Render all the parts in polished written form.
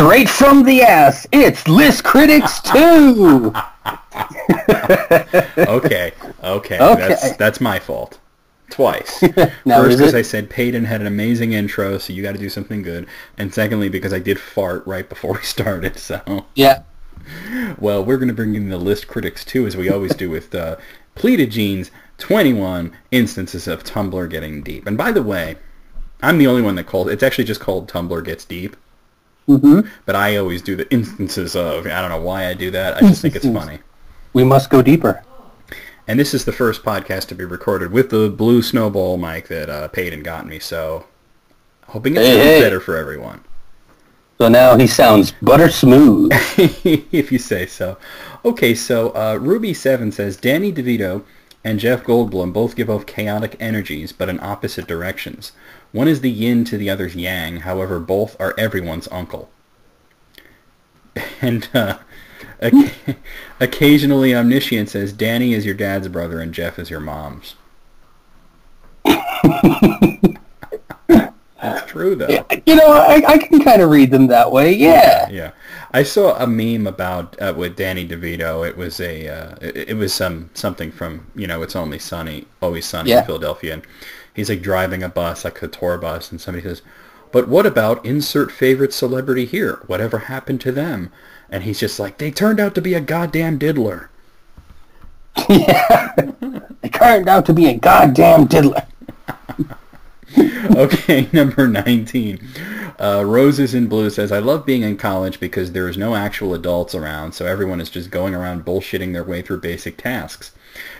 straight from the ass, it's List Critics 2! Okay. That's my fault. Twice. First, because I said Peyton had an amazing intro, so you got to do something good. And secondly, because I did fart right before we started, so... Yeah. Well, we're going to bring in the List Critics 2, as we always do with Pleated Jeans, 21 instances of Tumblr getting deep. And by the way, I'm the only one that called... It's actually just called Tumblr Gets Deep. Mm-hmm. But I always do the instances of... I don't know why I do that. I just think it's funny. We must go deeper. And this is the first podcast to be recorded with the blue snowball mic that Peyton got me, so hoping it sounds better for everyone. So now he sounds butter smooth. If you say so. Okay, so Ruby7 says, Danny DeVito and Jeff Goldblum both give off chaotic energies, but in opposite directions. One is the yin to the other's yang, however both are everyone's uncle. And occasionally Omniscient says, Danny is your dad's brother and Jeff is your mom's. That's true, though. You know, I can kind of read them that way, yeah. Yeah. I saw a meme about, with Danny DeVito. It was it was something from, It's Always Sunny in Philadelphia. And he's like driving a bus, like a tour bus, and somebody says, but what about insert favorite celebrity here? Whatever happened to them? And he's just like, they turned out to be a goddamn diddler. Yeah. They turned out to be a goddamn diddler. Okay, number 19. Roses in Blue says, I love being in college because there is no actual adults around, so everyone is just going around bullshitting their way through basic tasks.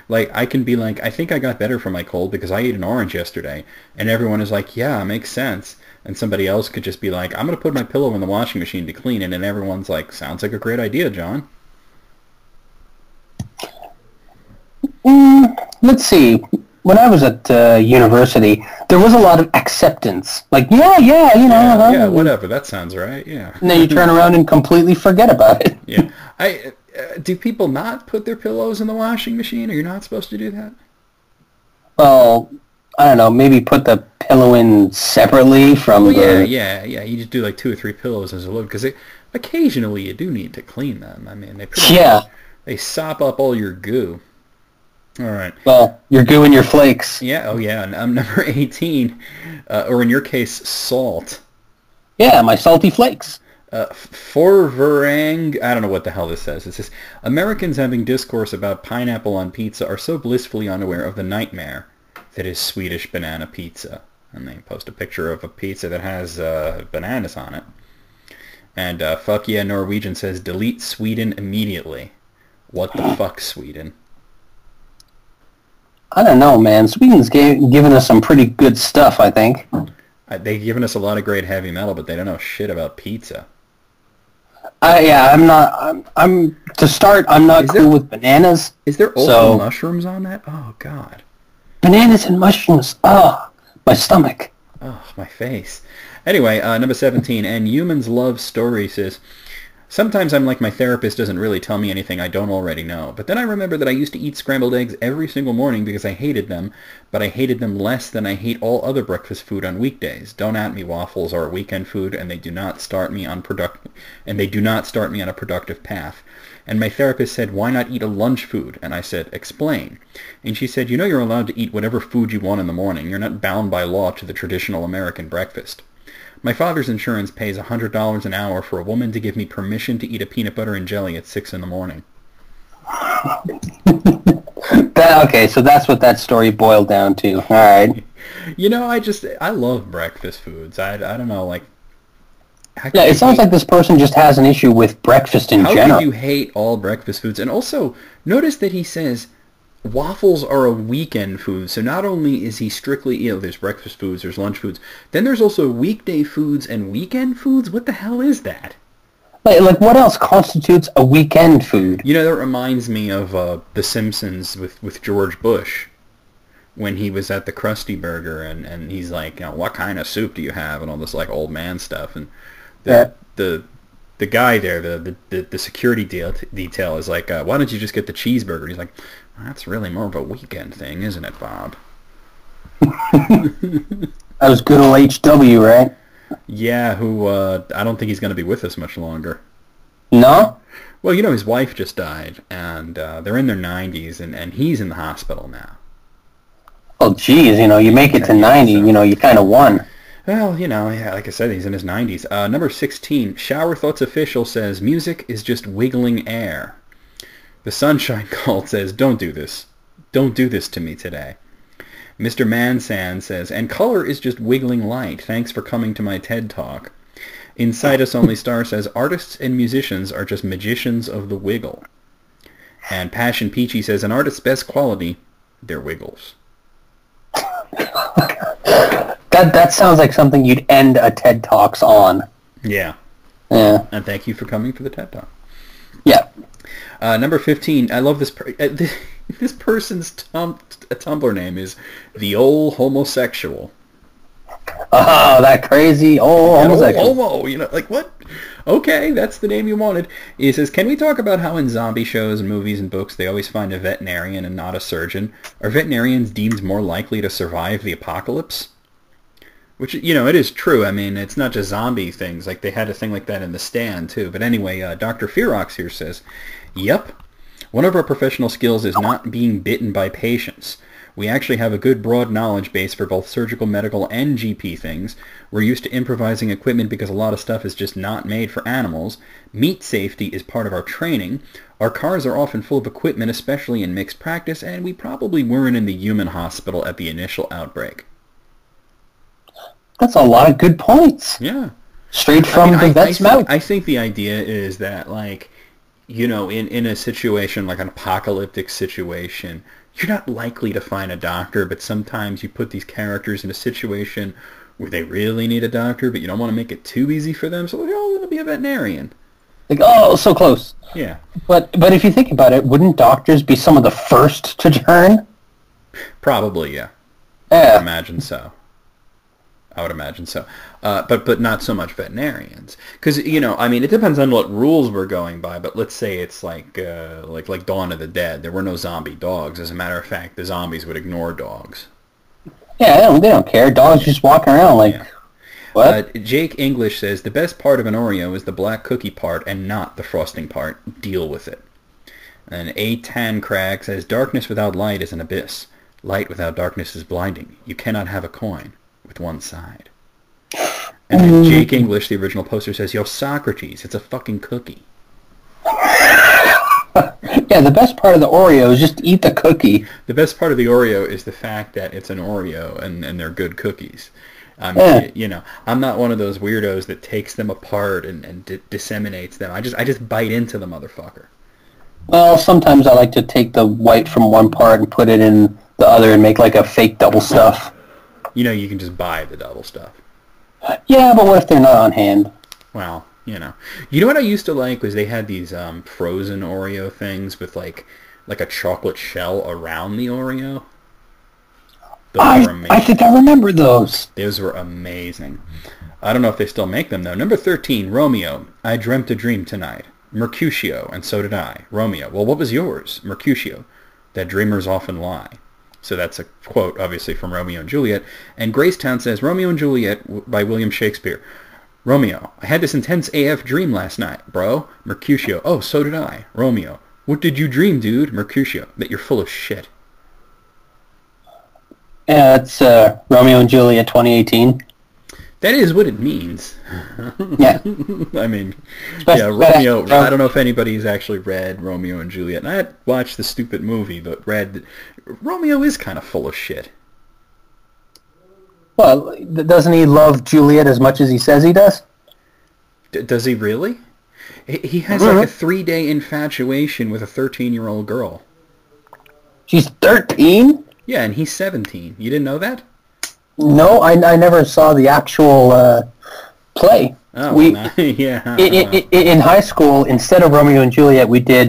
Like, I can be like, I think I got better from my cold because I ate an orange yesterday. And everyone is like, yeah, makes sense. And somebody else could just be like, I'm going to put my pillow in the washing machine to clean it. And everyone's like, sounds like a great idea, John. Let's see. When I was at university, there was a lot of acceptance. Like, yeah, whatever. That sounds right, yeah. And then you turn around and completely forget about it. Yeah. Do people not put their pillows in the washing machine? Are you not supposed to do that? Well, I don't know. Maybe put the pillow in separately from the... Yeah. You just do like 2 or 3 pillows as a load, because occasionally you do need to clean them. I mean, they sop up all your goo. All right. Well, your goo and your flakes. Yeah, and I'm number 18, or in your case, salt. Yeah, my salty flakes. Forverang, I don't know what the hell this says. It says, Americans having discourse about pineapple on pizza are so blissfully unaware of the nightmare that is Swedish banana pizza. And they post a picture of a pizza that has bananas on it. And fuck yeah, Norwegian says, delete Sweden immediately. What the fuck, Sweden? I don't know, man. Sweden's given us some pretty good stuff, I think. They've given us a lot of great heavy metal, but they don't know shit about pizza. I'm not cool with bananas. Is there also mushrooms on that? Oh, God. Bananas and mushrooms. Oh, my stomach. Oh, my face. Anyway, number 17, and Humans Love Story says, sometimes I'm like my therapist doesn't really tell me anything I don't already know. But then I remember that I used to eat scrambled eggs every single morning because I hated them, but I hated them less than I hate all other breakfast food on weekdays. Don't at me, waffles are a weekend food, and they do not start me on a productive path. And my therapist said, why not eat a lunch food? And I said, explain. And she said, you're allowed to eat whatever food you want in the morning. You're not bound by law to the traditional American breakfast. My father's insurance pays $100 an hour for a woman to give me permission to eat a peanut butter and jelly at 6 in the morning. Okay, so that's what that story boiled down to. All right. I love breakfast foods. I don't know, like... Yeah, it sounds like this person just has an issue with breakfast in general. How could you hate all breakfast foods? And also, notice that he says... waffles are a weekend food, so not only is he strictly, there's breakfast foods, there's lunch foods, then there's also weekday foods and weekend foods? What the hell is that? Like what else constitutes a weekend food? That reminds me of The Simpsons with George Bush, when he was at the Krusty Burger, and he's like, what kind of soup do you have, and all this, like, old man stuff, and the guy there, the security detail is like, why don't you just get the cheeseburger? He's like, that's really more of a weekend thing, isn't it, Bob? That was good old HW, right? Yeah, who I don't think he's going to be with us much longer. No? Well, you know, his wife just died, and they're in their 90s, and he's in the hospital now. Oh, geez, you make it to Yeah, 90, so. you kind of won. Well, yeah, like I said, he's in his 90s. Number 16, Shower Thoughts Official says, music is just wiggling air. The Sunshine Cult says, don't do this. Don't do this to me today. Mr. Mansan says, and color is just wiggling light. Thanks for coming to my TED Talk. Inside Us Only Star says, artists and musicians are just magicians of the wiggle. And Passion Peachy says, an artist's best quality, their wiggles. That sounds like something you'd end a TED Talks on. Yeah. Yeah. And thank you for coming for the TED Talk. Yeah. Number 15, I love this. This person's Tumblr name is The Old Homosexual. Oh, that crazy old homosexual. Homo, like what? Okay, that's the name you wanted. He says, can we talk about how in zombie shows and movies and books they always find a veterinarian and not a surgeon? Are veterinarians deemed more likely to survive the apocalypse? Which, it is true. I mean, it's not just zombie things. Like, they had a thing like that in The Stand, too. But anyway, Dr. Fearox here says, yep, one of our professional skills is not being bitten by patients. We actually have a good broad knowledge base for both surgical, medical, and GP things. We're used to improvising equipment because a lot of stuff is just not made for animals. Meat safety is part of our training. Our cars are often full of equipment, especially in mixed practice, and we probably weren't in the human hospital at the initial outbreak. That's a lot of good points. Yeah. Straight from the vet's mouth. I think the idea is that, like, in a situation, like an apocalyptic situation, you're not likely to find a doctor, but sometimes you put these characters in a situation where they really need a doctor, but you don't want to make it too easy for them, so they're all going to be a veterinarian. Like, oh, so close. Yeah. But if you think about it, wouldn't doctors be some of the first to turn? Probably, yeah. Yeah. I would imagine so. But not so much veterinarians, because it depends on what rules we're going by. But let's say it's like Dawn of the Dead. There were no zombie dogs. As a matter of fact, the zombies would ignore dogs. Yeah, they don't care. Dogs just walk around like. Yeah. What? Jake English says the best part of an Oreo is the black cookie part and not the frosting part. Deal with it. And A-Tan Crag says darkness without light is an abyss. Light without darkness is blinding. You cannot have a coin with one side. And then Jake English, the original poster, says, yo, Socrates, it's a fucking cookie. Yeah, the best part of the Oreo is just eat the cookie. The best part of the Oreo is the fact that it's an Oreo and they're good cookies. I'm not one of those weirdos that takes them apart and disseminates them. I just bite into the motherfucker. Well, sometimes I like to take the white from one part and put it in the other and make like a fake double stuff. You can just buy the double stuff. Yeah, but what if they're not on hand? Well, You know what I used to like was they had these frozen Oreo things with like a chocolate shell around the Oreo. Those were amazing. I think I remember those. Those were amazing. I don't know if they still make them though. Number 13, Romeo. I dreamt a dream tonight. Mercutio, and so did I. Romeo. Well, what was yours? Mercutio. That dreamers often lie. So that's a quote, obviously, from Romeo and Juliet. And Gracetown says, Romeo and Juliet by William Shakespeare. Romeo, I had this intense AF dream last night, bro. Mercutio, oh, so did I. Romeo, what did you dream, dude? Mercutio, that you're full of shit. Yeah, it's Romeo and Juliet 2018. That is what it means. Yeah. I mean, yeah, Romeo, I don't know if anybody's actually read Romeo and Juliet. And I had watched the stupid movie, but read Romeo is kind of full of shit. Well, doesn't he love Juliet as much as he says he does? Does he really? He has like a 3-day infatuation with a 13-year-old girl. She's 13? Yeah, and he's 17. You didn't know that? No, I never saw the actual play. Oh, yeah. In high school, instead of Romeo and Juliet, we did,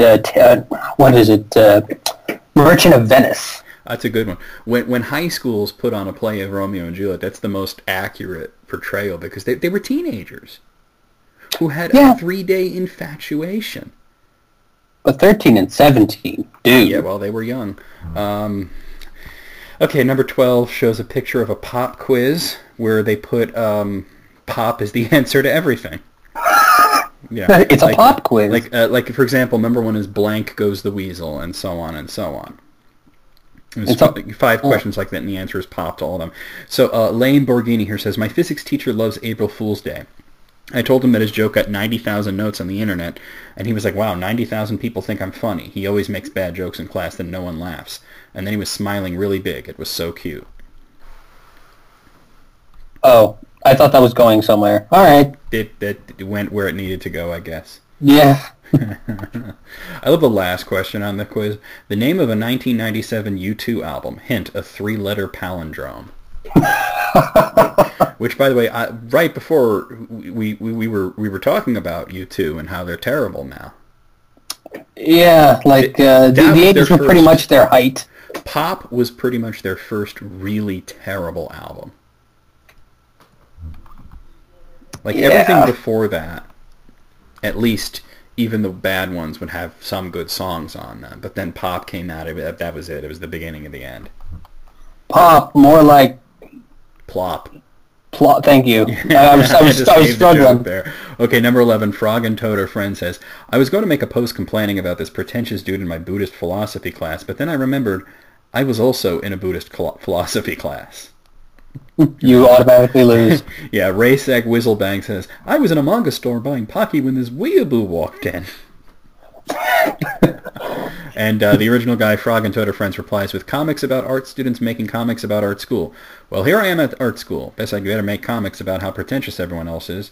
Merchant of Venice. That's a good one. When high schools put on a play of Romeo and Juliet, that's the most accurate portrayal because they were teenagers who had a 3-day infatuation. But 13 and 17, dude. Yeah, well, they were young. Okay, number 12 shows a picture of a pop quiz where they put Pop is the answer to everything. Yeah, it's a pop quiz. Like for example, number one is blank goes the weasel, and so on and so on. There's five questions like that, and the answer is pop to all of them. So Lane Borghini here says, my physics teacher loves April Fool's Day. I told him that his joke got 90,000 notes on the internet, and he was like, wow, 90,000 people think I'm funny. He always makes bad jokes in class that no one laughs. And then he was smiling really big. It was so cute. Oh, I thought that was going somewhere. All right. It went where it needed to go, I guess. Yeah. I love the last question on the quiz. The name of a 1997 U2 album. Hint, a 3-letter palindrome. Which, by the way, right before we were talking about U2 and how they're terrible now. Yeah, like the 80s were pretty much their height. Pop was pretty much their first really terrible album. Like everything before that, at least even the bad ones would have some good songs on them. But then Pop came out of it. That was it. It was the beginning of the end. Pop, more like plop. Plop. Thank you. I was struggling there. Okay, number 11. Frog and Toad, our friend, says, I was going to make a post complaining about this pretentious dude in my Buddhist philosophy class, but then I remembered I was also in a Buddhist philosophy class. You automatically lose. Yeah, Raysec Whizzlebang says, I was in a manga store buying Pocky when this weeaboo walked in. And the original guy, Frog and Toad are Friends, replies with comics about art students making comics about art school. Well, here I am at art school. Guess I better make comics about how pretentious everyone else is.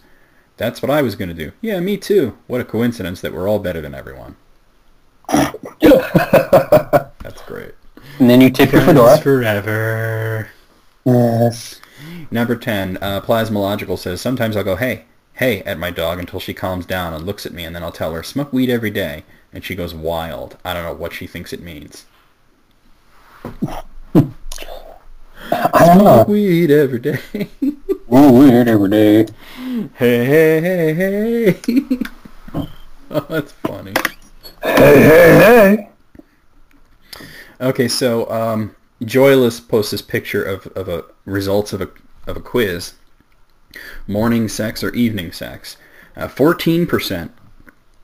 That's what I was going to do. Yeah, me too. What a coincidence that we're all better than everyone. That's great. And then you tip your fedora. Forever. Yes. Number 10, Plasmological says, sometimes I'll go, hey, at my dog until she calms down and looks at me, and then I'll tell her, smoke weed every day. And she goes wild. I don't know what she thinks it means. I don't know. Smoke weed every day. Smoke weed every day. Hey, hey, hey, hey. Oh, that's funny. Hey, hey, hey. Okay, so Joyless posts this picture of results of a quiz. Morning sex or evening sex. 14%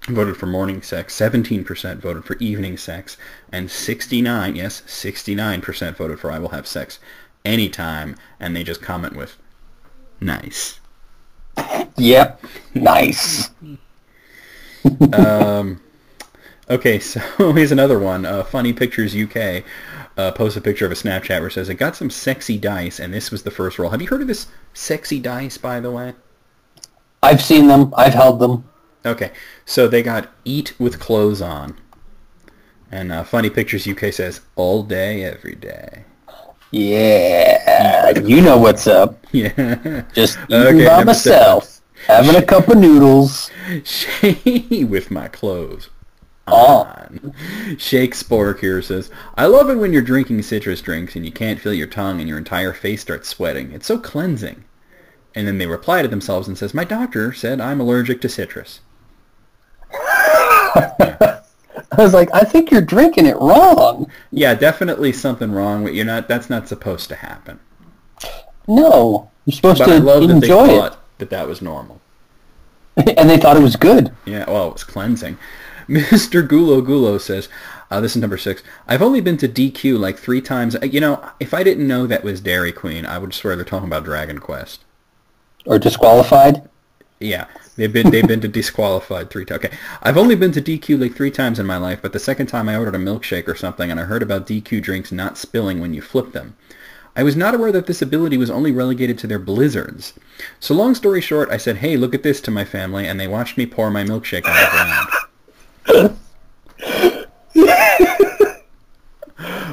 voted for morning sex, 17% voted for evening sex, and 69% voted for I will have sex anytime, and they just comment with, nice. Yep, nice. Okay, so here's another one. Funny Pictures UK posts a picture of a Snapchat where it says, I got some sexy dice, and this was the first roll. Have you heard of this sexy dice, by the way? I've seen them. I've held them. Okay, so they got eat with clothes on. And Funny Pictures UK says, all day, every day. Yeah, you know what's up. Yeah. Just eating by myself, having a cup of noodles. With my clothes on. Shake Spork here says, I love it when you're drinking citrus drinks and you can't feel your tongue and your entire face starts sweating. It's so cleansing. And then they reply to themselves and says, my doctor said I'm allergic to citrus. I was like, I think you're drinking it wrong. Yeah, definitely something wrong. That's not supposed to happen. No, you're supposed to enjoy it. They thought that was normal. And they thought it was good. Yeah, well, it was cleansing. Mr. Gulo says, this is number 6. I've only been to DQ like 3 times. You know, if I didn't know that was Dairy Queen, I would swear they're talking about Dragon Quest. Or disqualified? Yeah, they've been to disqualified 3 times. Okay, I've only been to DQ like 3 times in my life, but the second time I ordered a milkshake or something, and I heard about DQ drinks not spilling when you flip them. I was not aware that this ability was only relegated to their blizzards. So long story short, I said, hey, look at this to my family, and they watched me pour my milkshake on the ground.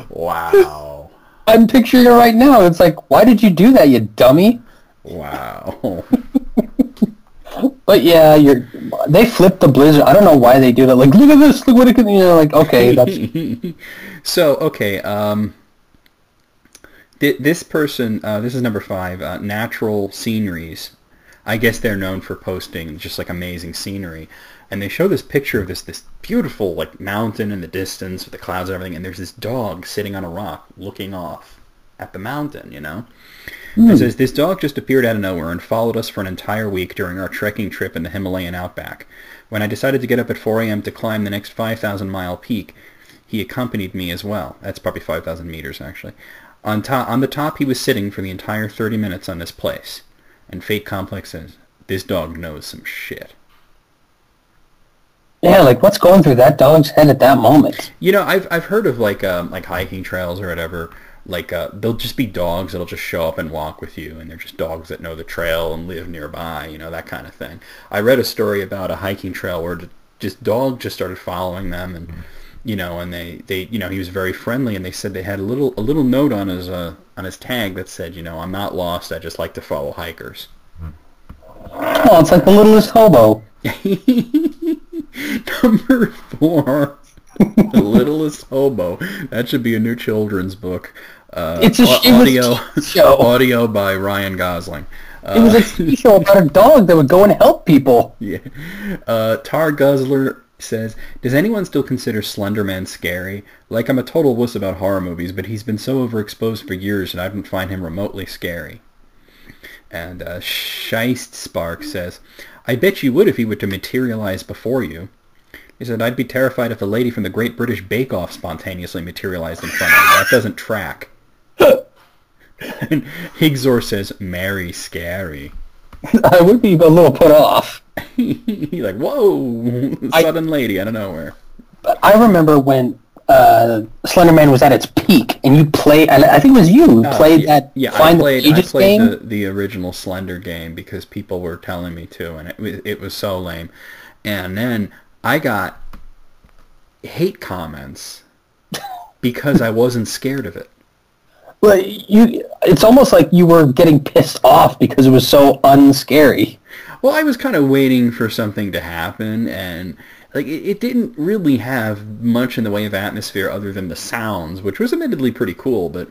Wow. I'm picturing it right now. It's like, why did you do that, you dummy? Wow. But yeah, they flipped the blizzard. I don't know why they do that. Like, look at this. Look what it can. You know, like, okay, that's. So okay, this person. This is number 5. Natural sceneries. I guess they're known for posting just like amazing scenery, and they show this picture of this beautiful like mountain in the distance with the clouds and everything, and there's this dog sitting on a rock looking off. at the mountain, you know? It says, this dog just appeared out of nowhere and followed us for an entire week during our trekking trip in the Himalayan outback. When I decided to get up at 4 a.m. to climb the next 5,000-mile peak, he accompanied me as well. That's probably 5,000 meters, actually. On the top, he was sitting for the entire 30 minutes on this place. And Fate Complex says, this dog knows some shit. Yeah, like what's going through that dog's head at that moment? You know, I've heard of like hiking trails or whatever. Like they'll just be dogs that'll just show up and walk with you, and they're just dogs that know the trail and live nearby. You know, that kind of thing. I read a story about a hiking trail where just dog just started following them, and you know, and they you know, he was very friendly, and they said they had a little note on his tag that said, you know, I'm not lost. I just like to follow hikers. Oh, it's like the littlest hobo. Number 4, The Littlest Hobo. That should be a new children's book. It's a audio show. Audio by Ryan Gosling. It was a TV show about a dog that would go and help people. Yeah. Tar Guzzler says, does anyone still consider Slenderman scary? Like, I'm a total wuss about horror movies, but he's been so overexposed for years and I don't find him remotely scary. And Scheist Spark says, I bet you would if he were to materialize before you. He said, I'd be terrified if a lady from the Great British Bake Off spontaneously materialized in front of me. That doesn't track. And Higzor says, Mary scary. I would be a little put off. He's like, whoa, sudden lady out of nowhere. I remember when Slenderman was at its peak, and you played, and I think it was you who played that Find the Pages game? I played the original Slender game because people were telling me to, and it was so lame. And then I got hate comments because I wasn't scared of it. Well, it's almost like you were getting pissed off because it was so unscary. Well, I was kind of waiting for something to happen, and like it didn't really have much in the way of atmosphere other than the sounds, which was admittedly pretty cool, but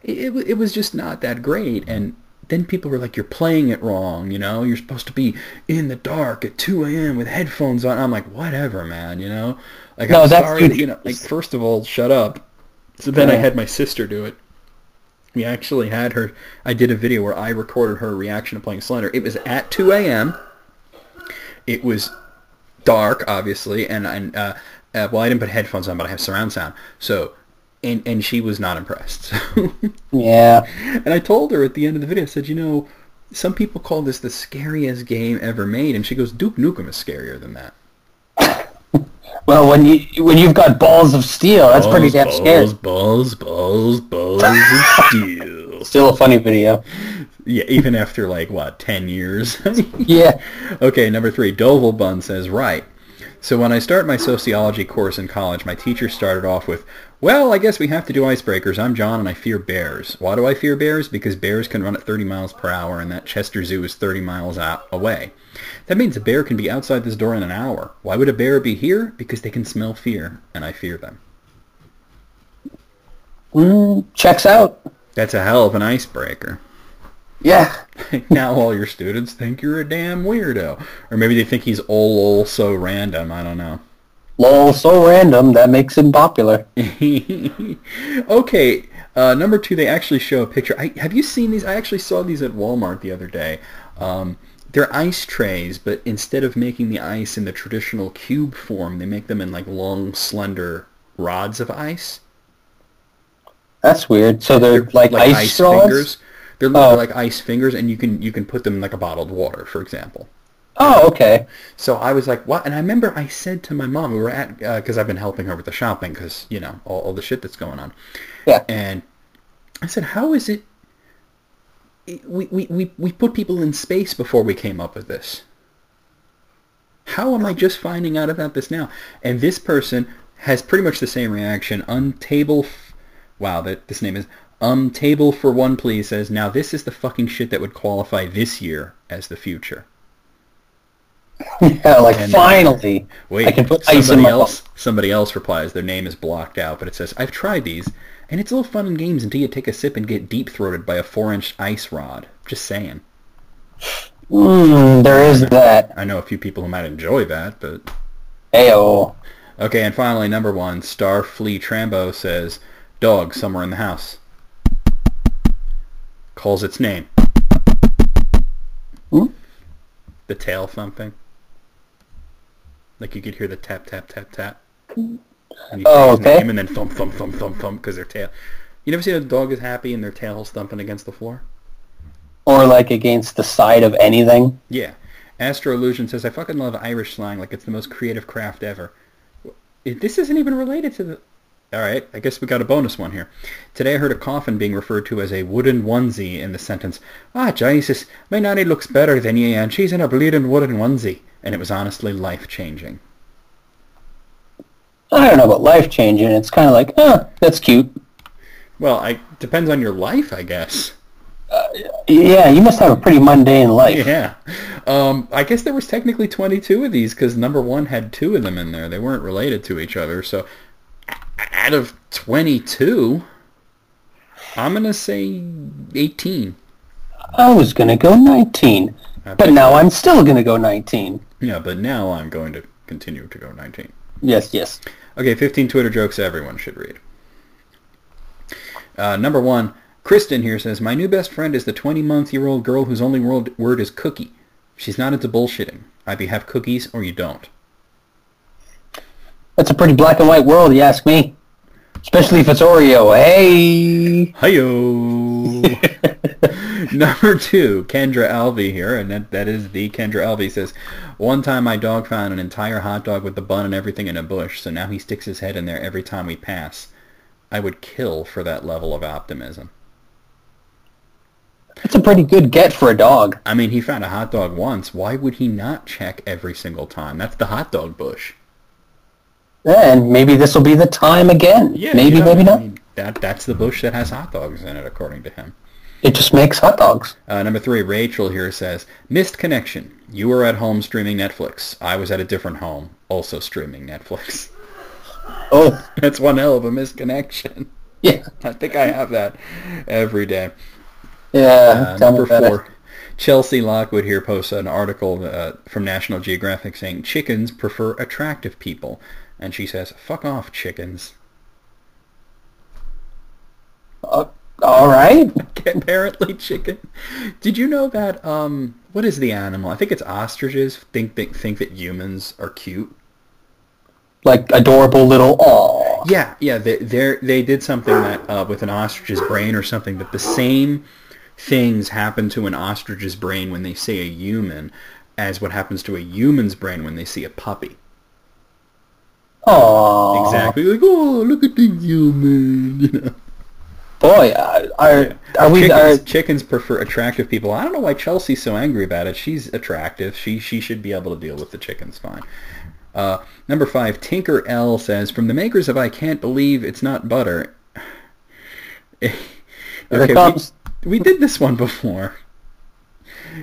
it was just not that great. And then people were like, you're playing it wrong, you know? You're supposed to be in the dark at 2 a.m. with headphones on. I'm like, whatever, man, you know? Like, no, I'm sorry, you know, like, first of all, shut up. So then I had my sister do it. We actually had her, I did a video where I recorded her reaction to playing Slender. It was at 2 a.m. It was dark, obviously, and well, I didn't put headphones on, but I have surround sound. So, and she was not impressed. Yeah. And I told her at the end of the video, I said, you know, some people call this the scariest game ever made, and she goes, Duke Nukem is scarier than that. Well, when you've got balls of steel, that's pretty damn scary. Balls of steel. Still a funny video. Yeah, even after, like, what, 10 years? Yeah. Okay, number 3, Doval Bun says, right. So when I started my sociology course in college, my teacher started off with, well, I guess we have to do icebreakers. I'm John and I fear bears. Why do I fear bears? Because bears can run at 30 miles per hour and that Chester Zoo is 30 miles away. That means a bear can be outside this door in an hour. Why would a bear be here? Because they can smell fear, and I fear them. Checks out. That's a hell of an icebreaker. Yeah. Now all your students think you're a damn weirdo. Or maybe they think he's lol so random. I don't know. Lol so random, that makes him popular. Okay, number 2, they actually show a picture. Have you seen these? I actually saw these at Walmart the other day. They're ice trays, but instead of making the ice in the traditional cube form, they make them in like long, slender rods of ice. That's weird. So they're like ice fingers. They're like ice fingers, and you can put them in like a bottled water, for example. Oh, okay. So I was like, what? And I remember I said to my mom, we were at, because I've been helping her with the shopping, because, you know, all the shit that's going on. Yeah. And I said, how is it, we put people in space before we came up with this. How am I just finding out about this now? And this person has pretty much the same reaction. Wow, this name is Table for One Please says, now this is the fucking shit that would qualify this year as the future. Yeah, like, and finally, wait, I can put ice in my else. Somebody else replies, their name is blocked out, but it says, I've tried these, and it's all fun and games until you take a sip and get deep-throated by a 4-inch ice rod. Just saying. There is that. I know a few people who might enjoy that, but... Ayo. Okay, and finally, number 1, Starfleet Trambo says, dog somewhere in the house. calls its name. Hmm? The tail thumping. Like you could hear the tap, tap, tap, tap. And you say his name and then thump, thump, thump, thump, thump because their tail... You never see a dog is happy and their tail is thumping against the floor? Or like against the side of anything. Yeah. Astro Illusion says, I fucking love Irish slang like it's the most creative craft ever. This isn't even related to the... Alright, I guess we got a bonus one here. Today I heard a coffin being referred to as a wooden onesie in the sentence, "Ah, Jesus, my nanny looks better than ye and she's in a bleeding wooden onesie." And it was honestly life-changing. I don't know about life-changing. It's kind of like, that's cute. Well, depends on your life, I guess. Yeah, you must have a pretty mundane life. Yeah. I guess there was technically 22 of these because number one had 2 of them in there. They weren't related to each other, so... Out of 22, I'm going to say 18. I was going to go 19. But now I'm still going to go 19. Yeah, but now I'm going to continue to go 19. Yes, yes. Okay, 15 Twitter jokes everyone should read. Number 1, Kristen here says, my new best friend is the 20-month-year-old girl whose only word is cookie. She's not into bullshitting. Either you have cookies or you don't. That's a pretty black and white world, you ask me. Especially if it's Oreo. Hey! Hi-yo! Number 2, Kendra Alvey here, and that is the Kendra Alvey says, one time my dog found an entire hot dog with the bun and everything in a bush, so now he sticks his head in there every time we pass. I would kill for that level of optimism. That's a pretty good get for a dog. I mean, he found a hot dog once. Why would he not check every single time? That's the hot dog bush. And maybe this will be the time again. Yeah, maybe, maybe not. I mean, that's the bush that has hot dogs in it, according to him. It just makes hot dogs. Number 3, Rachel here says, missed connection. You were at home streaming Netflix. I was at a different home, also streaming Netflix. Oh. That's one hell of a misconnection. Yeah. I think I have that every day. Yeah. Number 4, Chelsea Lockwood here posts an article from National Geographic saying, chickens prefer attractive people. And she says, fuck off, chickens. All right. Apparently chicken. Did you know that, what is the animal? I think it's ostriches think that humans are cute. Like adorable little aw. Yeah, they did something that, with an ostrich's brain or something, that the same things happen to an ostrich's brain when they see a human as what happens to a human's brain when they see a puppy. Aww. Exactly. Like, oh, look at the human. You know? Boy, chickens prefer attractive people. I don't know why Chelsea's so angry about it. She's attractive. She should be able to deal with the chickens fine. Number 5, Tinker L says, from the makers of I Can't Believe It's Not Butter. Okay, we did this one before.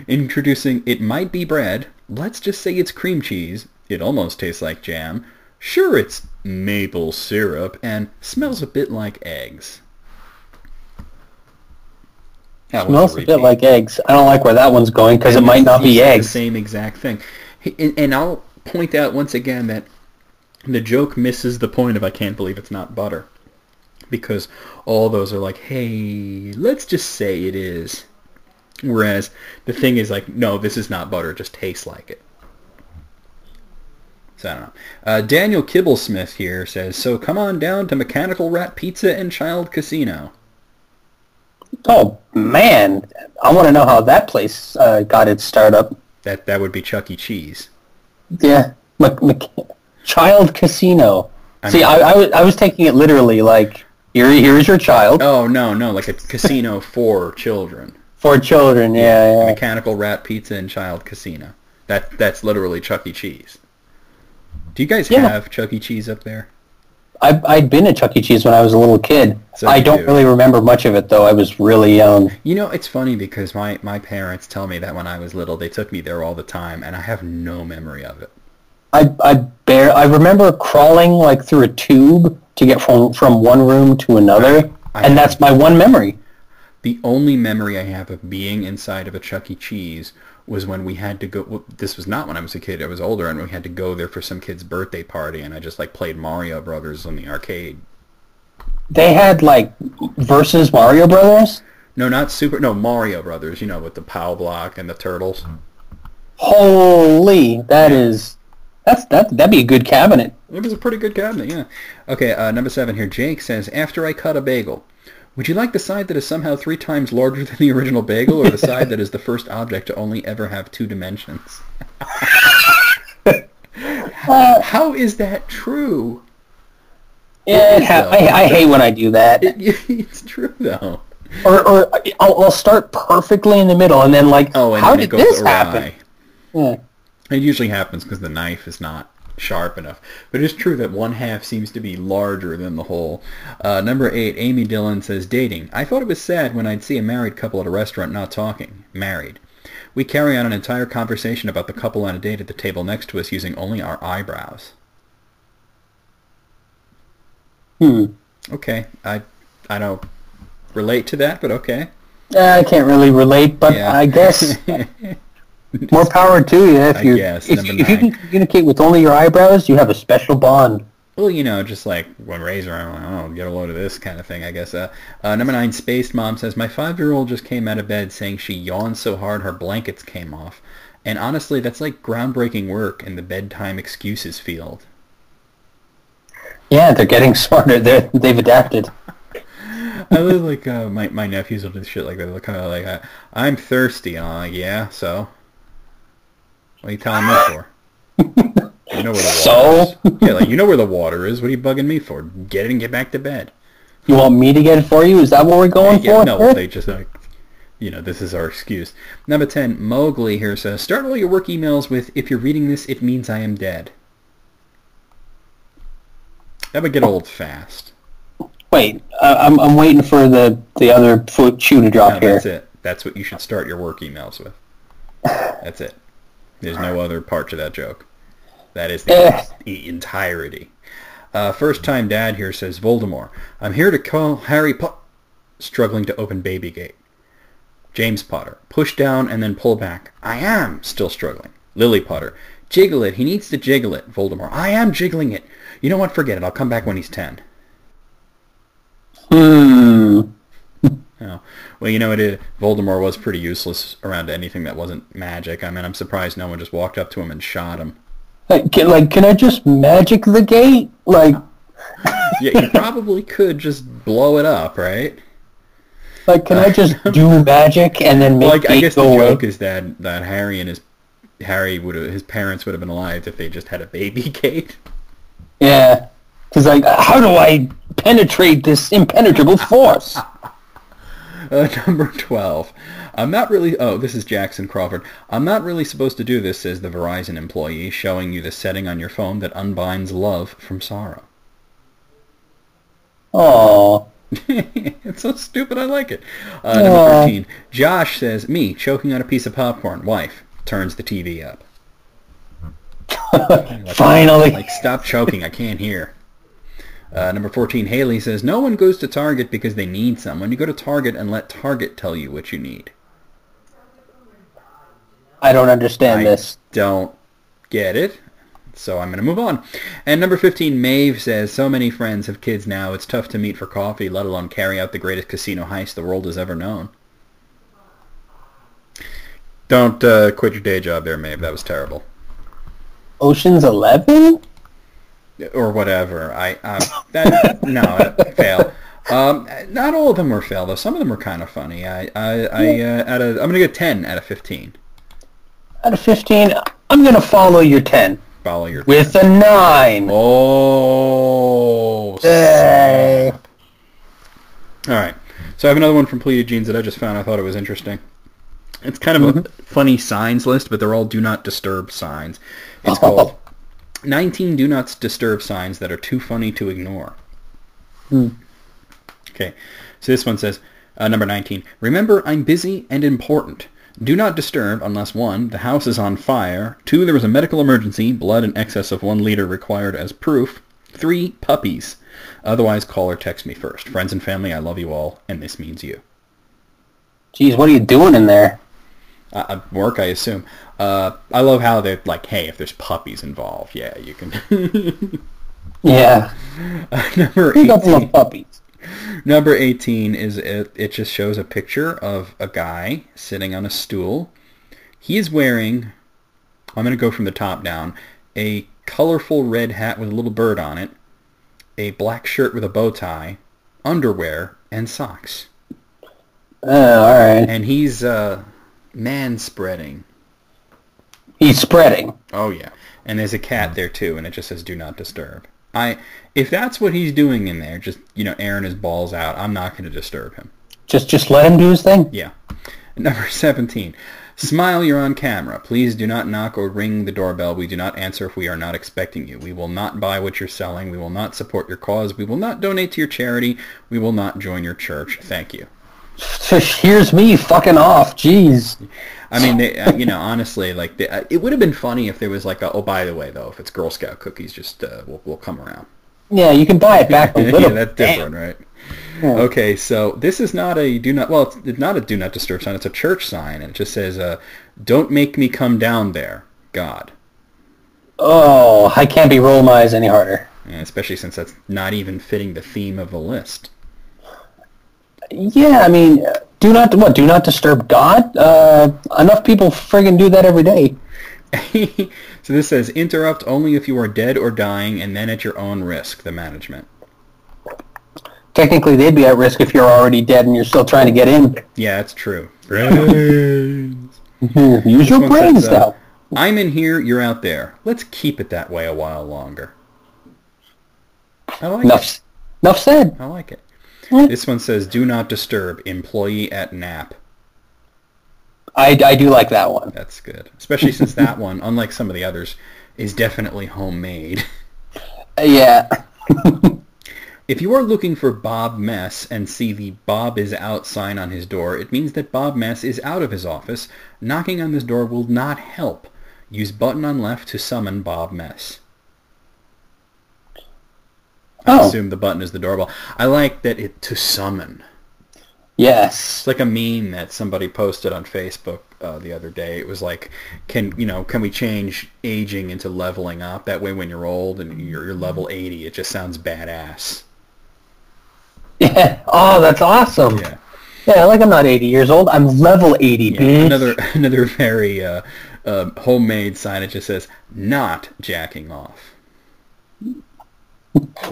Introducing It Might Be Bread. Let's just say it's cream cheese. It almost tastes like jam. Sure, it's maple syrup and smells a bit like eggs. Smells a bit like eggs. I don't like where that one's going because it might not be eggs. The same exact thing. And I'll point out once again that the joke misses the point of I Can't Believe It's Not Butter. Because all those are like, hey, let's just say it is. Whereas the thing is like, no, this is not butter. It just tastes like it. So I don't know. Daniel Kibblesmith here says, so come on down to Mechanical Rat Pizza and Child Casino. Oh, man. I want to know how that place got its startup. That would be Chuck E. Cheese. Yeah. Child Casino. I was taking it literally, like, here's your child. Oh, no, like a casino for children. For children, yeah. Mechanical Rat Pizza and Child Casino. That's literally Chuck E. Cheese. Do you guys have Chuck E. Cheese up there? I'd been at Chuck E. Cheese when I was a little kid. So I don't really remember much of it, though. I was really young. You know, it's funny because my parents tell me that when I was little, they took me there all the time, and I have no memory of it. I remember crawling like through a tube to get from one room to another, and that's my one memory. The only memory I have of being inside of a Chuck E. Cheese was when we had to go, well, this was not when I was a kid, I was older, and we had to go there for some kid's birthday party, and I just like played Mario Brothers on the arcade. They had like versus Mario Brothers? No, not Super. No, Mario Brothers. You know, with the POW block and the turtles. Holy, that'd be a good cabinet. It was a pretty good cabinet, yeah. Okay, number 7 here. Jake says, after I cut a bagel, would you like the side that is somehow 3 times larger than the original bagel, or the side that is the first object to only ever have 2 dimensions? How is that true? Yeah, I hate when I do that. It's true, though. Or I'll start perfectly in the middle, and then like, how did this happen? Yeah. It usually happens because the knife is not sharp enough. But it's true that one half seems to be larger than the whole. Number 8, Amy Dillon says, dating. I thought it was sad when I'd see a married couple at a restaurant not talking. Married. We carry on an entire conversation about the couple on a date at the table next to us using only our eyebrows. Okay. I don't relate to that, but okay. I can't really relate, but yeah. I guess more power to you. If you can communicate with only your eyebrows, you have a special bond. Well, you know, just like when Razor, I don't know, get a load of this kind of thing, I guess. Number 9, Spaced Mom says, my 5-year-old just came out of bed saying she yawned so hard her blankets came off. And honestly, that's like groundbreaking work in the bedtime excuses field. Yeah, they're getting smarter. They've adapted. I live like my nephews will do shit like that. They're kind of like, I'm thirsty. And I'm like, yeah, so? What are you telling me for? You know where the water is. Yeah, like, you know where the water is. What are you bugging me for? Get it and get back to bed. You want me to get it for you? Is that what we're going for? No, well, they just like, you know, this is our excuse. Number 10, Mowgli here says, start all your work emails with, if you're reading this, it means I am dead. That would get old fast. Wait, I'm waiting for the other shoe to drop here. That's it. That's what you should start your work emails with. That's it. There's no other part to that joke. That is the entirety. First time dad here says, Voldemort, I'm here to call Harry Potter. Struggling to open baby gate. James Potter, push down and then pull back. I am still struggling. Lily Potter, jiggle it. He needs to jiggle it. Voldemort, I am jiggling it. You know what? Forget it. I'll come back when he's 10. Oh. Well, you know, Voldemort was pretty useless around anything that wasn't magic. I mean, I'm surprised no one just walked up to him and shot him. Can I just magic the gate? Like, yeah, you probably could just blow it up, right? Like, can I just do magic and then make I guess the joke is that Harry and his parents would have been alive if they just had a baby gate. Yeah, because like, how do I penetrate this impenetrable force? Number 12. I'm not really... Oh, this is Jackson Crawford. I'm not really supposed to do this, says the Verizon employee, showing you the setting on your phone that unbinds love from sorrow. Aww. It's so stupid, I like it. Number 13. Josh says, me, choking on a piece of popcorn. Wife, turns the TV up. Finally. Like, stop choking, I can't hear. Number 14, Haley says, no one goes to Target because they need someone. You go to Target and let Target tell you what you need. I don't understand this. Don't get it. So I'm going to move on. And number 15, Maeve says, so many friends have kids now, it's tough to meet for coffee, let alone carry out the greatest casino heist the world has ever known. Don't quit your day job there, Maeve. That was terrible. Ocean's 11? Or whatever. Fail. Not all of them were fail, though. Some of them were kind of funny. I'm going to get 10 out of 15. Out of 15, I'm going to follow your 10. Follow your 10. With a 9. Oh. Hey. All right. So I have another one from Pleated Jeans that I just found. I thought it was interesting. It's kind of a funny signs list, but they're all do not disturb signs. It's called 19 do not disturb signs that are too funny to ignore. Okay. So this one says, number 19, remember I'm busy and important. Do not disturb unless 1, the house is on fire, 2, there is a medical emergency, blood in excess of 1 liter required as proof, 3, puppies. Otherwise, call or text me first. Friends and family, I love you all, and this means you. Geez, what are you doing in there? Work, I assume. I love how they're like, hey, if there's puppies involved, yeah, you can... Yeah. Number 18. A couple of puppies. Number 18 is it just shows a picture of a guy sitting on a stool. He is wearing, I'm going to go from the top down, a colorful red hat with a little bird on it, a black shirt with a bow tie, underwear, and socks. Oh, all right. And he's man-spreading. He's spreading. Oh, yeah. And there's a cat there, too, and it just says, do not disturb. If that's what he's doing in there, just, airing his balls out, I'm not going to disturb him. Just let him do his thing? Yeah. Number 17. Smile, you're on camera. Please do not knock or ring the doorbell. We do not answer if we are not expecting you. We will not buy what you're selling. We will not support your cause. We will not donate to your charity. We will not join your church. Thank you. Here's me fucking off. Jeez. I mean, honestly, it would have been funny if there was oh, by the way, though, if it's Girl Scout cookies, just we'll come around. Yeah, you can buy it back a little. Yeah, that's different, right? Yeah. Okay, so this is not a it's not a do not disturb sign. It's a church sign, and it just says, "Don't make me come down there, God." Oh, I can't be rolling my eyes any harder. Yeah, especially since that's not even fitting the theme of the list. Yeah, I mean, do not disturb God? Enough people friggin' do that every day. So this says, interrupt only if you are dead or dying, and then at your own risk, the management. Technically, they'd be at risk if you're already dead and you're still trying to get in. Yeah, that's true. Brains. Use your brains, though. I'm in here, you're out there. Let's keep it that way a while longer. I like it. Enough said. I like it. This one says, do not disturb, employee at nap. I do like that one. That's good. Especially since that one, unlike some of the others, is definitely homemade. Yeah. If you are looking for Bob Mess and see the Bob is out sign on his door, it means that Bob Mess is out of his office. Knocking on this door will not help. Use button on left to summon Bob Mess. I assume the button is the doorbell. I like that to summon. Yes. It's like a meme that somebody posted on Facebook the other day. It was like, can we change aging into leveling up? That way when you're old and you're level 80, it just sounds badass. Yeah. Oh, that's awesome. Yeah. Yeah, like I'm not 80 years old. I'm level 80, bitch. Another very homemade sign. It just says, not jacking off.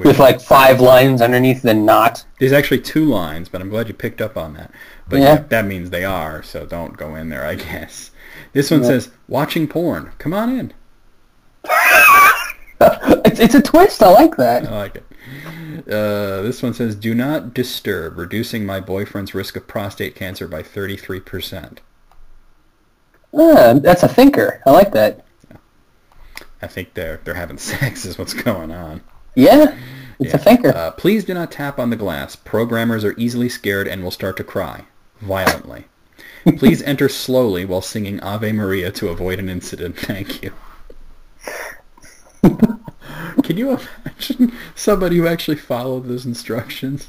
With like 5 lines underneath the not. There's actually 2 lines, but I'm glad you picked up on that. But yeah, that means they are, so don't go in there, I guess. This one says, watching porn. Come on in. It's a twist. I like that. I like it. This one says, do not disturb, reducing my boyfriend's risk of prostate cancer by 33%. That's a thinker. I like that. I think they're having sex is what's going on. Yeah, it's a thinker. Please do not tap on the glass. Programmers are easily scared and will start to cry. Violently. Please enter slowly while singing Ave Maria to avoid an incident. Thank you. Can you imagine somebody who actually followed those instructions?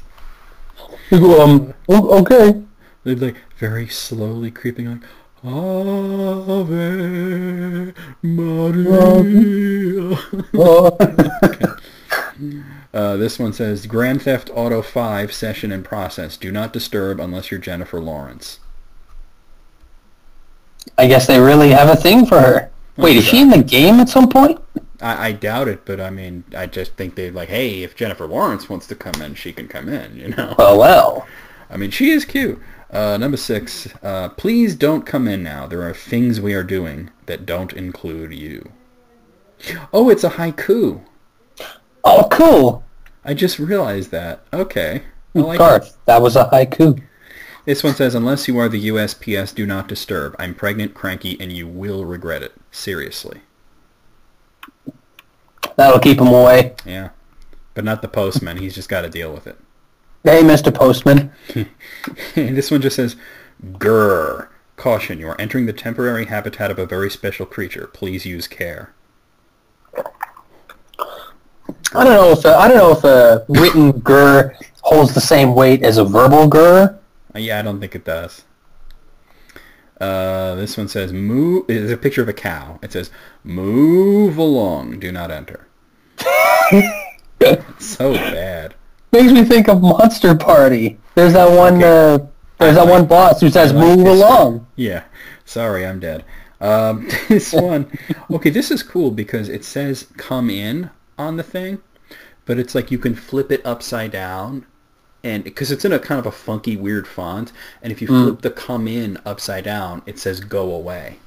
Okay. They'd like very slowly creeping like, Ave Maria. This one says, Grand Theft Auto 5 session in process. Do not disturb unless you're Jennifer Lawrence. I guess they really have a thing for her. Wait, is she in the game at some point? I doubt it, but I mean, I just think they're like, hey, if Jennifer Lawrence wants to come in, she can come in, you know? Well. I mean, she is cute. Number 6, please don't come in now. There are things we are doing that don't include you. Oh, it's a haiku. Oh, cool. I just realized that. Okay. I like Garth, that was a haiku. This one says, unless you are the USPS, do not disturb. I'm pregnant, cranky, and you will regret it. Seriously. That'll keep him away. Yeah. But not the postman. He's just got to deal with it. Hey, Mr. Postman. And this one just says, grrr. Caution, you are entering the temporary habitat of a very special creature. Please use care. I don't know if a written grr holds the same weight as a verbal grr. Yeah, I don't think it does. This one says, move. It's a picture of a cow. It says, move along. Do not enter. It's so bad. Makes me think of Monster Party. There's that one. There's that one boss who says, "Move along." Yeah. Sorry, I'm dead. This one. Okay, this is cool because it says "come in" on the thing, but it's like you can flip it upside down, and because it's in a kind of a funky, weird font, and if you flip the "come in" upside down, it says "go away."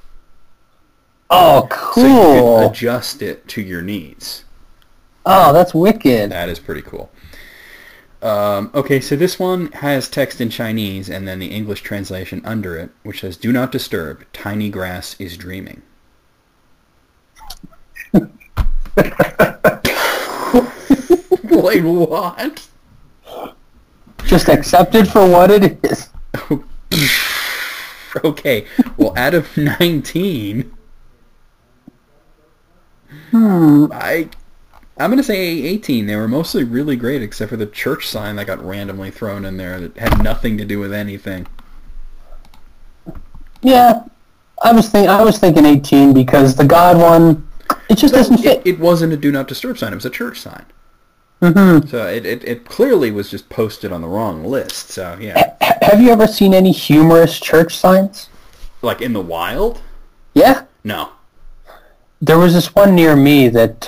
Oh, cool! So you can adjust it to your needs. Oh, that's wicked. That is pretty cool. Okay, so this one has text in Chinese and then the English translation under it, which says, "Do not disturb. Tiny grass is dreaming." Wait, what? Just accept it for what it is. Okay, well, out of 19, I'm going to say 18. They were mostly really great, except for the church sign that got randomly thrown in there that had nothing to do with anything. Yeah, I was thinking 18 because the God one, it just doesn't fit. It wasn't a do not disturb sign. It was a church sign. Mm-hmm. So it clearly was just posted on the wrong list. So yeah. Have you ever seen any humorous church signs? Like in the wild? Yeah. No. There was this one near me that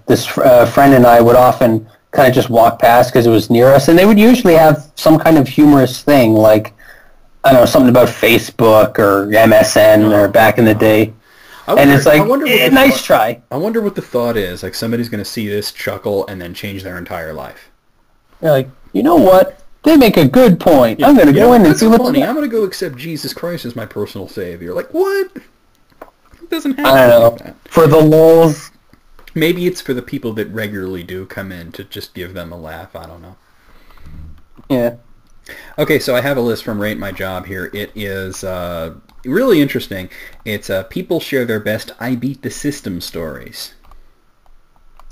this friend and I would often kind of just walk past because it was near us, and they would usually have some kind of humorous thing, like, I don't know, something about Facebook or MSN or back in the day. And it's like, nice try. I wonder what the thought is. Like, somebody's going to see this, chuckle, and then change their entire life. You're like, you know what? They make a good point. I'm going to go in and see what's funny. I'm going to go accept Jesus Christ as my personal savior. Like, what? Doesn't happen. I don't know. Like that. For the lulz. Maybe it's for the people that regularly do come in to just give them a laugh. I don't know. Yeah. Okay, so I have a list from Rate My Job here. It is really interesting. It's people share their best I beat the system stories.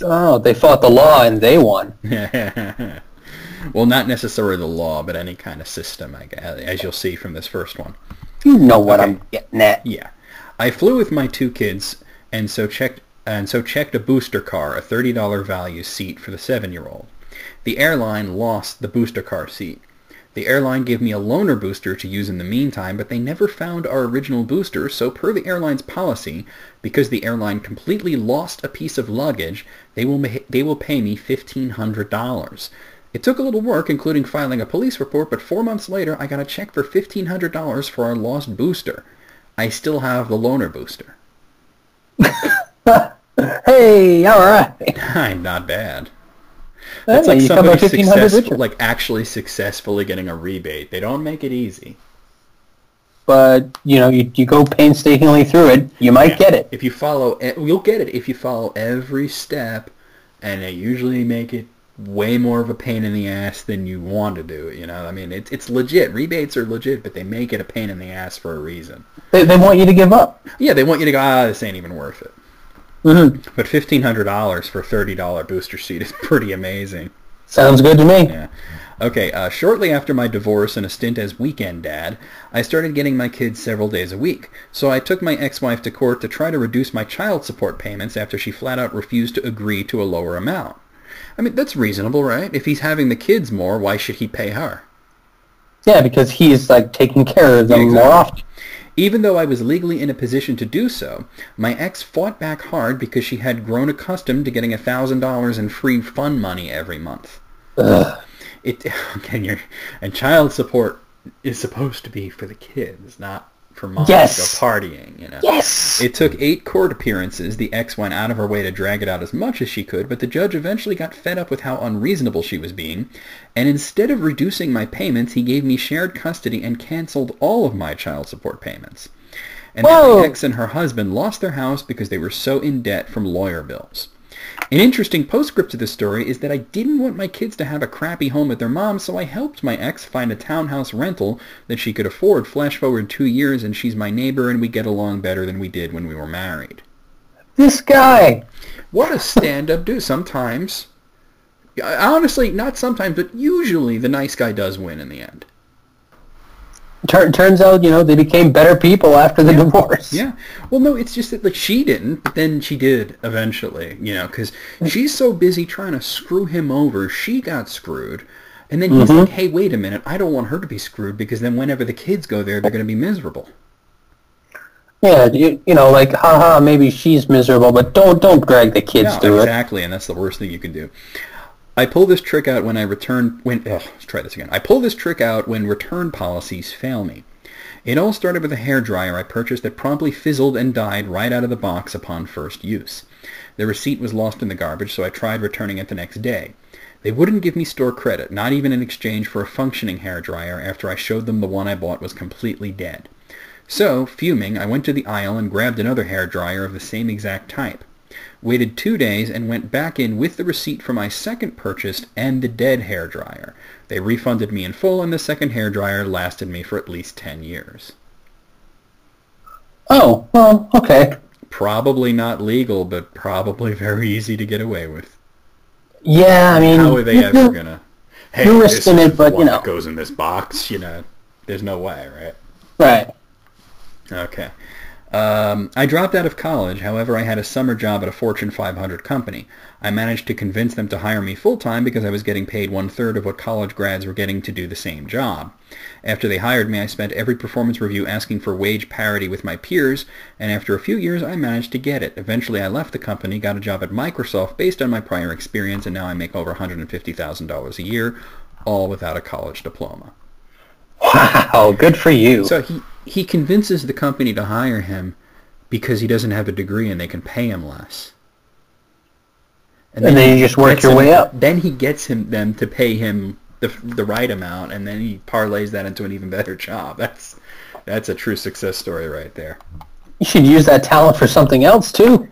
Oh, they fought the law and they won. Well, not necessarily the law, but any kind of system, I guess, as you'll see from this first one. You know what I'm getting at. Yeah. I flew with my 2 kids and so checked a booster car, a $30 value seat for the 7-year-old. The airline lost the booster car seat. The airline gave me a loaner booster to use in the meantime, but they never found our original booster, so per the airline's policy, because the airline completely lost a piece of luggage, they will pay me $1,500. It took a little work, including filing a police report, but 4 months later I got a check for $1,500 for our lost booster. I still have the loaner booster. Hey, all right. Not bad. That's like somebody successful, like actually successfully getting a rebate. They don't make it easy. But, you know, you go painstakingly through it, you might get it. If you follow, you'll get it if you follow every step, and they usually make it way more of a pain in the ass than you want to do it, you know? I mean, it's legit. Rebates are legit, but they make it a pain in the ass for a reason. They want you to give up. Yeah, they want you to go, this ain't even worth it. Mm-hmm. But $1,500 for a $30 booster seat is pretty amazing. Sounds good to me. Yeah. Okay, shortly after my divorce and a stint as weekend dad, I started getting my kids several days a week. So I took my ex-wife to court to try to reduce my child support payments after she flat out refused to agree to a lower amount. I mean, that's reasonable, right? If he's having the kids more, why should he pay her? Yeah, because he's, like, taking care of them more often. Even though I was legally in a position to do so, my ex fought back hard because she had grown accustomed to getting $1,000 in free fun money every month. Ugh. And child support is supposed to be for the kids, not for mom to go partying, you know. Yes. It took 8 court appearances. The ex went out of her way to drag it out as much as she could, but the judge eventually got fed up with how unreasonable she was being, and instead of reducing my payments, he gave me shared custody and canceled all of my child support payments. And then the ex and her husband lost their house because they were so in debt from lawyer bills. An interesting postscript to this story is that I didn't want my kids to have a crappy home with their mom, so I helped my ex find a townhouse rental that she could afford. Flash forward 2 years, and she's my neighbor, and we get along better than we did when we were married. This guy! What a stand-up dude. Sometimes, honestly, not sometimes, but usually the nice guy does win in the end. Turns out, they became better people after the divorce. Yeah. Well, no, it's just that like she didn't, but then she did eventually, because she's so busy trying to screw him over, she got screwed. And then he's like, hey, wait a minute, I don't want her to be screwed because then whenever the kids go there, they're going to be miserable. Yeah, like, haha, maybe she's miserable, but don't drag the kids through it. Exactly, and that's the worst thing you can do. I pull this trick out let's try this again. I pull this trick out when return policies fail me. It all started with a hairdryer I purchased that promptly fizzled and died right out of the box upon first use. The receipt was lost in the garbage, so I tried returning it the next day. They wouldn't give me store credit, not even in exchange for a functioning hairdryer after I showed them the one I bought was completely dead. So, fuming, I went to the aisle and grabbed another hairdryer of the same exact type. Waited 2 days and went back in with the receipt for my second purchase and the dead hairdryer. They refunded me in full, and the second hairdryer lasted me for at least 10 years. Oh, well, okay. Probably not legal, but probably very easy to get away with. Yeah, I mean... How are they ever gonna... Hey, you're risking it, but, what goes in this box, there's no way, right? Right. Okay. I dropped out of college. However, I had a summer job at a Fortune 500 company. I managed to convince them to hire me full-time because I was getting paid 1/3 of what college grads were getting to do the same job. After they hired me, I spent every performance review asking for wage parity with my peers, and after a few years, I managed to get it. Eventually, I left the company, got a job at Microsoft based on my prior experience, and now I make over $150,000 a year, all without a college diploma. Wow, good for you. So he convinces the company to hire him because he doesn't have a degree and they can pay him less. And then you just work your way up. Then he gets them to pay him the right amount, and then he parlays that into an even better job. That's a true success story right there. You should use that talent for something else too.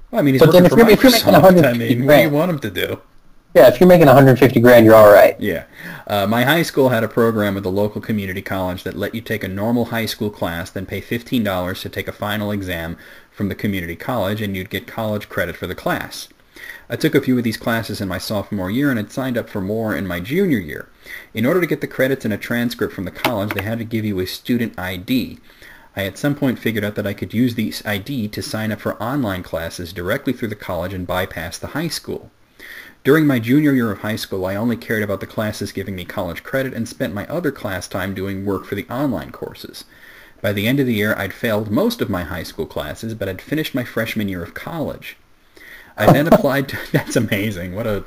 Well, I mean, he's working for Microsoft. If you're making 150 grand, what do you want him to do? Yeah, if you're making 150 grand, you're all right. Yeah. My high school had a program with a local community college that let you take a normal high school class, then pay $15 to take a final exam from the community college, and you'd get college credit for the class. I took a few of these classes in my sophomore year and had signed up for more in my junior year. In order to get the credits and a transcript from the college, they had to give you a student ID. I at some point figured out that I could use the ID to sign up for online classes directly through the college and bypass the high school. During my junior year of high school, I only cared about the classes giving me college credit and spent my other class time doing work for the online courses. By the end of the year, I'd failed most of my high school classes, but I'd finished my freshman year of college. I then applied to... That's amazing. What a...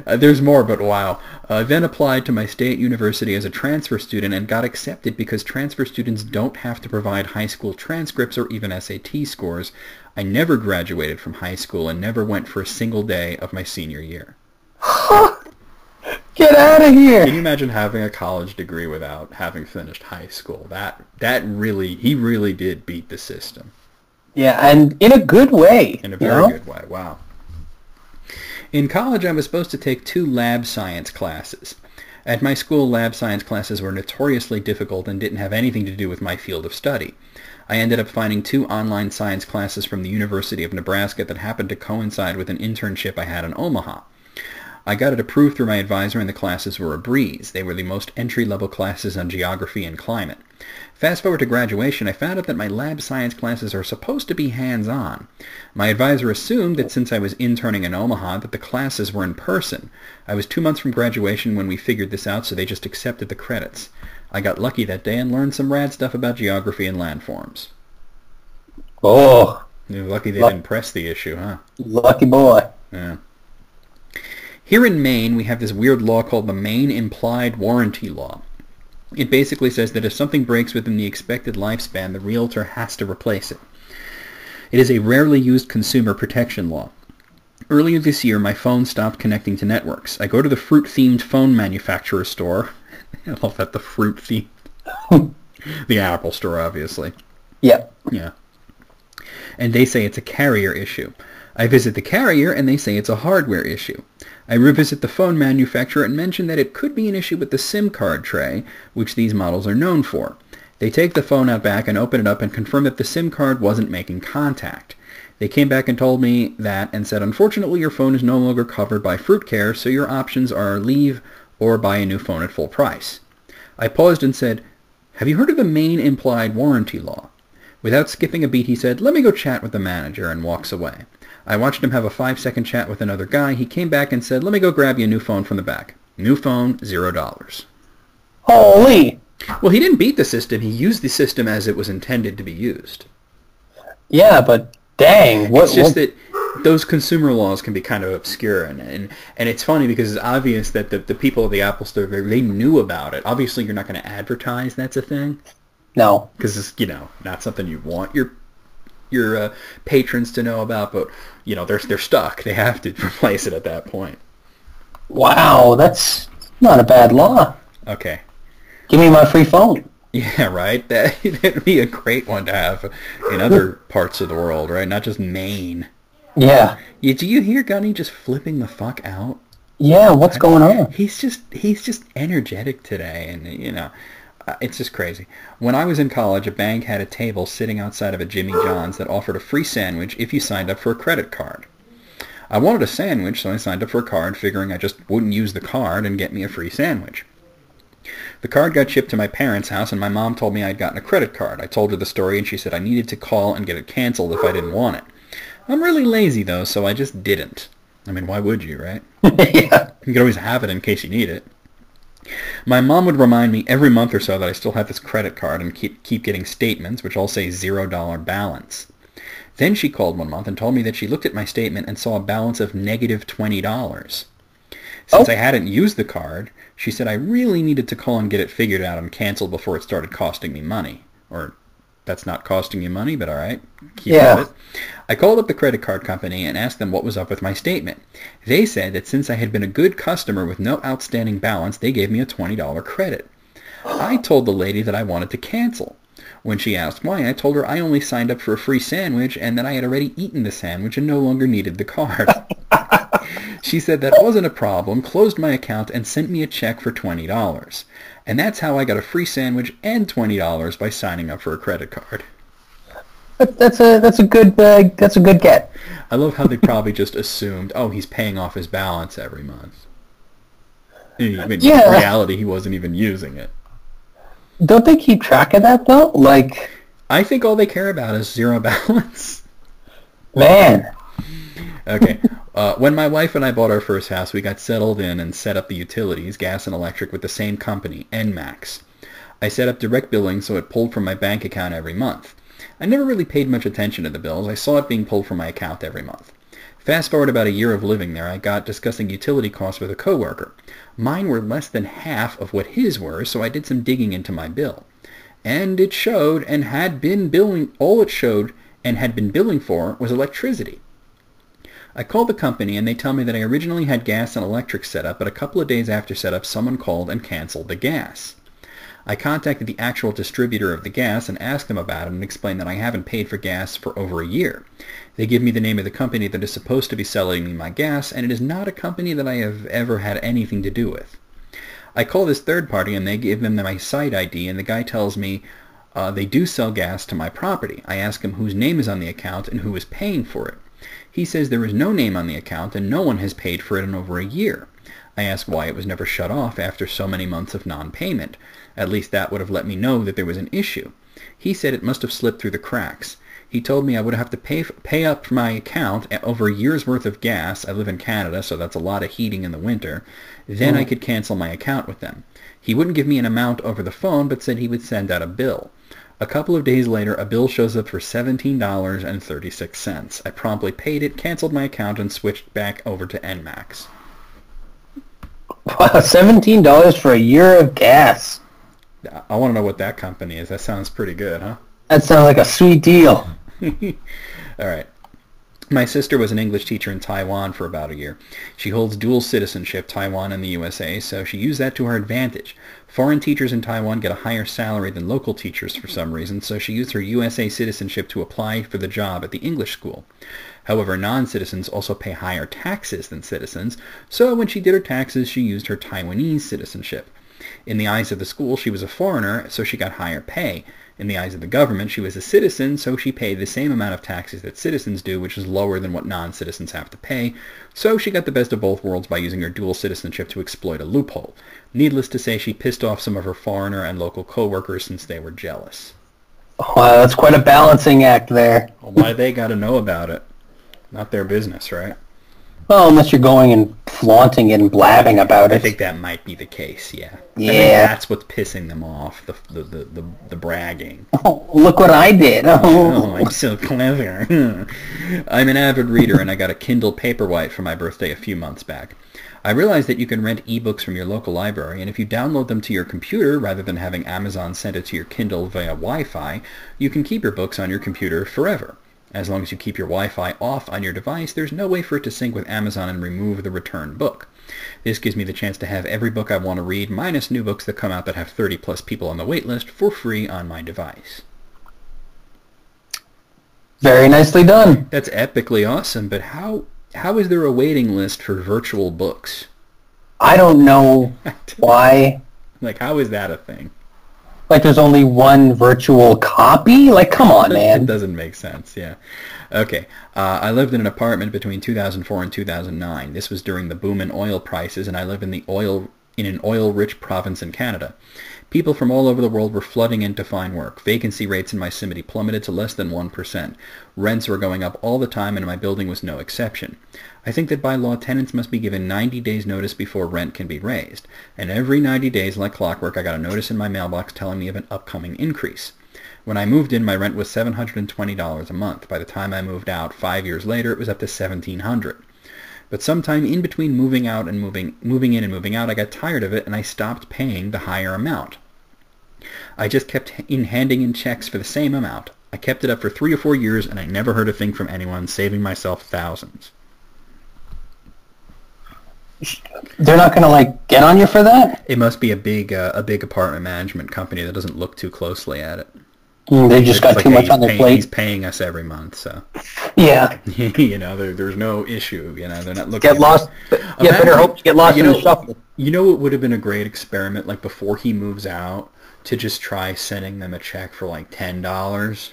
there's more, but wow. I then applied to my state university as a transfer student and got accepted because transfer students don't have to provide high school transcripts or even SAT scores. I never graduated from high school and never went for a single day of my senior year. Get out of here! Can you imagine having a college degree without having finished high school? He really did beat the system. Yeah, and in a good way. In a very good way, wow. In college, I was supposed to take 2 lab science classes. At my school, lab science classes were notoriously difficult and didn't have anything to do with my field of study. I ended up finding 2 online science classes from the University of Nebraska that happened to coincide with an internship I had in Omaha. I got it approved through my advisor, and the classes were a breeze. They were the most entry-level classes on geography and climate. Fast forward to graduation, I found out that my lab science classes are supposed to be hands-on. My advisor assumed that since I was interning in Omaha that the classes were in person. I was 2 months from graduation when we figured this out, so they just accepted the credits. I got lucky that day and learned some rad stuff about geography and landforms. Oh. You're lucky they didn't press the issue, huh? Lucky boy. Yeah. Here in Maine, we have this weird law called the Maine Implied Warranty Law. It basically says that if something breaks within the expected lifespan, the realtor has to replace it. It is a rarely used consumer protection law. Earlier this year, my phone stopped connecting to networks. I go to the fruit-themed phone manufacturer store. I love that, the fruit-themed. The Apple store, obviously. Yep. Yeah. And they say it's a carrier issue. I visit the carrier, and they say it's a hardware issue. I revisit the phone manufacturer and mention that it could be an issue with the SIM card tray, which these models are known for. They take the phone out back and open it up and confirm that the SIM card wasn't making contact. They came back and told me that and said, unfortunately, your phone is no longer covered by Fruit Care, so your options are leave or buy a new phone at full price. I paused and said, Have you heard of the Maine implied warranty law? Without skipping a beat, he said, let me go chat with the manager, and walks away. I watched him have a 5-second chat with another guy. He came back and said, let me go grab you a new phone from the back. New phone, $0. Holy! Well, he didn't beat the system. He used the system as it was intended to be used. Yeah, but dang. It's just that those consumer laws can be kind of obscure. And it's funny because it's obvious that the people at the Apple Store, they knew about it. Obviously, you're not going to advertise that's a thing. No. Because it's, not something you want your patrons to know about. But, they're stuck. They have to replace it at that point. Wow, that's not a bad law. Okay. Give me my free phone. Yeah, right? That'd be a great one to have in other parts of the world, right? Not just Maine. Yeah. Do you hear Gunny just flipping the fuck out? Yeah, what's going on? He's just energetic today, and, it's just crazy. When I was in college, a bank had a table sitting outside of a Jimmy John's that offered a free sandwich if you signed up for a credit card. I wanted a sandwich, so I signed up for a card, figuring I just wouldn't use the card and get me a free sandwich. The card got shipped to my parents' house, and my mom told me I'd gotten a credit card. I told her the story, and she said I needed to call and get it canceled if I didn't want it. I'm really lazy, though, so I just didn't. I mean, why would you, right? Yeah. You could always have it in case you need it. My mom would remind me every month or so that I still had this credit card and keep getting statements, which all say $0 balance. Then she called one month and told me that she looked at my statement and saw a balance of negative $20. Since I hadn't used the card, she said I really needed to call and get it figured out and canceled before it started costing me money. Or, that's not costing you money, but all right. Keep with it. I called up the credit card company and asked them what was up with my statement. They said that since I had been a good customer with no outstanding balance, they gave me a $20 credit. I told the lady that I wanted to cancel. When she asked why, I told her I only signed up for a free sandwich and that I had already eaten the sandwich and no longer needed the card. She said that wasn't a problem, closed my account, and sent me a check for $20. And that's how I got a free sandwich and $20 by signing up for a credit card. That's a good get. I love how they probably just assumed, he's paying off his balance every month. In reality, he wasn't even using it. Don't they keep track of that, though? I think all they care about is zero balance. Man. Okay. When my wife and I bought our first house, we got settled in and set up the utilities, gas and electric, with the same company, NMAX. I set up direct billing so it pulled from my bank account every month. I never really paid much attention to the bills. I saw it being pulled from my account every month. Fast forward about a year of living there, I got discussing utility costs with a coworker. Mine were less than half of what his were, so I did some digging into my bill. And it showed and had been billing, all it showed and had been billing for was electricity. I called the company and they tell me that I originally had gas and electric set up, but a couple of days after setup someone called and canceled the gas. I contacted the actual distributor of the gas and asked them about it and explained that I haven't paid for gas for over a year. They give me the name of the company that is supposed to be selling me my gas, and it is not a company that I have ever had anything to do with. I call this third party and they give them my site ID, and the guy tells me they do sell gas to my property. I ask him whose name is on the account and who is paying for it. He says there is no name on the account and no one has paid for it in over a year. I ask why it was never shut off after so many months of non-payment. At least that would have let me know that there was an issue. He said it must have slipped through the cracks. He told me I would have to pay up for my account over a year's worth of gas. I live in Canada, so that's a lot of heating in the winter. Then I could cancel my account with them. He wouldn't give me an amount over the phone, but said he would send out a bill. A couple of days later, a bill shows up for $17.36. I promptly paid it, canceled my account, and switched back over to NMAX. Wow, $17 for a year of gas. I want to know what that company is. That sounds pretty good, huh? That sounds like a sweet deal. All right. My sister was an English teacher in Taiwan for about a year. She holds dual citizenship, Taiwan and the USA, so she used that to her advantage. Foreign teachers in Taiwan get a higher salary than local teachers for some reason, so she used her USA citizenship to apply for the job at the English school. However, non-citizens also pay higher taxes than citizens, so when she did her taxes, she used her Taiwanese citizenship. In the eyes of the school, she was a foreigner, so she got higher pay. In the eyes of the government, she was a citizen, so she paid the same amount of taxes that citizens do, which is lower than what non-citizens have to pay. So she got the best of both worlds by using her dual citizenship to exploit a loophole. Needless to say, she pissed off some of her foreigner and local co-workers since they were jealous. Wow, that's quite a balancing act there. Well, why they got to know about it? Not their business, right? Well, unless you're going and flaunting it and blabbing about it. I think that might be the case, yeah. Yeah. I think that's what's pissing them off, the bragging. Oh, look what I did. Oh, I'm so clever. I'm an avid reader, and I got a Kindle Paperwhite for my birthday a few months back. I realized that you can rent ebooks from your local library, and if you download them to your computer rather than having Amazon send it to your Kindle via Wi-Fi, you can keep your books on your computer forever. As long as you keep your Wi-Fi off on your device, there's no way for it to sync with Amazon and remove the returned book. This gives me the chance to have every book I want to read, minus new books that come out that have 30-plus people on the wait list, for free on my device. Very nicely done. That's epically awesome, but how is there a waiting list for virtual books? I don't know why. Like, how is that a thing? Like, there's only one virtual copy? Like, come on, man. It doesn't make sense, yeah. Okay, I lived in an apartment between 2004 and 2009. This was during the boom in oil prices, and I lived in an oil-rich province in Canada. People from all over the world were flooding in to find work. Vacancy rates in my city plummeted to less than 1%. Rents were going up all the time, and my building was no exception. I think that by law, tenants must be given 90 days' notice before rent can be raised. And every 90 days, like clockwork, I got a notice in my mailbox telling me of an upcoming increase. When I moved in, my rent was $720 a month. By the time I moved out, 5 years later, it was up to $1,700. But sometime in between moving out and moving in and moving out, I got tired of it, and I stopped paying the higher amount. I just kept handing in checks for the same amount. I kept it up for 3 or 4 years, and I never heard a thing from anyone, saving myself thousands. They're not going to, like, get on you for that? It must be a big apartment management company that doesn't look too closely at it. They just got too much on their plate. He's paying us every month, so. Yeah. You know, there's no issue. You know, they're not looking. Get lost. Yeah, better hope you get lost in the shuffle. You know what would have been a great experiment, like before he moves out, to just try sending them a check for like $10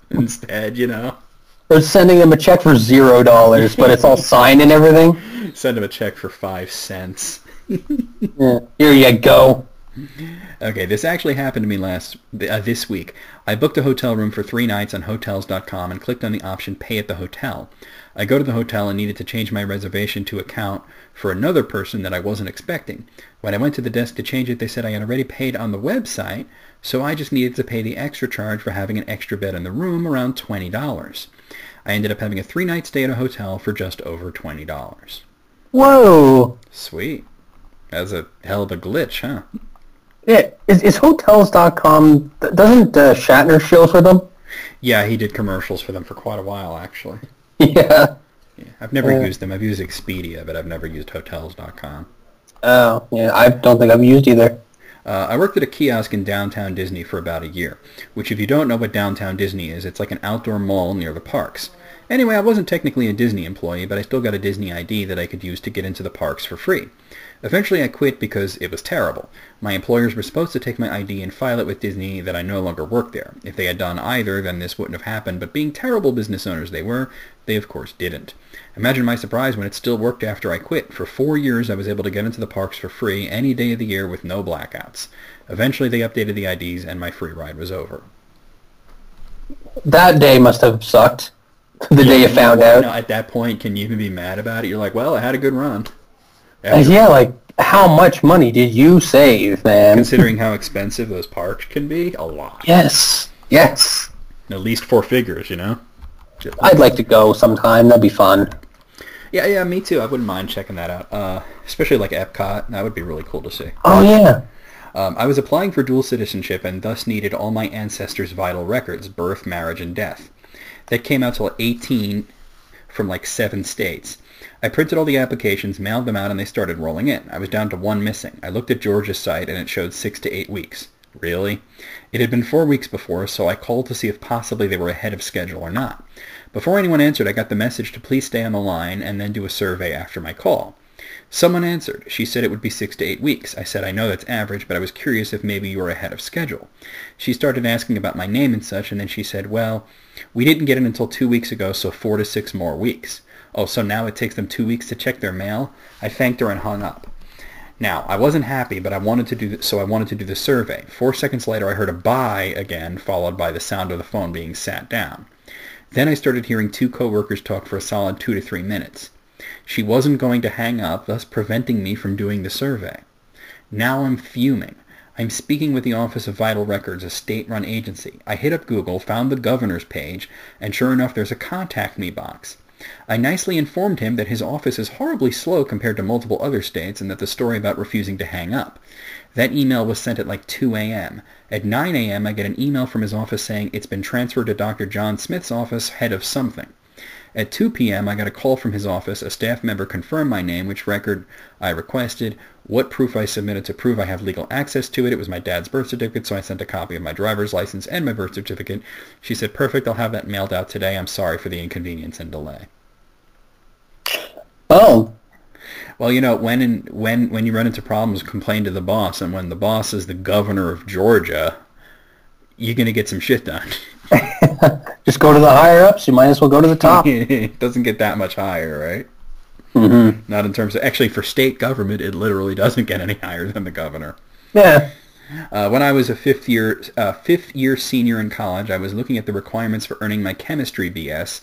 instead. You know. Or sending them a check for $0, but it's all signed and everything. Send them a check for 5 cents. Yeah. Here you go. Okay, this actually happened to me this week. I booked a hotel room for 3 nights on Hotels.com and clicked on the option Pay at the Hotel. I go to the hotel and needed to change my reservation to account for another person that I wasn't expecting. When I went to the desk to change it, they said I had already paid on the website, so I just needed to pay the extra charge for having an extra bed in the room, around $20. I ended up having a 3-night stay at a hotel for just over $20. Whoa. Sweet. That's a hell of a glitch, huh? Yeah, is Hotels.com, doesn't Shatner show for them? Yeah, he did commercials for them for quite a while, actually. Yeah. I've never used them. I've used Expedia, but I've never used Hotels.com. Oh, yeah, I don't think I've used either. I worked at a kiosk in downtown Disney for about a year, which if you don't know what downtown Disney is, it's like an outdoor mall near the parks. Anyway, I wasn't technically a Disney employee, but I still got a Disney ID that I could use to get into the parks for free. Eventually I quit because it was terrible. My employers were supposed to take my ID and file it with Disney that I no longer worked there. If they had done either, then this wouldn't have happened, but being terrible business owners they of course didn't. Imagine my surprise when it still worked after I quit. For 4 years I was able to get into the parks for free any day of the year with no blackouts. Eventually they updated the IDs and my free ride was over. That day must have sucked. The day you found out. At that point, can you even be mad about it? You're like, well, I had a good run. Yeah, like, how much money did you save, man? Considering how expensive those parks can be, a lot. Yes, yes. At least 4 figures, you know? I'd like to go sometime. That'd be fun. Yeah, me too. I wouldn't mind checking that out. Especially like Epcot. That would be really cool to see. Oh, yeah. I was applying for dual citizenship and thus needed all my ancestors' vital records, birth, marriage, and death. That came out till 18 from like 7 states. I printed all the applications, mailed them out, and they started rolling in. I was down to 1 missing. I looked at Georgia's site, and it showed 6 to 8 weeks. Really? It had been 4 weeks before, so I called to see if possibly they were ahead of schedule or not. Before anyone answered, I got the message to please stay on the line and then do a survey after my call. Someone answered. She said it would be 6 to 8 weeks. I said, I know that's average, but I was curious if maybe you were ahead of schedule. She started asking about my name and such, and then she said, well, we didn't get it until 2 weeks ago, so 4 to 6 more weeks. Oh, so now it takes them 2 weeks to check their mail? I thanked her and hung up. Now, I wasn't happy, but I wanted to do the survey. 4 seconds later, I heard a bye again, followed by the sound of the phone being sat down. Then I started hearing 2 coworkers talk for a solid 2 to 3 minutes. She wasn't going to hang up, thus preventing me from doing the survey. Now I'm fuming. I'm speaking with the Office of Vital Records, a state-run agency. I hit up Google, found the governor's page, and sure enough, there's a contact me box. I nicely informed him that his office is horribly slow compared to multiple other states and that the story about refusing to hang up. That email was sent at like 2 a.m. At 9 a.m., I get an email from his office saying it's been transferred to Dr. John Smith's office, head of something. At 2 p.m., I got a call from his office. A staff member confirmed my name, which record I requested, what proof I submitted to prove I have legal access to it. It was my dad's birth certificate, so I sent a copy of my driver's license and my birth certificate. She said, perfect, I'll have that mailed out today. I'm sorry for the inconvenience and delay. Oh. Well, you know, when you run into problems, complain to the boss, and when the boss is the governor of Georgia, you're going to get some shit done. Just go to the higher-ups. You might as well go to the top. It doesn't get that much higher, right? Mm-hmm. Not in terms of... Actually, for state government, it literally doesn't get any higher than the governor. Yeah. When I was a fifth-year senior in college, I was looking at the requirements for earning my chemistry BS,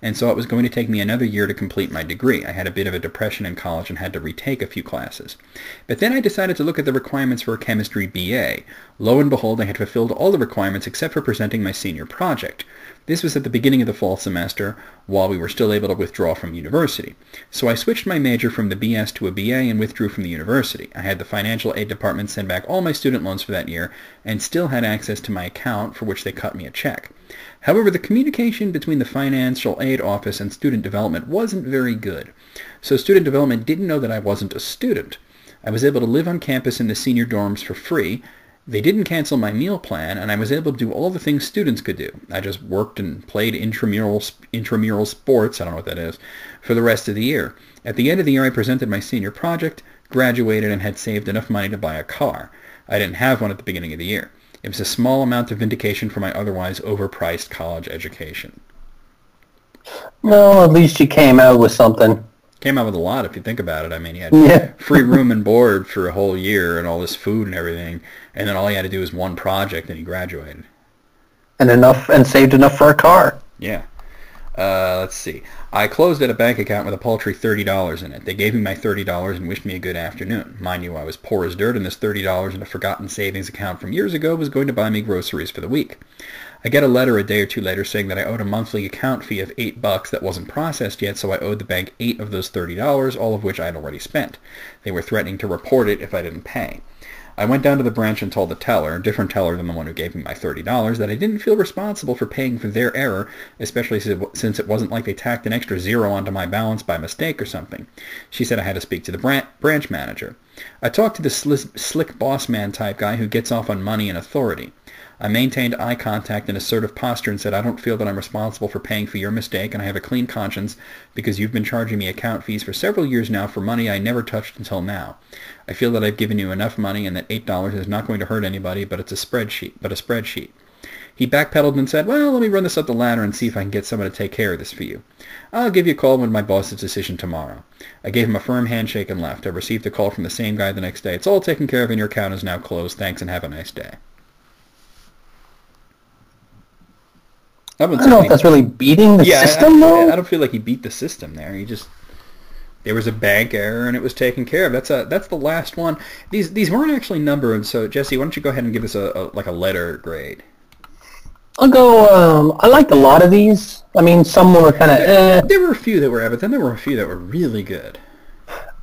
and so it was going to take me another year to complete my degree. I had a bit of a depression in college and had to retake a few classes. But then I decided to look at the requirements for a chemistry BA. Lo and behold, I had fulfilled all the requirements except for presenting my senior project. This was at the beginning of the fall semester, while we were still able to withdraw from university. So I switched my major from the BS to a BA and withdrew from the university. I had the financial aid department send back all my student loans for that year, and still had access to my account, for which they cut me a check. However, the communication between the financial aid office and student development wasn't very good. So student development didn't know that I wasn't a student. I was able to live on campus in the senior dorms for free. They didn't cancel my meal plan, and I was able to do all the things students could do. I just worked and played intramural sports, I don't know what that is, for the rest of the year. At the end of the year, I presented my senior project, graduated, and had saved enough money to buy a car. I didn't have one at the beginning of the year. It was a small amount of vindication for my otherwise overpriced college education. Well, at least you came out with something. Came out with a lot, if you think about it. I mean, he had free room and board for a whole year and all this food and everything, and then all he had to do was one project, and he graduated. And saved enough for a car. Yeah. Let's see. I closed at a bank account with a paltry $30 in it. They gave me my $30 and wished me a good afternoon. Mind you, I was poor as dirt, and this $30 in a forgotten savings account from years ago was going to buy me groceries for the week. I get a letter a day or two later saying that I owed a monthly account fee of $8 that wasn't processed yet, so I owed the bank $8 of those $30, all of which I had already spent. They were threatening to report it if I didn't pay. I went down to the branch and told the teller, a different teller than the one who gave me my $30, that I didn't feel responsible for paying for their error, especially since it wasn't like they tacked an extra zero onto my balance by mistake or something. She said I had to speak to the branch manager. I talked to the slick boss man type guy who gets off on money and authority. I maintained eye contact and assertive posture and said, I don't feel that I'm responsible for paying for your mistake, and I have a clean conscience because you've been charging me account fees for several years now for money I never touched until now. I feel that I've given you enough money and that $8 is not going to hurt anybody, but a spreadsheet. He backpedaled and said, well, let me run this up the ladder and see if I can get someone to take care of this for you. I'll give you a call with my boss's decision tomorrow. I gave him a firm handshake and left. I received a call from the same guy the next day. It's all taken care of and your account is now closed. Thanks and have a nice day. I don't know if that's really beating the system, though. I don't feel like he beat the system there. There was a bank error and it was taken care of. That's the last one. These weren't actually numbered, so Jesse, why don't you go ahead and give us a letter grade? I'll go. I liked a lot of these. I mean, some were kind of. There were a few that were, but then there were a few that were really good.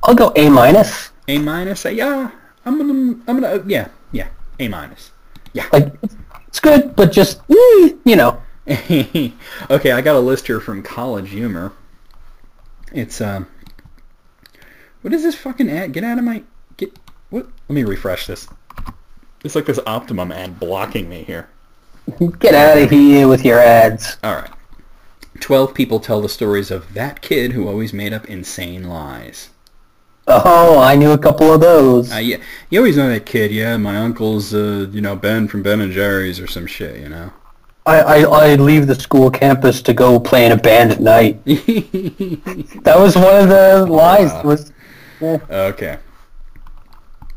I'll go A minus. A minus. Yeah, I'm gonna. Yeah. A minus. Yeah. Like, it's good, but just you know. Okay, I got a list here from College Humor. It's what is this fucking ad? Get out of my what? Let me refresh this. It's like this Optimum ad blocking me here. Get out of here with your ads. All right. 12 people tell the stories of that kid who always made up insane lies. Oh, I knew a couple of those. Yeah, you always know that kid. Yeah, my uncle's, Ben from Ben and Jerry's or some shit. I leave the school campus to go play in a band at night. That was one of the lies. Okay.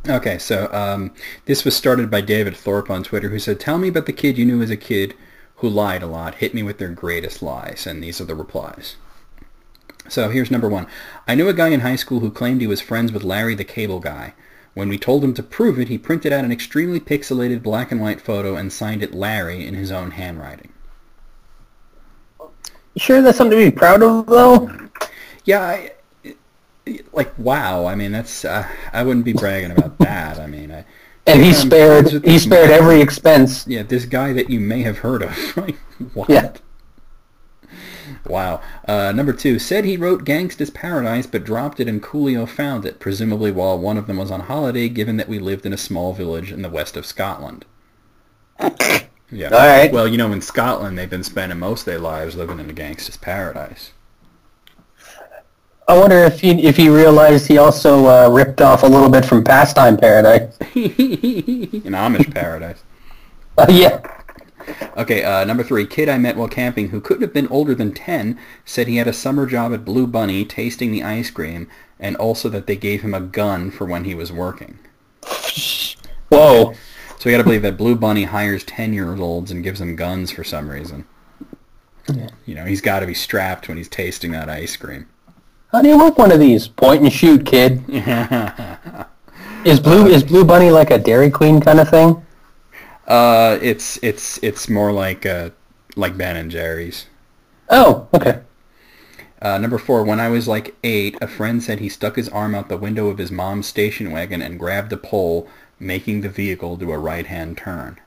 Okay, so this was started by David Thorpe on Twitter, who said, "Tell me about the kid you knew as a kid who lied a lot. Hit me with their greatest lies." And these are the replies. So here's number one. I knew a guy in high school who claimed he was friends with Larry the Cable Guy. When we told him to prove it, he printed out an extremely pixelated black and white photo and signed it Larry in his own handwriting. You sure that's something to be proud of, though? Yeah, wow. I mean, that's I wouldn't be bragging about that. I mean, and he spared every expense. Yeah, this guy that you may have heard of. Like, what? Yeah. Wow. Number two, said he wrote Gangsta's Paradise but dropped it and Coolio found it, presumably while one of them was on holiday, given that we lived in a small village in the west of Scotland. Yeah. All right. Well, in Scotland they've been spending most of their lives living in a Gangsta's Paradise. I wonder if he realized he also ripped off a little bit from Pastime Paradise. An Amish Paradise. Yeah. Okay, number three, kid I met while camping who couldn't have been older than 10 said he had a summer job at Blue Bunny tasting the ice cream and also that they gave him a gun for when he was working. Whoa. So you got to believe that Blue Bunny hires 10-year-olds and gives them guns for some reason. He's got to be strapped when he's tasting that ice cream. How do you work one of these? Point and shoot, kid. Is Blue Bunny like a Dairy Queen kind of thing? It's more like Ben and Jerry's. Oh, okay. Number four, when I was like 8, a friend said he stuck his arm out the window of his mom's station wagon and grabbed a pole, making the vehicle do a right-hand turn.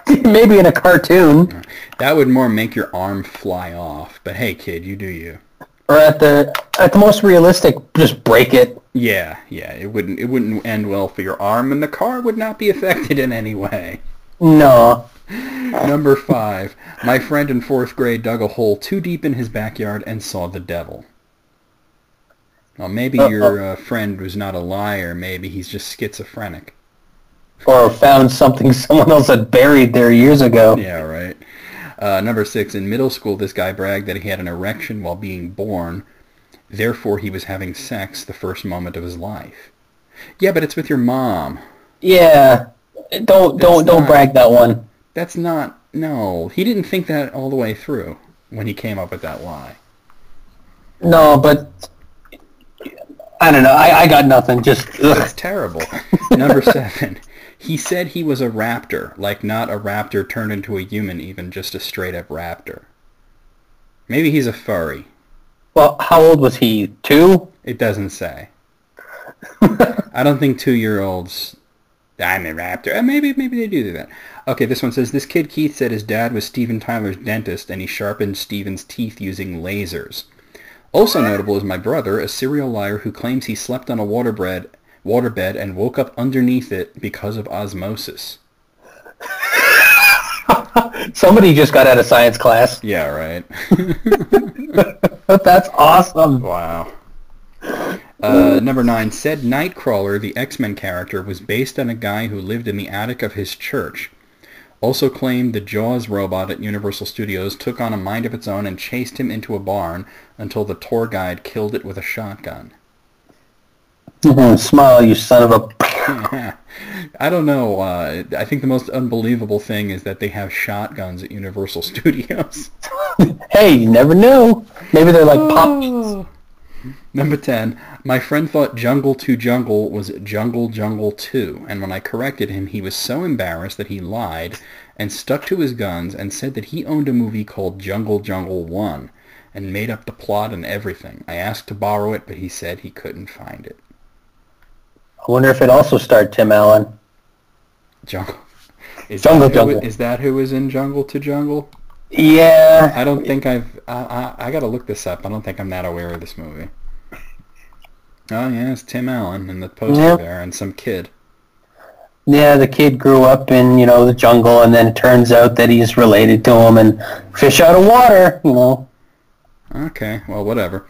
Maybe in a cartoon. That would more make your arm fly off. But hey, kid, you do you. Or at the most realistic, just break it. Yeah, it wouldn't end well for your arm, and the car would not be affected in any way. No. Number 5, my friend in 4th grade dug a hole too deep in his backyard and saw the devil. Well, maybe your friend was not a liar. Maybe he's just schizophrenic. Or found something someone else had buried there years ago. Yeah, right. Number 6, in middle school, this guy bragged that he had an erection while being born. Therefore, he was having sex the first moment of his life. Yeah, but it's with your mom. Yeah. Don't brag that one. That's not... No. He didn't think that all the way through when he came up with that lie. No, but... I don't know. I got nothing. Just... Ugh. That's terrible. Number 7. He said he was a raptor. Like not a raptor turned into a human even, just a straight-up raptor. Maybe he's a furry. Well, how old was he? 2? It doesn't say. I don't think 2-year-olds... I'm a raptor. Maybe they do that. Okay, this one says, this kid Keith said his dad was Steven Tyler's dentist and he sharpened Steven's teeth using lasers. Also notable is my brother, a serial liar who claims he slept on a waterbed and woke up underneath it because of osmosis. Somebody just got out of science class. Yeah, right. That's awesome. Wow. Number 9, said Nightcrawler, the X-Men character, was based on a guy who lived in the attic of his church. Also claimed the Jaws robot at Universal Studios took on a mind of its own and chased him into a barn until the tour guide killed it with a shotgun. Smile, you son of a... I don't know. I think the most unbelievable thing is that they have shotguns at Universal Studios. Hey, you never know. Maybe they're like pop. Number 10, my friend thought Jungle to Jungle was Jungle Jungle 2, and when I corrected him, he was so embarrassed that he lied and stuck to his guns and said that he owned a movie called Jungle Jungle 1 and made up the plot and everything. I asked to borrow it, but he said he couldn't find it. I wonder if it also starred Tim Allen. Jungle. Is Jungle. Is that who was in Jungle to Jungle? Yeah. I don't think I got to look this up. I don't think I'm that aware of this movie. Oh, yeah, it's Tim Allen in the poster there and some kid. Yeah, the kid grew up in, the jungle, and then it turns out that he's related to him and fish out of water, Okay, well, whatever.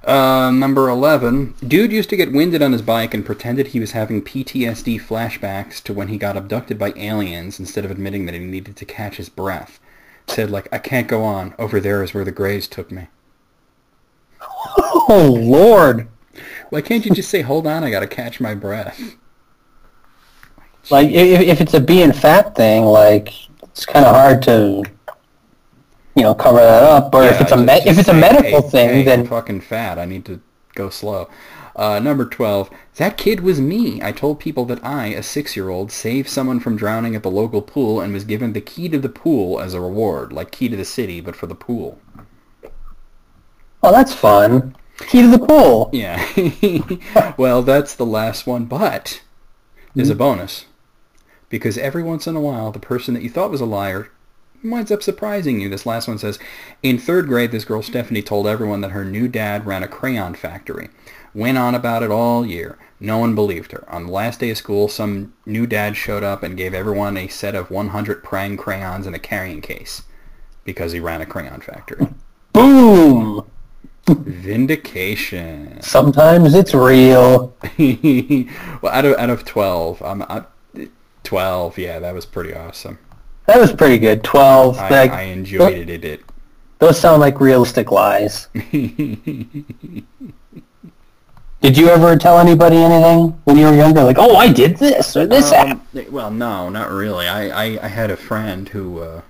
Number 11. Dude used to get winded on his bike and pretended he was having PTSD flashbacks to when he got abducted by aliens instead of admitting that he needed to catch his breath. Said, like, I can't go on. Over there is where the Greys took me. Oh, Lord. Why can't you just say, hold on, I gotta catch my breath? Like, if it's a being fat thing, like, it's kind of hard to, cover that up. Or Yeah, if it's a medical thing, then I'm fucking fat. I need to go slow. Number 12. That kid was me. I told people that I, a 6-year-old, saved someone from drowning at the local pool and was given the key to the pool as a reward. Like key to the city, but for the pool. oh, that's fun. Key to the pool. Yeah. Well, that's the last one, but there's a bonus. Because every once in a while, the person that you thought was a liar winds up surprising you. This last one says, in 3rd grade, this girl Stephanie told everyone that her new dad ran a crayon factory. Went on about it all year. No one believed her. On the last day of school, some new dad showed up and gave everyone a set of 100 prang crayons in a carrying case because he ran a crayon factory. Boom! Vindication. Sometimes it's real. Well, out of 12, 12, yeah, that was pretty awesome. That was pretty good. 12. I enjoyed it. Those sound like realistic lies. Did you ever tell anybody anything when you were younger? Like, oh, I did this or this happened? Well, no, not really. I had a friend who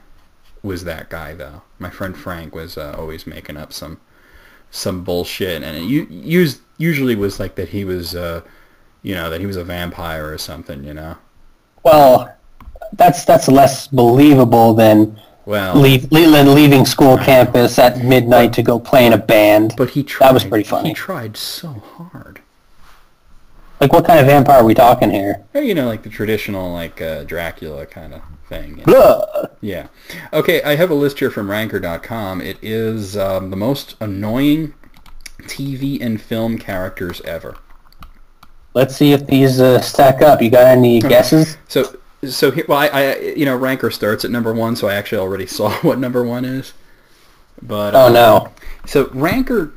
was that guy, though. My friend Frank was always making up some bullshit, and it usually was like that he was, that he was a vampire or something, Well, that's less believable than leaving school campus at midnight to go play in a band. But he tried. That was pretty funny. He tried so hard. Like, what kind of vampire are we talking here? Like the traditional, like, Dracula kind of thing. Blah. Yeah. Okay, I have a list here from Ranker.com. It is the most annoying TV and film characters ever. Let's see if these stack up. You got any guesses? So here, well, I Ranker starts at number 1, so I actually already saw what number 1 is. But oh no. So Ranker,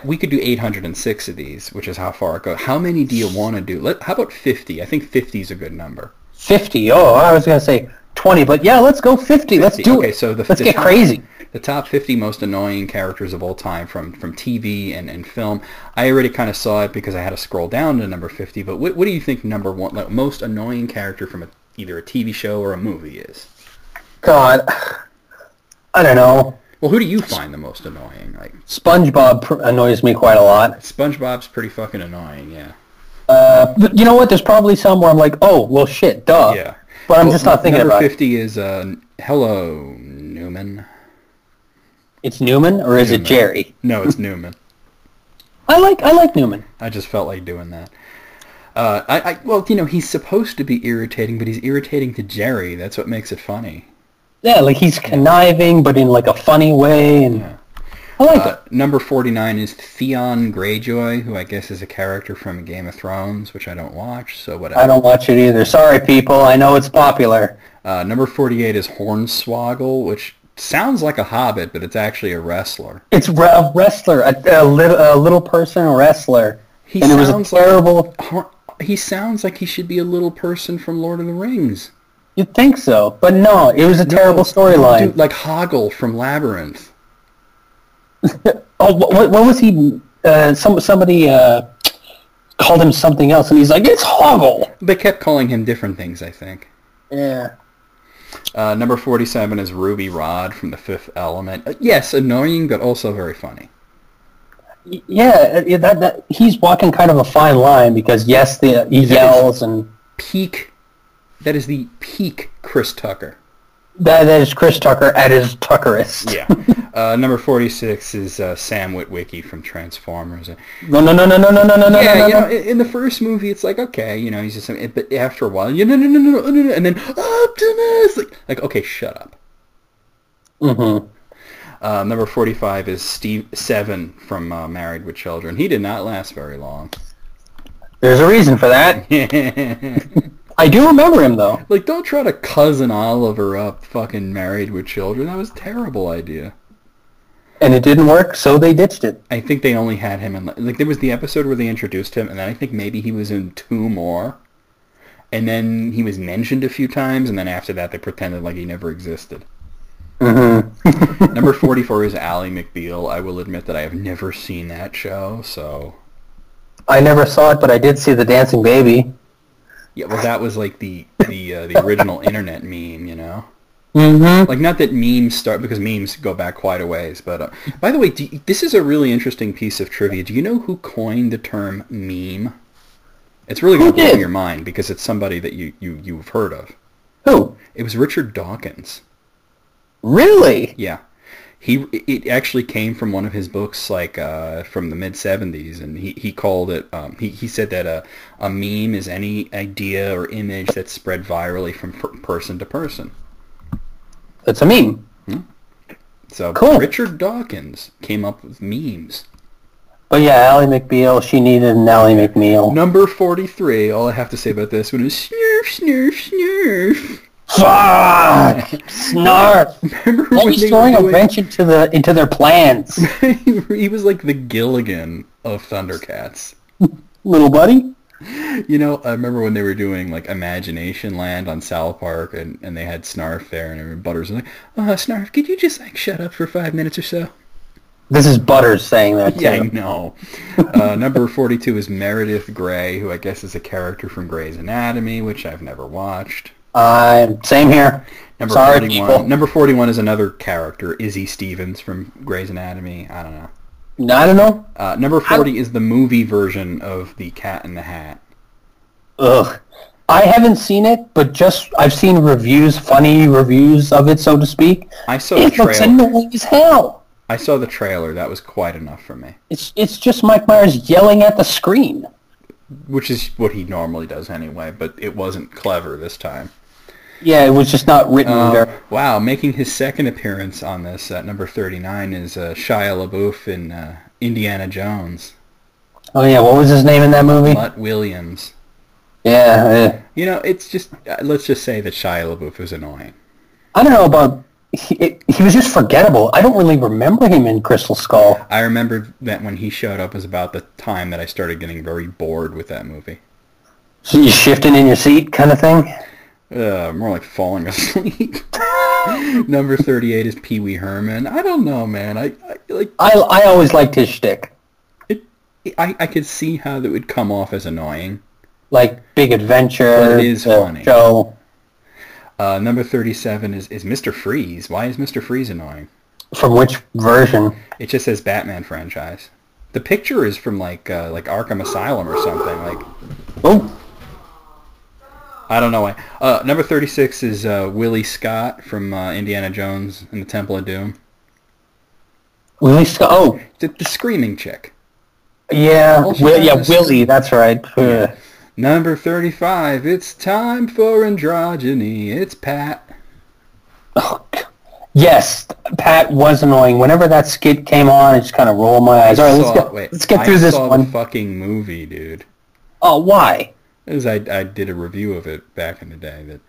we could do 806 of these, which is how far it goes. How many do you want to do? How about 50? I think 50 is a good number. 50. Oh, I was gonna say 20, but yeah, let's go 50. Let's do it. So let's get crazy. The top 50 most annoying characters of all time from TV and film. I already kind of saw it because I had to scroll down to number 50, but what do you think number 1, like, most annoying character from either a TV show or a movie is? God, I don't know. Well, who do you find the most annoying? Like SpongeBob annoys me quite a lot. SpongeBob's pretty fucking annoying, yeah. But you know what? There's probably some where I'm like, oh, well, shit, duh. Yeah. But I'm just not thinking about it. Number 50 is Hello, Newman. It's Newman, or is it Jerry? No, it's Newman. I like Newman. I just felt like doing that. Well, he's supposed to be irritating, but he's irritating to Jerry. That's what makes it funny. Yeah, like he's conniving, but in like a funny way, and yeah. I like it. Number 49 is Theon Greyjoy, who I guess is a character from Game of Thrones, which I don't watch, so whatever. I don't watch it either. Sorry, people. I know it's popular. Number 48 is Hornswoggle, which sounds like a hobbit, but it's actually a wrestler. It's a wrestler, a little person wrestler. He sounds like he should be a little person from Lord of the Rings. You'd think so, but no, it was a terrible storyline. Dude, like Hoggle from Labyrinth. Oh, what was he? Somebody called him something else, and he's like, it's Hoggle. They kept calling him different things, I think. Yeah. Number 47 is Ruby Rod from The Fifth Element. Yes, annoying, but also very funny. Yeah, that he's walking kind of a fine line because yes, he yells and that is the peak Chris Tucker. That is Chris Tucker at his Tuckerist. Yeah. Number 46 is Sam Witwicky from Transformers. No. Yeah, in the first movie, it's like, okay, he's just, but after a while, no, and then Optimus, like, okay, shut up. Mm-hmm. Number 45 is Steve Seven from Married with Children. He did not last very long. There's a reason for that. I do remember him, though. Like, don't try to cousin Oliver up fucking Married with Children. That was a terrible idea. And it didn't work, so they ditched it. I think they only had him in... Like, there was the episode where they introduced him, and then I think maybe he was in 2 more. And then he was mentioned a few times, and then after that they pretended like he never existed. Mm-hmm. Number 44 is Ally McBeal. I will admit that I have never seen that show, so... I never saw it, but I did see the dancing baby. Yeah, well, that was like the original internet meme, you know? Mm-hmm. Like, not that memes start, because memes go back quite a ways, but... by the way, this is a really interesting piece of trivia. Do you know who coined the term meme? It's really going to blow your mind, because it's somebody that you've heard of. Who? It was Richard Dawkins. Really? Yeah. It actually came from one of his books, like, from the mid-'70s, and he called it, he said that a meme is any idea or image that's spread virally from person to person. It's a meme. So cool. Richard Dawkins came up with memes. But yeah, Ally McBeal, she needed an Ally McNeil. Number 43, all I have to say about this one is snurf, snurf, snurf. Fuck! Snarf! Remember He's throwing a wrench into their plans. He was like the Gilligan of Thundercats. Little buddy? You know, I remember when they were doing, like, Imagination Land on South Park, and they had Snarf there, and Butters was like, Snarf, could you just, like, shut up for 5 minutes or so? This is Butters saying that, too. Yeah, I know. Number 42 is Meredith Grey, who I guess is a character from Grey's Anatomy, which I've never watched. Same here. Number 41 is another character, Izzy Stevens from Grey's Anatomy. I don't know. I don't know. Number 40 is the movie version of The Cat in the Hat. Ugh. I haven't seen it, but I've seen reviews, funny reviews of it, so to speak. I saw the trailer. It looks annoying as hell. I saw the trailer. That was quite enough for me. It's just Mike Myers yelling at the screen. Which is what he normally does anyway, but it wasn't clever this time. Yeah, it was just not written very... Wow, making his second appearance on this at number 39 is Shia LaBeouf in Indiana Jones. Oh yeah, what was his name in that movie? Mutt Williams. Yeah. You know, it's just... let's just say that Shia LaBeouf is annoying. I don't know about... He was just forgettable. I don't really remember him in Crystal Skull. I remember that when he showed up was about the time that I started getting very bored with that movie. So you shifting in your seat kind of thing? More like falling asleep. Number 38 is Pee Wee Herman. I don't know, man. I always liked his shtick. I could see how that would come off as annoying. Like Big Adventure. But it is funny. Show. Number 37 is Mr. Freeze. Why is Mr. Freeze annoying? From which version? It just says Batman franchise. The picture is from like Arkham Asylum or something. Like, oh. I don't know why. Number 36 is Willie Scott from Indiana Jones and the Temple of Doom. Willie Scott? Oh. The screaming chick. Yeah, Willie, that's right. Yeah. Number 35, it's time for androgyny. It's Pat. Oh, yes, Pat was annoying. Whenever that skit came on, I just kind of rolled my eyes. All right, let's get through this one. I saw the fucking movie, dude. Oh, why? Because I did a review of it back in the day.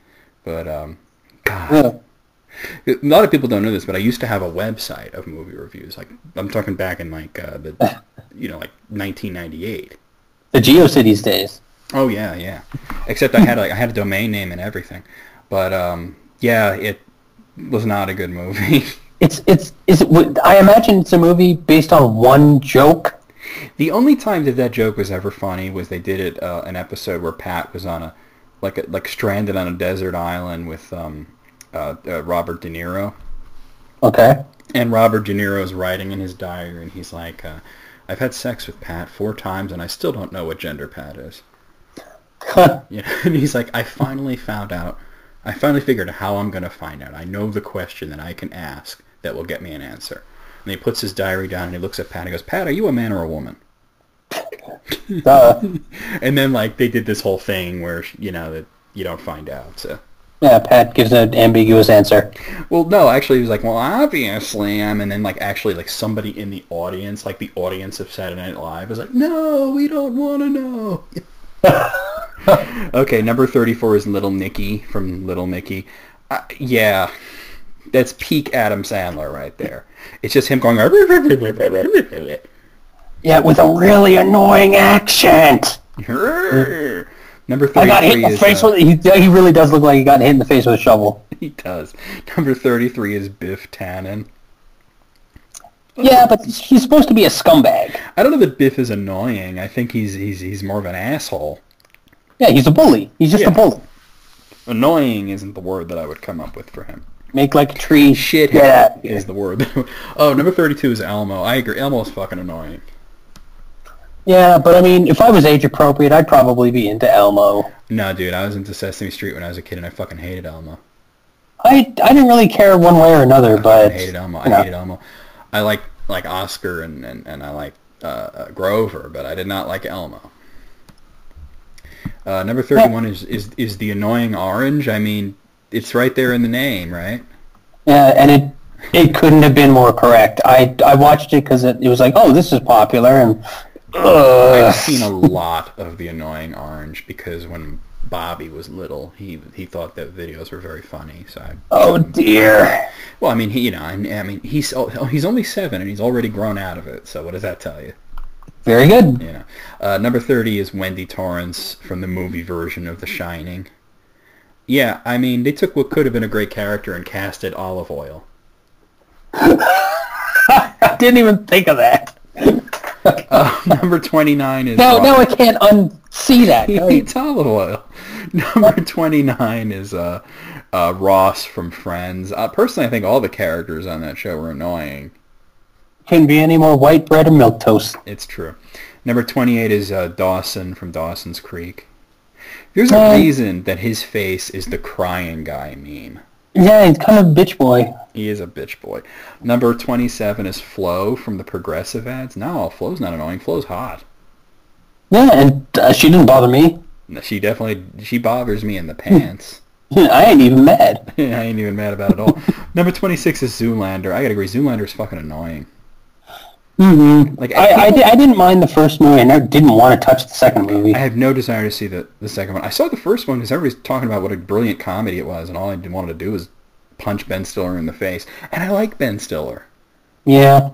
God. Yeah. A lot of people don't know this, but I used to have a website of movie reviews. Like, I'm talking back in like 1998. The GeoCities days. Oh yeah. Except I had a domain name and everything. But yeah, it was not a good movie. I imagine it's a movie based on one joke. The only time that joke was ever funny was they did it an episode where Pat was on like stranded on a desert island with Robert De Niro. Okay. And Robert De Niro is writing in his diary, and he's like, I've had sex with Pat 4 times, and I still don't know what gender Pat is. Yeah, and he's like, I finally figured out how I'm going to find out. I know the question that I can ask that will get me an answer. And he puts his diary down, and he looks at Pat, and he goes, Pat, are you a man or a woman? And then, like, they did this whole thing where, that you don't find out, so... Yeah, Pat gives an ambiguous answer. Well, no, actually, he was like, well, obviously I'm... And then, like, actually, like, somebody in the audience, like the audience of Saturday Night Live, was like, no, we don't want to know. Okay, number 34 is Little Nicky from Little Nicky. Yeah, That's peak Adam Sandler right there. It's just him going... Yeah, with a really annoying accent. Number 33 I got hit in the face with... He really does look like he got hit in the face with a shovel. He does. Number 33 is Biff Tannen. Yeah, but he's supposed to be a scumbag. I don't know that Biff is annoying. I think he's more of an asshole. Yeah, he's a bully. He's just a bully. Annoying isn't the word that I would come up with for him. Make like a tree. Shithead is the word. Oh, number 32 is Elmo. I agree. Elmo's fucking annoying. Yeah, but I mean, if I was age appropriate, I'd probably be into Elmo. No, dude, I was into Sesame Street when I was a kid, and I fucking hated Elmo. I didn't really care one way or another, but... I hated Elmo. I hated Elmo. I like Oscar and I like Grover, but I did not like Elmo. Number 31 is the annoying orange. I mean, it's right there in the name, right? Yeah, and it couldn't have been more correct. I watched it because it was like, oh, this is popular, and... I've seen a lot of the annoying orange because when Bobby was little, he thought that videos were very funny. So oh dear. Well, I mean, he's only 7 and he's already grown out of it. So what does that tell you? Very good. Yeah. Number 30 is Wendy Torrance from the movie version of The Shining. Yeah, I mean, they took what could have been a great character and cast it Olive Oil. I didn't even think of that. Number 29 is... Now I can't unsee that. It's olive oil. Number 29 is Ross from Friends. Personally, I think all the characters on that show were annoying. Couldn't be any more white bread or milquetoast. It's true. Number 28 is Dawson from Dawson's Creek. There's a reason that his face is the crying guy meme. Yeah, he's kind of a bitch boy. He is a bitch boy. Number 27 is Flo from the Progressive ads. No, Flo's not annoying. Flo's hot. Yeah, and she didn't bother me. She bothers me in the pants. I ain't even mad. I ain't even mad about it all. Number 26 is Zoolander. I gotta agree, Zoolander's fucking annoying. Mm-hmm. Like I didn't mind the first movie. I never didn't want to touch the second movie. I have no desire to see the second one. I saw the first one because everybody's talking about what a brilliant comedy it was, and all I wanted to do was punch Ben Stiller in the face. And I like Ben Stiller. Yeah.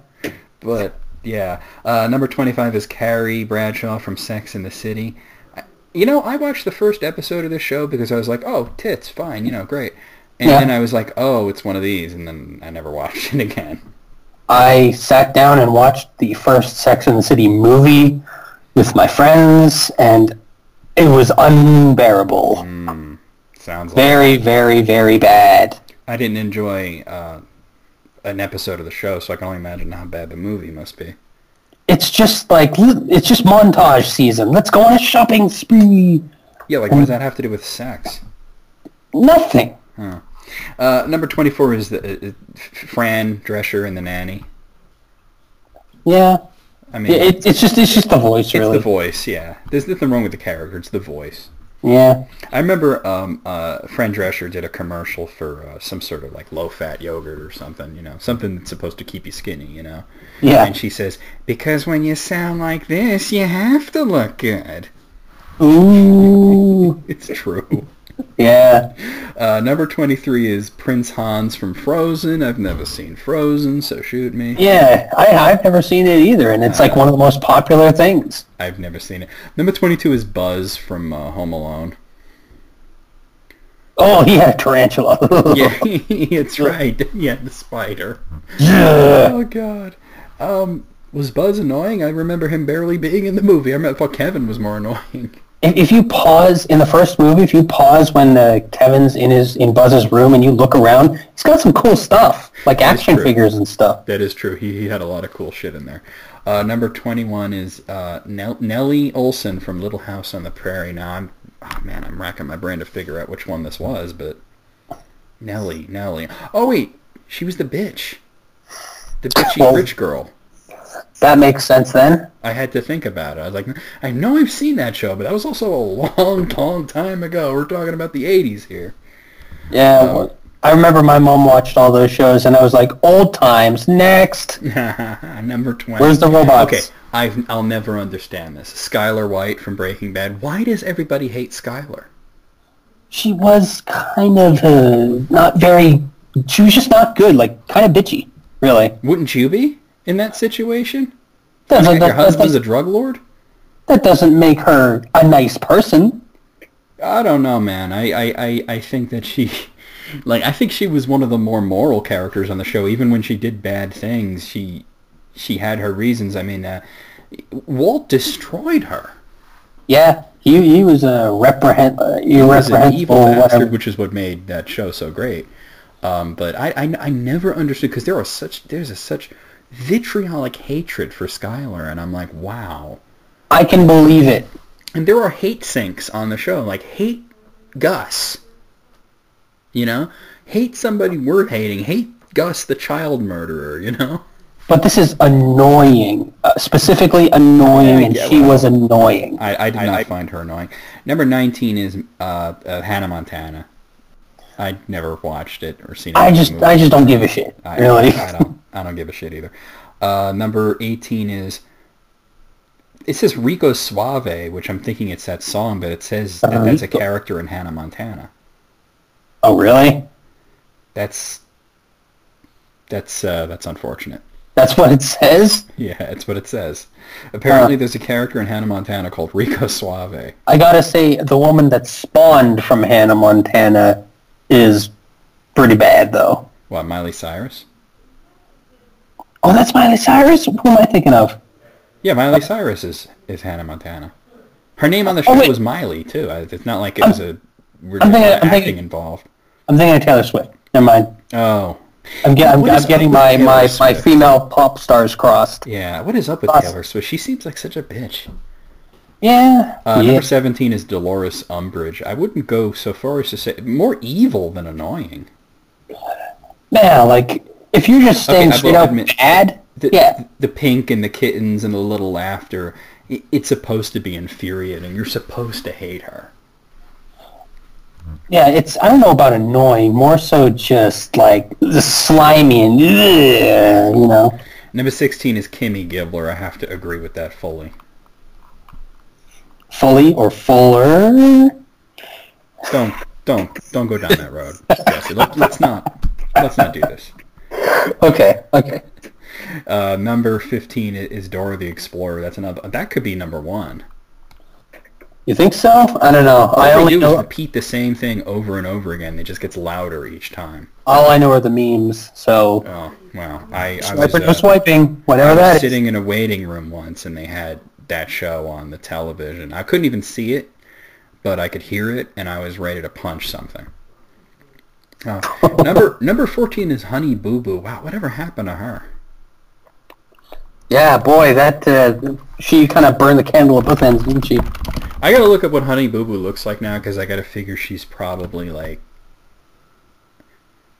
But, yeah. Number 25 is Carrie Bradshaw from Sex and the City. I watched the first episode of this show because I was like, oh, tits, fine, great. And then I was like, oh, it's one of these, and then I never watched it again. I sat down and watched the first Sex and the City movie with my friends, and it was unbearable. Sounds like very, very, very bad. I didn't enjoy an episode of the show, so I can only imagine how bad the movie must be. It's just montage season. Let's go on a shopping spree. Yeah, like what does that have to do with sex? Nothing. Huh. Number 24 is the Fran Drescher and the Nanny. Yeah. I mean, it's just the voice, really. It's the voice, yeah. There's nothing wrong with the character. It's the voice. Yeah. I remember Fran Drescher did a commercial for some sort of like low-fat yogurt or something, something that's supposed to keep you skinny, Yeah. And she says, because when you sound like this, you have to look good. Ooh. It's true. Yeah. Number 23 is Prince Hans from Frozen. I've never seen Frozen, so shoot me. Yeah, I've never seen it either, and it's like one of the most popular things. I've never seen it. Number 22 is Buzz from Home Alone. Oh, he had a tarantula. Yeah, it's right. Yeah, the spider. Yeah. Oh, God. Was Buzz annoying? I remember him barely being in the movie. I thought Kevin was more annoying. If you pause in the first movie, if you pause when Kevin's in Buzz's room and you look around, he's got some cool stuff, like action figures and stuff. That is true. He had a lot of cool shit in there. Number 21 is Nellie Olson from Little House on the Prairie. Now, I'm racking my brain to figure out which one this was, but Nellie. Oh, wait. She was the bitch. The bitchy rich girl. That makes sense then. I had to think about it. I was like, I know I've seen that show, but that was also a long, long time ago. We're talking about the 80s here. Yeah, I remember my mom watched all those shows, and I was like, old times, next. Number 20. Where's the robots? Okay, I'll never understand this. Skylar White from Breaking Bad. Why does everybody hate Skylar? She was kind of not very She was just not good, like, kind of bitchy, really. Wouldn't you be in that situation? That, Your husband's a drug lord? that doesn't make her a nice person. I don't know, man. I think that she... Like, I think she was one of the more moral characters on the show. Even when she did bad things, she had her reasons. I mean, Walt destroyed her. Yeah, he was a He was an evil bastard, whatever. which is what made that show so great. But I never understood, because there's such vitriolic hatred for Skylar, and I'm like, wow. I can believe it. And there are hate sinks on the show, like hate Gus. You know? Hate somebody worth hating. Hate Gus the child murderer, you know? But this is annoying. Specifically annoying, and she was annoying. I did not find her annoying. Number 19 is Hannah Montana. I never watched it or seen it. I just don't give a shit, really. I don't give a shit either. Number 18 is... It says Rico Suave, which I'm thinking it's that song, but it says that that's a character in Hannah Montana. Oh, really? That's unfortunate. That's what it says? Yeah, that's what it says. Apparently there's a character in Hannah Montana called Rico Suave. I gotta say, the woman that spawned from Hannah Montana is pretty bad, though. What, Miley Cyrus? Oh, that's Miley Cyrus? Who am I thinking of? Yeah, Miley Cyrus is Hannah Montana. Her name on the show was Miley, too. It's not like it was I'm acting involved. I'm thinking of Taylor Swift. Never mind. Oh. I'm getting my female pop stars crossed. Yeah, what is up with Taylor Swift? She seems like such a bitch. Yeah. Number 17 is Dolores Umbridge. I wouldn't go so far as to say more evil than annoying. Yeah, like, if you're just staying straight up bad, the pink and the kittens and the little laughter, it's supposed to be infuriating. You're supposed to hate her. Yeah, I don't know about annoying, more so just, like, the slimy and, you know. Number 16 is Kimmy Gibbler. I have to agree with that fully. Fully or fuller? Don't go down that road, Jesse. Let's not do this. Okay. Number 15 is Dora the Explorer. That could be number 1. You think so? I don't know. All they do is repeat the same thing over and over again. It just gets louder each time. All I know are the memes, so... Oh, well, I was swiping, whatever that is. Sitting in a waiting room once, and they had that show on the television. I couldn't even see it, but I could hear it, and I was ready to punch something. Number 14 is Honey Boo Boo. Wow, whatever happened to her? Yeah, boy, that she kind of burned the candle at both ends, didn't she? I gotta look up what Honey Boo Boo looks like now, because I gotta figure she's probably like...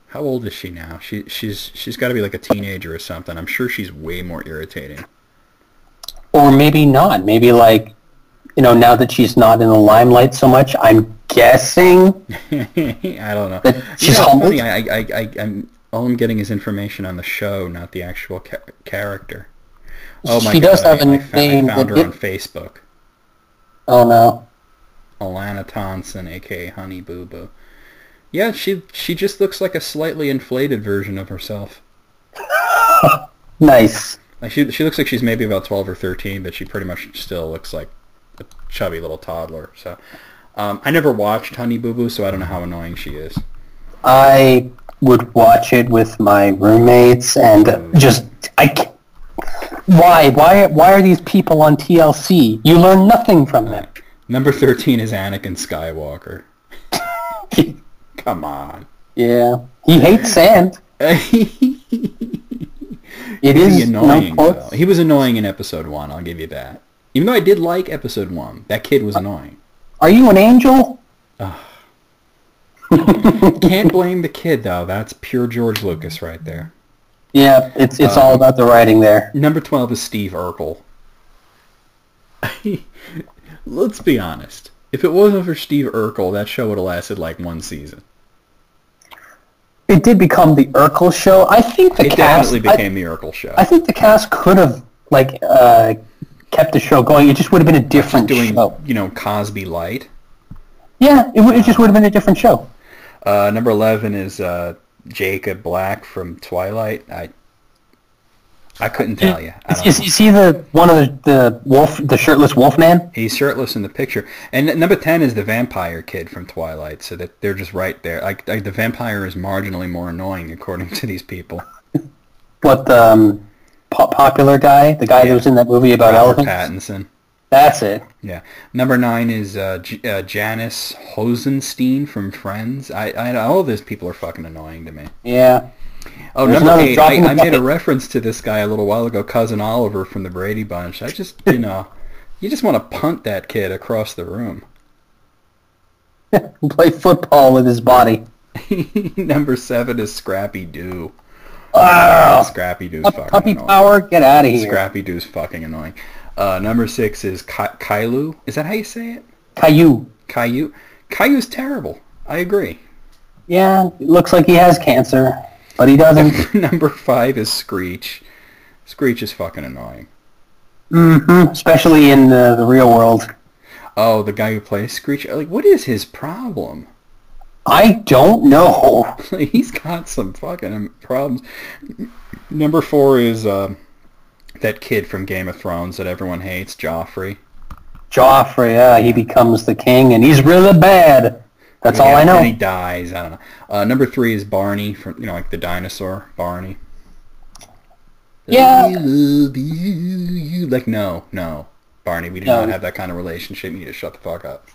How old is she now? She's got to be like a teenager or something. I'm sure she's way more irritating. Or maybe not. Maybe like, you know, now that she's not in the limelight so much, I'm guessing. I don't know. That she's humbled. Funny. All I'm getting is information on the show, not the actual character. Oh my God! She does have a name. I found her on Facebook. Oh no. Alana Thompson, aka Honey Boo Boo. Yeah, she just looks like a slightly inflated version of herself. Nice. Like she looks like she's maybe about 12 or 13, but she pretty much still looks like a chubby little toddler. So, I never watched Honey Boo Boo, so I don't know how annoying she is. I would watch it with my roommates, and why are these people on TLC? You learn nothing from them. Number 13 is Anakin Skywalker. Come on. Yeah. He hates sand. It is annoying, though. He was annoying in episode 1, I'll give you that. Even though I did like episode 1, that kid was annoying. Are you an angel? Can't blame the kid, though. That's pure George Lucas right there. Yeah, it's all about the writing there. Number 12 is Steve Urkel. Let's be honest. If it wasn't for Steve Urkel, that show would have lasted like 1 season. It did become the Urkel show. I think the cast... It definitely became the Urkel show. I think the cast could have, kept the show going. It just would have been a different show. You know, Cosby Light. Yeah, it just would have been a different show. Number 11 is Jacob Black from Twilight? I couldn't tell you. Is he the one of the shirtless wolf man? He's shirtless in the picture. And number 10 is the vampire kid from Twilight, so that they're just right there. Like the vampire is marginally more annoying according to these people. What, the popular guy? The guy that was in that movie about Robert elephants? Pattinson. That's it. Yeah. Number 9 is Janice Hosenstein from Friends. All these people are fucking annoying to me. Yeah. Oh, There's number 8. drop in the I made a bucket. reference to this guy a little while ago, Cousin Oliver from the Brady Bunch. I just, you just want to punt that kid across the room. Play football with his body. Number 7 is Scrappy Doo. Oh, Scrappy Doo's fucking puppy annoying. power, get out of here. Scrappy Doo's fucking annoying. Number 6 is Caillou. Is that how you say it? Caillou. Caillou. Caillou's terrible. I agree. Yeah, it looks like he has cancer, but he doesn't. Number 5 is Screech. Screech is fucking annoying. Especially in the real world. Oh, the guy who plays Screech. Like, what is his problem? I don't know. He's got some fucking problems. Number 4 is that kid from Game of Thrones that everyone hates, Joffrey. Joffrey, yeah, he becomes the king, and he's really bad. That's all I know. And he dies. I don't know. Number 3 is Barney, from like the dinosaur, Barney. Yeah. I love you. Like, no. Barney, we do not have that kind of relationship. You need to shut the fuck up.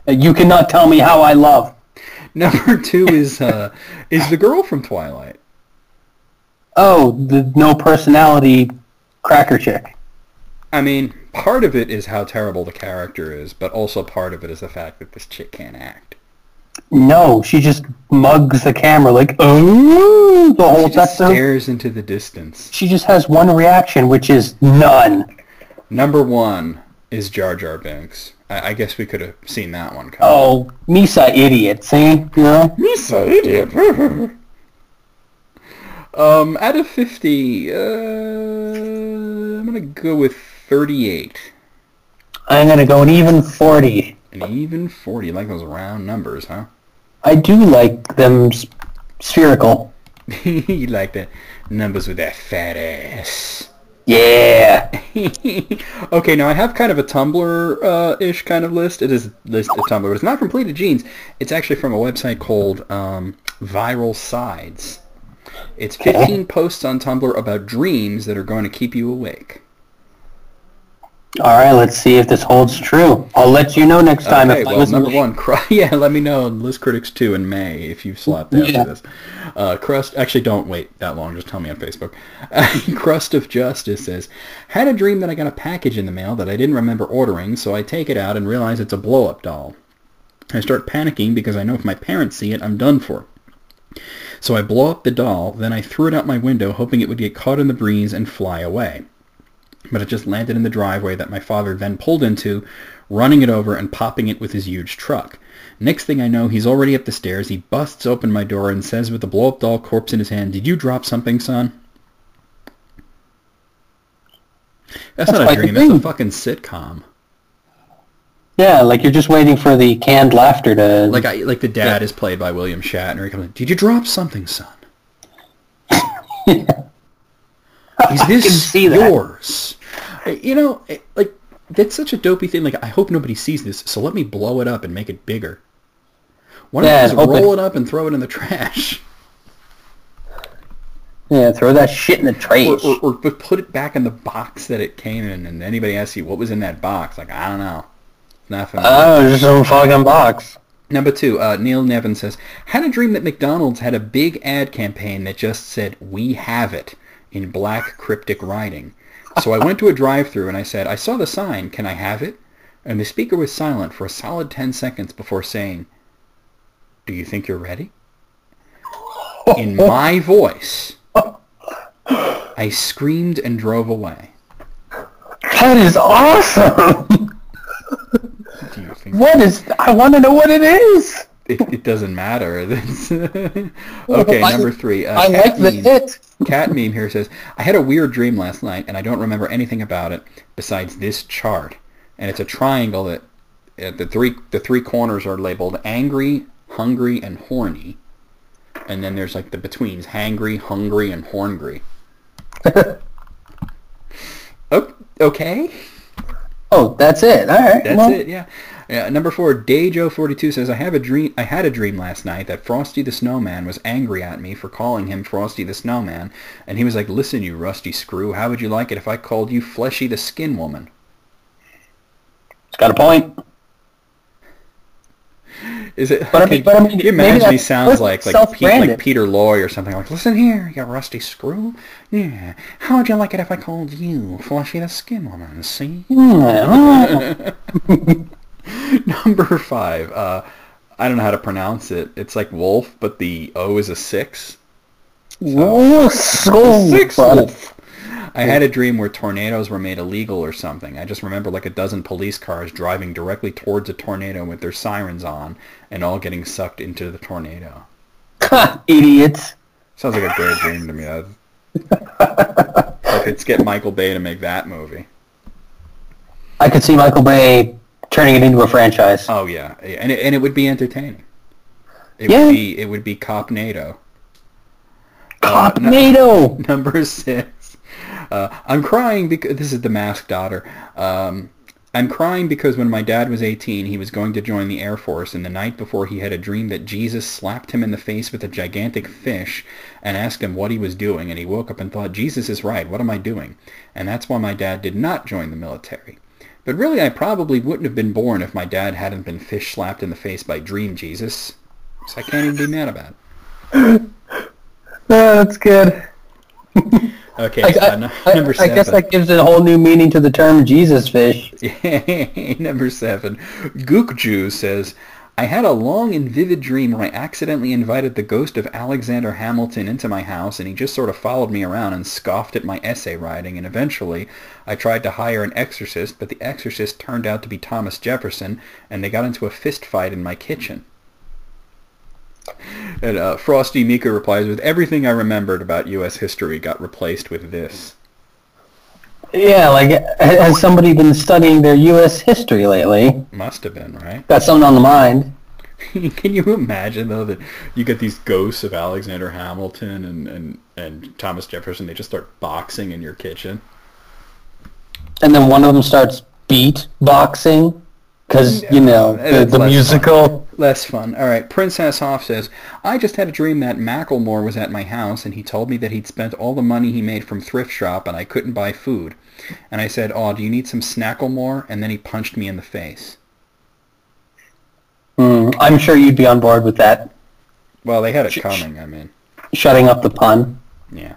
You cannot tell me how I love. Number 2 is the girl from Twilight. Oh, the no personality cracker chick. I mean, part of it is how terrible the character is, but also part of it is the fact that this chick can't act. No, she just mugs the camera like, oh, the whole She just stares into the distance. She just has one reaction, which is none. Number 1 is Jar Jar Binks. I guess we could have seen that one coming. Oh, Misa idiot, see? You know? Misa idiot. Out of 50, I'm going to go with 38. I'm going to go an even 40. An even 40. You like those round numbers, huh? I do like them spherical. You like the numbers with that fat ass. Yeah. Okay, now I have kind of a Tumblr-ish kind of list. It is a list of Tumblr, but it's not from Pleated Jeans. It's actually from a website called Viral Sides. It's 15 posts on Tumblr about dreams that are going to keep you awake. All right, let's see if this holds true. I'll let you know next time. Okay, if I well, listen number 1, let me know on List Critics 2 in May if you've slapped after this. Crust, actually don't wait that long, just tell me on Facebook. Crust of Justice says, had a dream that I got a package in the mail that I didn't remember ordering, so I take it out and realize it's a blow-up doll. I start panicking because I know if my parents see it, I'm done for. So I blow up the doll, then I threw it out my window hoping it would get caught in the breeze and fly away. But it just landed in the driveway that my father then pulled into, running it over and popping it with his huge truck. Next thing I know, he's already up the stairs. He busts open my door and says with the blow-up doll corpse in his hand, "Did you drop something, son?" That's not a dream. That's a fucking sitcom. Yeah, like you're just waiting for the canned laughter to... Like the dad is played by William Shatner. He comes in, "Did you drop something, son?" Is this yours? You know, like, that's such a dopey thing. Like, I hope nobody sees this, so let me blow it up and make it bigger. Why don't you just roll it up and throw it in the trash? Yeah, throw that shit in the trash. Or put it back in the box that it came in, and anybody asks you, what was in that box? Like, I don't know. Nothing. Oh, just some fucking box. Number 2, Neil Nevin says, had a dream that McDonald's had a big ad campaign that just said, "We have it," in black cryptic writing. So I went to a drive-thru and I said, "I saw the sign, can I have it?" And the speaker was silent for a solid 10 seconds before saying, "Do you think you're ready?" In my voice, I screamed and drove away. That is awesome! Do you think What is... I want to know what it is! It doesn't matter. Okay, number 3. I like the hit. Cat Meme here says, I had a weird dream last night, and I don't remember anything about it besides this chart. And it's a triangle that the three corners are labeled angry, hungry, and horny. And then there's like the betweens, hangry, hungry, and horngry. Okay. Oh, that's it. All right. That's it. Yeah. Number 4, Dayjo42 says, I had a dream last night that Frosty the Snowman was angry at me for calling him Frosty the Snowman, and he was like, listen, you rusty screw, how would you like it if I called you Fleshy the Skin Woman? It's got a point. Is it? But I mean, can you imagine he sounds like Peter Loy or something, like, listen here, you rusty screw. Yeah. How would you like it if I called you Fleshy the Skin Woman? See? Number 5. I don't know how to pronounce it. It's like wolf, but the O is a 6. So, 6 wolf. I had a dream where tornadoes were made illegal or something. I just remember like a dozen police cars driving directly towards a tornado with their sirens on and all getting sucked into the tornado. Idiots. Sounds like a great dream to me. Like, let's get Michael Bay to make that movie. I could see Michael Bay turning it into a franchise. Oh yeah, and it would be entertaining. It would be Copnado. Copnado. Number 6. I'm crying because this is The Masked Daughter. I'm crying because when my dad was 18, he was going to join the Air Force, and the night before he had a dream that Jesus slapped him in the face with a gigantic fish and asked him what he was doing, and he woke up and thought, Jesus is right, what am I doing? And that's why my dad did not join the military. But really, I probably wouldn't have been born if my dad hadn't been fish slapped in the face by Dream Jesus. So I can't even be mad about it. That's good. Okay, number 7. I guess that gives it a whole new meaning to the term Jesus fish. Number 7. Gookju says, I had a long and vivid dream where I accidentally invited the ghost of Alexander Hamilton into my house, and he just sort of followed me around and scoffed at my essay writing, and eventually I tried to hire an exorcist, but the exorcist turned out to be Thomas Jefferson, and they got into a fist fight in my kitchen. And Frosty Mika replies with, everything I remembered about U.S. history got replaced with this. Yeah, like, has somebody been studying their U.S. history lately? Must have been, right? Got something on the mind. Can you imagine, though, that you get these ghosts of Alexander Hamilton and Thomas Jefferson, they just start boxing in your kitchen? And then one of them starts beat boxing? Because, you know, the musical. Fun. Less fun. All right, Princess Hoff says, I just had a dream that Macklemore was at my house, and he told me that he'd spent all the money he made from thrift shop, and I couldn't buy food. And I said, oh, do you need some Snacklemore? And then he punched me in the face. I'm sure you'd be on board with that. Well, they had it coming, I mean. Shutting up the pun. Yeah.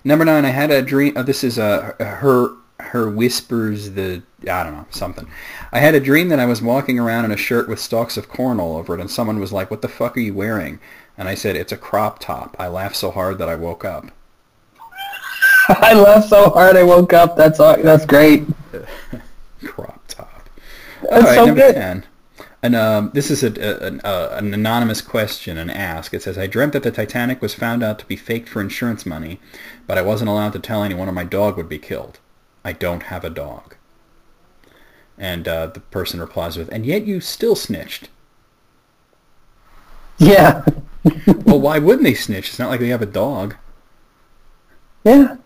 Number 9, I had a dream. This is her whispers I don't know, something. I had a dream that I was walking around in a shirt with stalks of corn all over it, and someone was like, what the fuck are you wearing? And I said, it's a crop top. I laughed so hard that I woke up. I laughed so hard I woke up. That's great. Crop top. That's all right, so number good. 10. And this is an anonymous question, an ask. It says, I dreamt that the Titanic was found out to be faked for insurance money, but I wasn't allowed to tell anyone or my dog would be killed. I don't have a dog. And the person replies with, and yet you still snitched. Yeah. Well, why wouldn't they snitch? It's not like they have a dog. Yeah.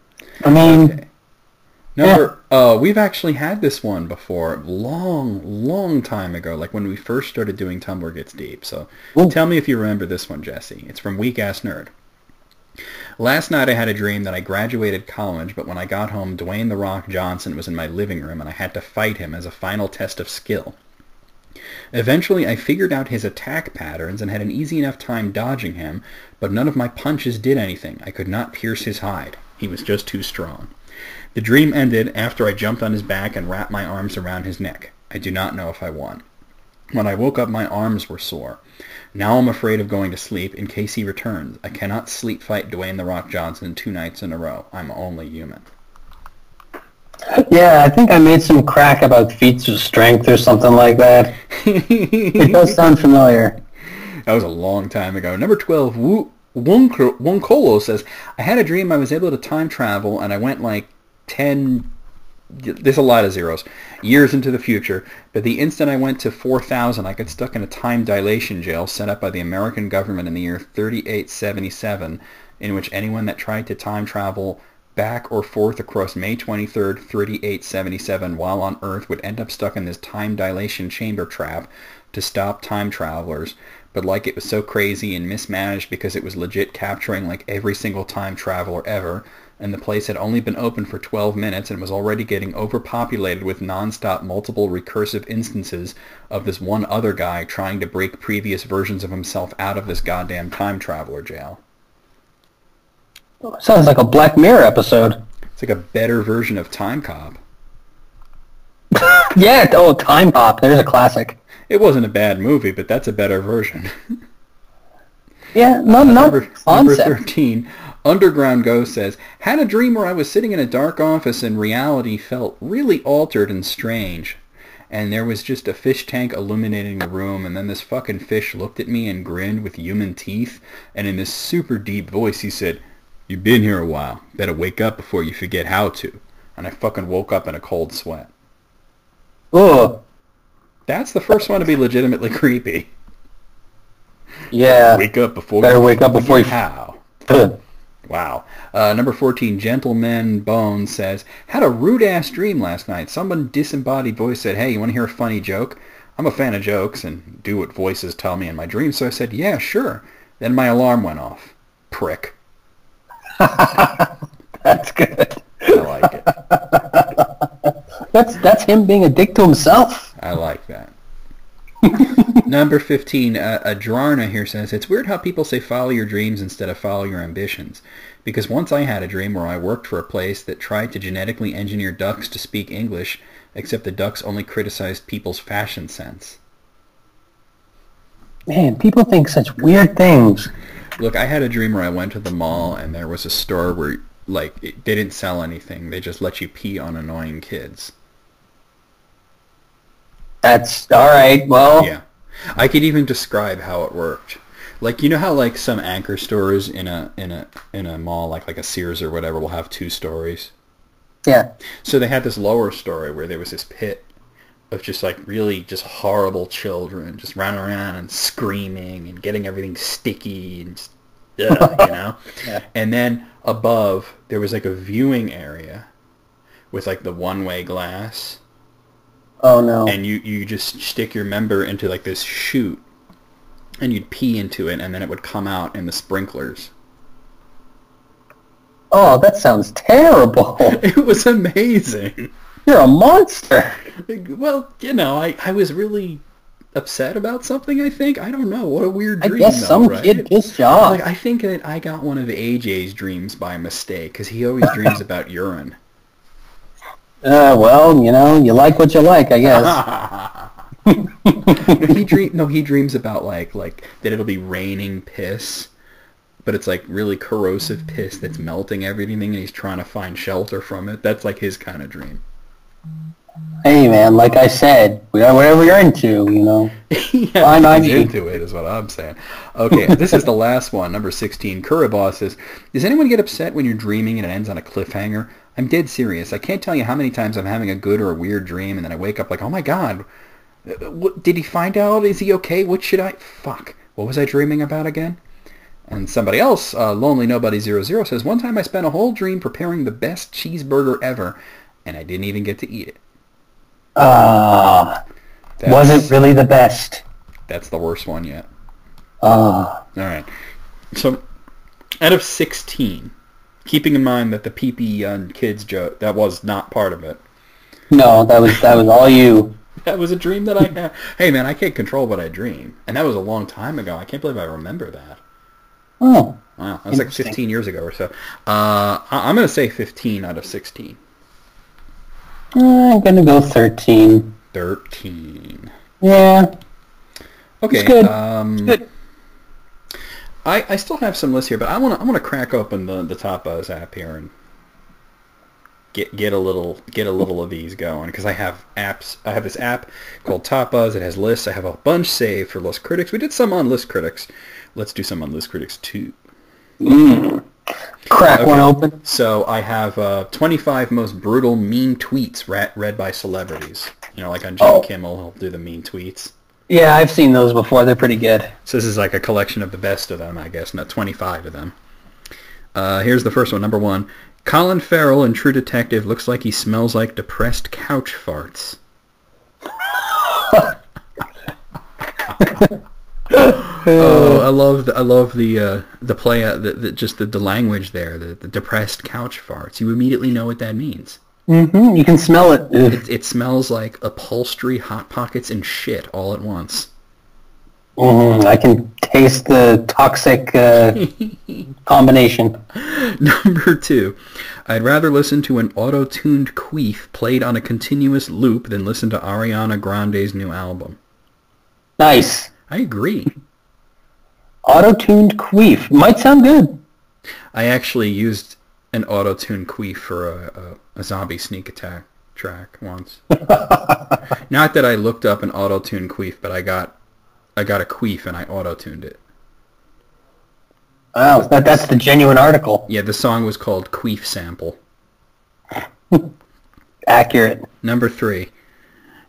I mean... Okay. We've actually had this one before, long time ago, like when we first started doing Tumblr Gets Deep. So tell me if you remember this one, Jesse. It's from Weak Ass Nerd. Last night I had a dream that I graduated college, but when I got home, Dwayne "The Rock" Johnson was in my living room, and I had to fight him as a final test of skill. Eventually, I figured out his attack patterns and had an easy enough time dodging him, but none of my punches did anything. I could not pierce his hide. He was just too strong. The dream ended after I jumped on his back and wrapped my arms around his neck. I do not know if I won. When I woke up, my arms were sore. Now I'm afraid of going to sleep in case he returns. I cannot sleep fight Dwayne "The Rock" Johnson 2 nights in a row. I'm only human. Yeah, I think I made some crack about feats of strength or something like that. It does sound familiar. That was a long time ago. Number 12, Wonkolo says, I had a dream I was able to time travel and I went like 10 there's a lot of zeros. Years into the future, but the instant I went to 4000, I got stuck in a time dilation jail set up by the American government in the year 3877, in which anyone that tried to time travel back or forth across May 23rd, 3877 while on Earth would end up stuck in this time dilation chamber trap to stop time travelers. But like it was so crazy and mismanaged because it was legit capturing like every single time traveler ever, and the place had only been open for 12 minutes and was already getting overpopulated with non-stop multiple recursive instances of this one other guy trying to break previous versions of himself out of this goddamn time traveler jail. Sounds like a Black Mirror episode. It's like a better version of Time Cop. Yeah, oh, Time Cop. There's a classic. It wasn't a bad movie, but that's a better version. Yeah, not number 13. Underground Ghost says, had a dream where I was sitting in a dark office and reality felt really altered and strange. And there was just a fish tank illuminating the room, and then this fucking fish looked at me and grinned with human teeth, and in this super deep voice he said, "You've been here a while. Better wake up before you forget how to." And I fucking woke up in a cold sweat. Ugh. That's the first one to be legitimately creepy. Yeah. Wake up before Better you wake up before you... How? Wow. Number 14, Gentleman Bones says, had a rude-ass dream last night. Someone disembodied voice said, "Hey, you want to hear a funny joke?" I'm a fan of jokes and do what voices tell me in my dreams, so I said, "Yeah, sure." Then my alarm went off. Prick. That's good. I like it. That's him being a dick to himself. I like that. Number 15, Adrarna here says, it's weird how people say follow your dreams instead of follow your ambitions. Because once I had a dream where I worked for a place that tried to genetically engineer ducks to speak English, except the ducks only criticized people's fashion sense. Man, people think such weird things. Look, I had a dream where I went to the mall and there was a store where, like, they didn't sell anything. They just let you pee on annoying kids. That's all right. Well, yeah, I could even describe how it worked. Like, you know how like some anchor stores in a mall, like a Sears or whatever, will have 2 stories. Yeah. So they had this lower story where there was this pit of just like really just horrible children just running around and screaming and getting everything sticky and just, you know. Yeah. And then above there was like a viewing area with like the one-way glass. Oh no. And you just stick your member into like this chute and you'd pee into it and then it would come out in the sprinklers. Oh, that sounds terrible. It was amazing. You're a monster. Well, you know, I was really upset about something, I think. I don't know. What a weird dream, I guess some right? kid pissed you off. Like, I think that I got one of AJ's dreams by mistake because he always dreams about urine. Well, you know, you like what you like, I guess. He dreams about like that it'll be raining piss, but it's like really corrosive piss that's melting everything, and he's trying to find shelter from it. That's like his kind of dream. Hey, man, like I said, whatever you're into, you know. Yeah, he's into it is what I'm saying. Okay, this is the last one, number 16. Curryboss says, does anyone get upset when you're dreaming and it ends on a cliffhanger? I'm dead serious. I can't tell you how many times I'm having a good or a weird dream, and then I wake up like, oh my god, what, did he find out? Is he okay? What should I... Fuck. What was I dreaming about again? And somebody else, Lonely Nobody 00 says, one time I spent a whole dream preparing the best cheeseburger ever, and I didn't even get to eat it. Wasn't really the best. That's the worst one yet. All right. So, out of 16, keeping in mind that the pee-pee on kids joke, that was not part of it. No, that was all you. That was a dream that I had. Hey, man, I can't control what I dream. And that was a long time ago. I can't believe I remember that. Oh. Wow. That was like 15 years ago or so. I'm going to say 15 out of 16. I'm going to go 13. 13. Yeah. Okay. It's good. It's good. I still have some lists here, but I want to crack open the Top Buzz app here and get a little of these going, because I have apps. I have this app called Top Buzz. It has lists. I have a bunch saved for List Critics. We did some on List Critics. Let's do some on List Critics too. Crack one open. So I have 25 most brutal mean tweets read by celebrities. You know, like on Jimmy Kimmel, he'll do the mean tweets. Yeah, I've seen those before. They're pretty good. So this is like a collection of the best of them, I guess, not 25 of them. Here's the first one, number 1. Colin Farrell in True Detective looks like he smells like depressed couch farts. Oh, I love the play, just the language there, the depressed couch farts. You immediately know what that means. Mm-hmm. You can smell it. It smells like upholstery, Hot Pockets, and shit all at once. I can taste the toxic combination. Number 2, I'd rather listen to an auto-tuned queef played on a continuous loop than listen to Ariana Grande's new album. Nice. I agree. Auto-tuned queef. Might sound good. I actually used an auto-tuned queef for a zombie sneak attack track once. Not that I looked up an auto-tuned queef, but I got a queef and I auto-tuned it. Wow, that's the genuine article. Yeah, the song was called Queef Sample. Accurate. Number 3.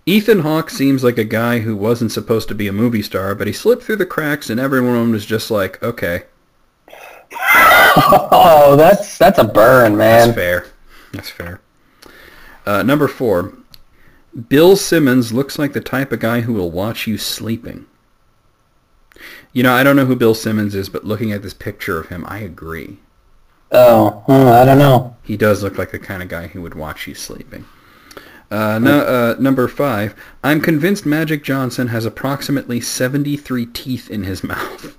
Ethan Hawke seems like a guy who wasn't supposed to be a movie star, but he slipped through the cracks and everyone was just like, okay. Oh, that's a burn, man. That's fair. Number 4. Bill Simmons looks like the type of guy who will watch you sleeping. You know, I don't know who Bill Simmons is, but looking at this picture of him, I agree. Oh, I don't know. He does look like the kind of guy who would watch you sleeping. Number 5. I'm convinced Magic Johnson has approximately 73 teeth in his mouth.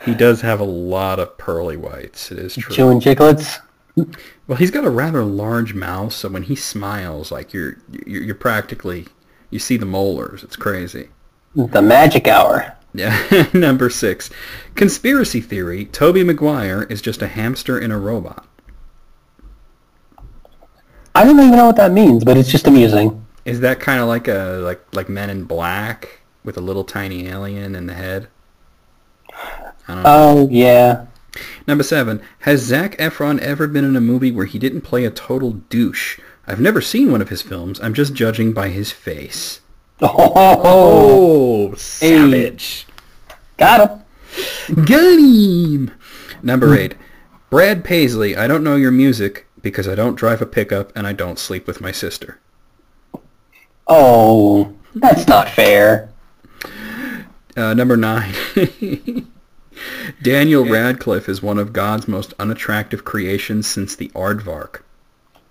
He does have a lot of pearly whites. It is true. Chewing chiclets. Well, he's got a rather large mouth, so when he smiles, like you're practically, you see the molars. It's crazy. The magic hour. Yeah. Number 6. Conspiracy theory. Tobey Maguire is just a hamster in a robot. I don't even know what that means, but it's just amusing. Is that kind of like like Men in Black with a little tiny alien in the head? I don't know. Oh, yeah. Number 7. Has Zac Efron ever been in a movie where he didn't play a total douche? I've never seen one of his films. I'm just judging by his face. Oh, savage. Hey. Got him. Got him. Number 8. Brad Paisley, I don't know your music because I don't drive a pickup and I don't sleep with my sister. Oh, that's not fair. Number 9. Daniel Radcliffe is one of God's most unattractive creations since the Aardvark.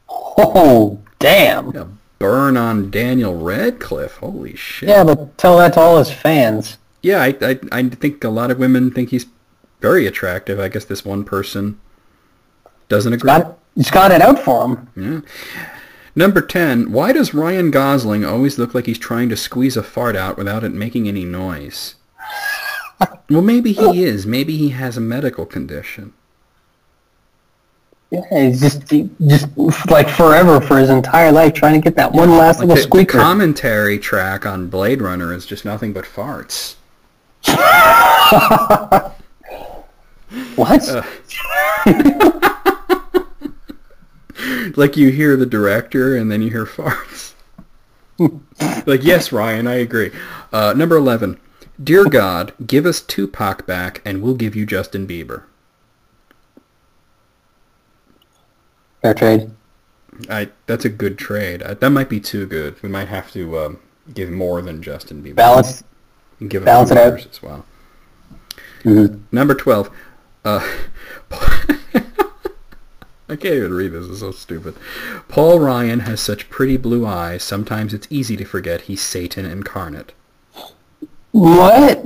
Oh, damn. A burn on Daniel Radcliffe. Holy shit. Yeah, but tell that to all his fans. Yeah, I think a lot of women think he's very attractive. I guess this one person doesn't agree. He's got it out for him. Yeah. Number 10. Why does Ryan Gosling always look like he's trying to squeeze a fart out without it making any noise? Well, maybe he is. Maybe he has a medical condition. Yeah, he's just like forever for his entire life trying to get that one last little squeaker. The commentary track on Blade Runner is just nothing but farts. What? Like you hear the director and then you hear farts. Like, yes, Ryan, I agree. Number 11. Dear God, give us Tupac back and we'll give you Justin Bieber. Fair trade. That's a good trade. That might be too good. We might have to give more than Justin Bieber. Balance Give it out as well. Mm-hmm. Number 12. I can't even read this. It's so stupid. Paul Ryan has such pretty blue eyes. Sometimes it's easy to forget he's Satan incarnate. What?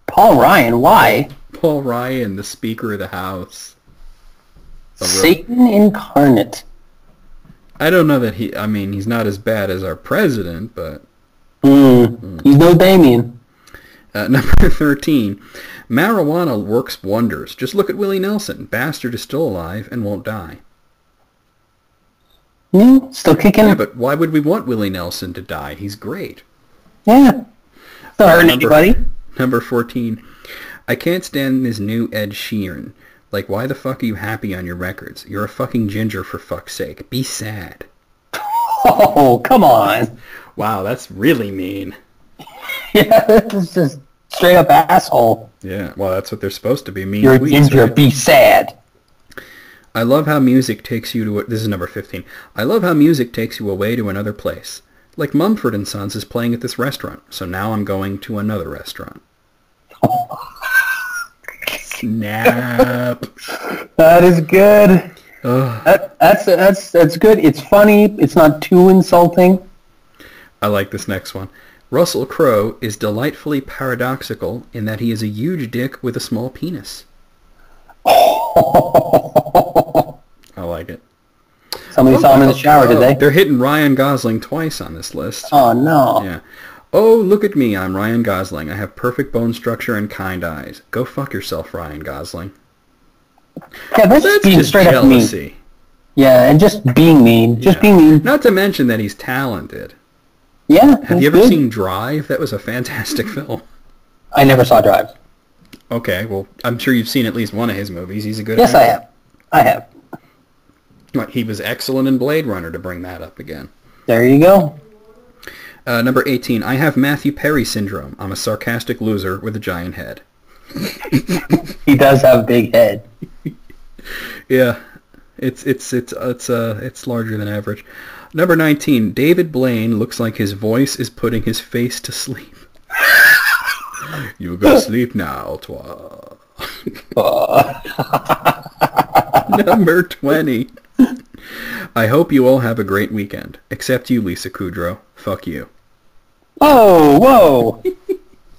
Paul Ryan? Why? Paul Ryan, the Speaker of the House. Satan incarnate. I don't know that he's not as bad as our president, but... He's no Damien. Number 13. Marijuana works wonders. Just look at Willie Nelson. Bastard is still alive and won't die. Still kicking. Yeah, but why would we want Willie Nelson to die? He's great. Yeah. Not hurting anybody. Number 14. I can't stand this new Ed Sheeran. Like, why the fuck are you happy on your records? You're a fucking ginger, for fuck's sake. Be sad. Oh, come on. Wow, that's really mean. Yeah, this is just straight up asshole. Yeah, well, that's what they're supposed to be. Mean You're a tweets, ginger, right? be sad. I love how music takes you to... This is number 15. I love how music takes you away to another place. Like Mumford & Sons is playing at this restaurant, so now I'm going to another restaurant. Snap. That is good. That's good. It's funny. It's not too insulting. I like this next one. Russell Crowe is delightfully paradoxical in that he is a huge dick with a small penis. I like it. Somebody saw him in the shower, did they? They're hitting Ryan Gosling twice on this list. Oh, no. Yeah. Oh, look at me. I'm Ryan Gosling. I have perfect bone structure and kind eyes. Go fuck yourself, Ryan Gosling. Yeah, that's being just straight jealousy. up mean. Yeah, and just being mean. Just being mean. Not to mention that he's talented. Yeah, Have you ever seen Drive? That was a fantastic film. I never saw Drive. Okay, well, I'm sure you've seen at least one of his movies. He's a good Yes, actor. I have. He was excellent in Blade Runner, to bring that up again. There you go. Number 18. I have Matthew Perry syndrome. I'm a sarcastic loser with a giant head. He does have a big head. Yeah, it's larger than average. Number 19. David Blaine looks like his voice is putting his face to sleep. You go to sleep now, twa. Number 20. I hope you all have a great weekend. Except you, Lisa Kudrow. Fuck you. Oh, whoa.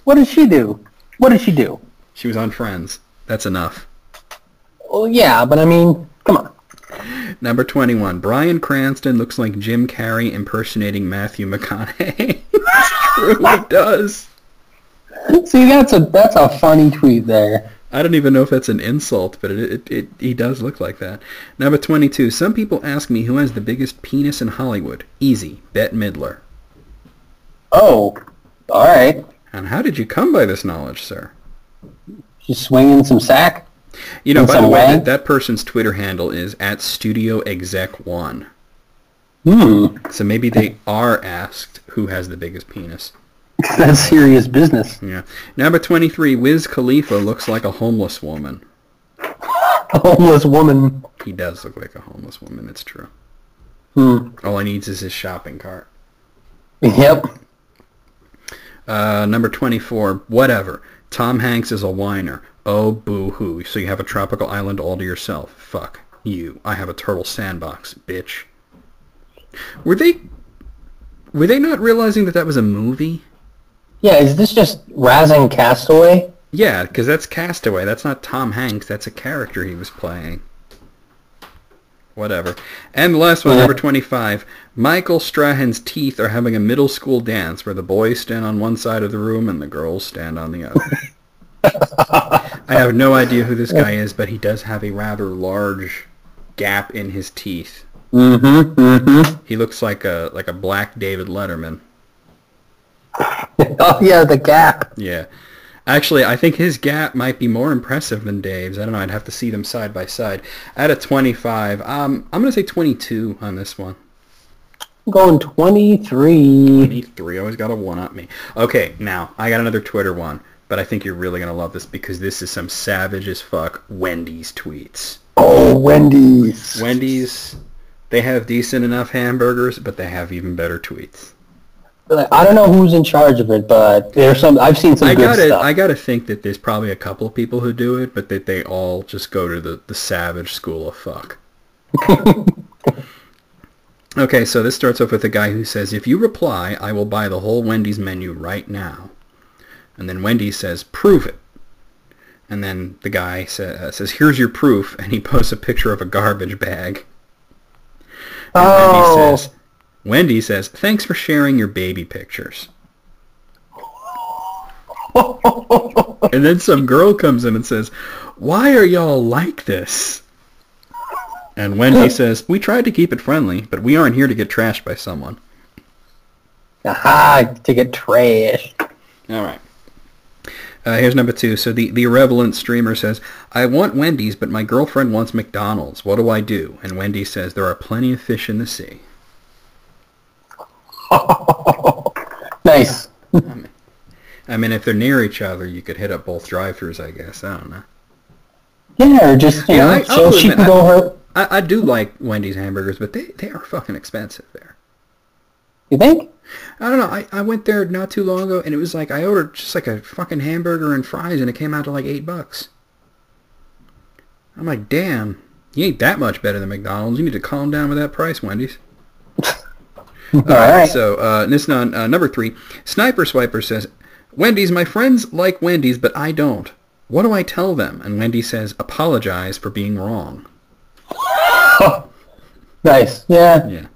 What did she do? What did she do? She was on Friends. That's enough. Well, yeah, but I mean, come on. Number 21. Bryan Cranston looks like Jim Carrey impersonating Matthew McConaughey. It's true, it does. See, that's a funny tweet there. I don't even know if that's an insult, but he does look like that. Number 22. Some people ask me who has the biggest penis in Hollywood. Easy. Bette Midler. Oh, all right. And how did you come by this knowledge, sir? She's swinging some sack. You know, by the way, that person's Twitter handle is @StudioExec1. So maybe they are asked who has the biggest penis. That's serious business. Yeah. Number 23. Wiz Khalifa looks like a homeless woman. A homeless woman. He does look like a homeless woman. It's true. All he needs is his shopping cart. Yep. Number 24. Whatever. Tom Hanks is a whiner. Oh, boo-hoo. So you have a tropical island all to yourself. Fuck you. I have a turtle sandbox, bitch. Were they not realizing that was a movie? Yeah, is this just razzing Castaway? Yeah, because that's Castaway. That's not Tom Hanks. That's a character he was playing. Whatever. And the last one, number 25. Michael Strahan's teeth are having a middle school dance where the boys stand on one side of the room and the girls stand on the other. I have no idea who this guy is, but he does have a rather large gap in his teeth. He looks like a black David Letterman. Oh yeah, the gap. Yeah. Actually, I think his gap might be more impressive than Dave's. I don't know. I'd have to see them side by side. At a 25, I'm going to say 22 on this one. I'm going 23. 23. Always got a one up me. Okay, now, I got another Twitter one, but I think you're really going to love this because this is some savage as fuck Wendy's tweets. Oh, Wendy's. Wendy's, they have decent enough hamburgers, but they have even better tweets. I don't know who's in charge of it, but there's some. I've seen some good stuff. I gotta think that there's probably a couple of people who do it, but that they all just go to the savage school of fuck. Okay, so this starts off with a guy who says, if you reply, I will buy the whole Wendy's menu right now. And then Wendy's says, prove it. And then the guy says, here's your proof, and he posts a picture of a garbage bag. And Wendy says, thanks for sharing your baby pictures. And then some girl comes in and says, why are y'all like this? And Wendy says, we tried to keep it friendly, but we aren't here to get trashed by someone. Aha, to get trashed. All right. Here's number 2. So the irrelevant streamer says, I want Wendy's, but my girlfriend wants McDonald's. What do I do? And Wendy says, there are plenty of fish in the sea. Nice. I mean, if they're near each other, you could hit up both drive-thrus, I guess. I don't know. Yeah, or just, you know, so she can go her... I do like Wendy's hamburgers, but they are fucking expensive there. You think? I don't know. I went there not too long ago, and it was like I ordered just like a fucking hamburger and fries, and it came out to like $8. I'm like, damn, you ain't that much better than McDonald's. You need to calm down with that price, Wendy's. All right. So this number 3, Sniper Swiper says, Wendy's, my friends like Wendy's, but I don't. What do I tell them? And Wendy says, apologize for being wrong. Nice. Yeah. Yeah.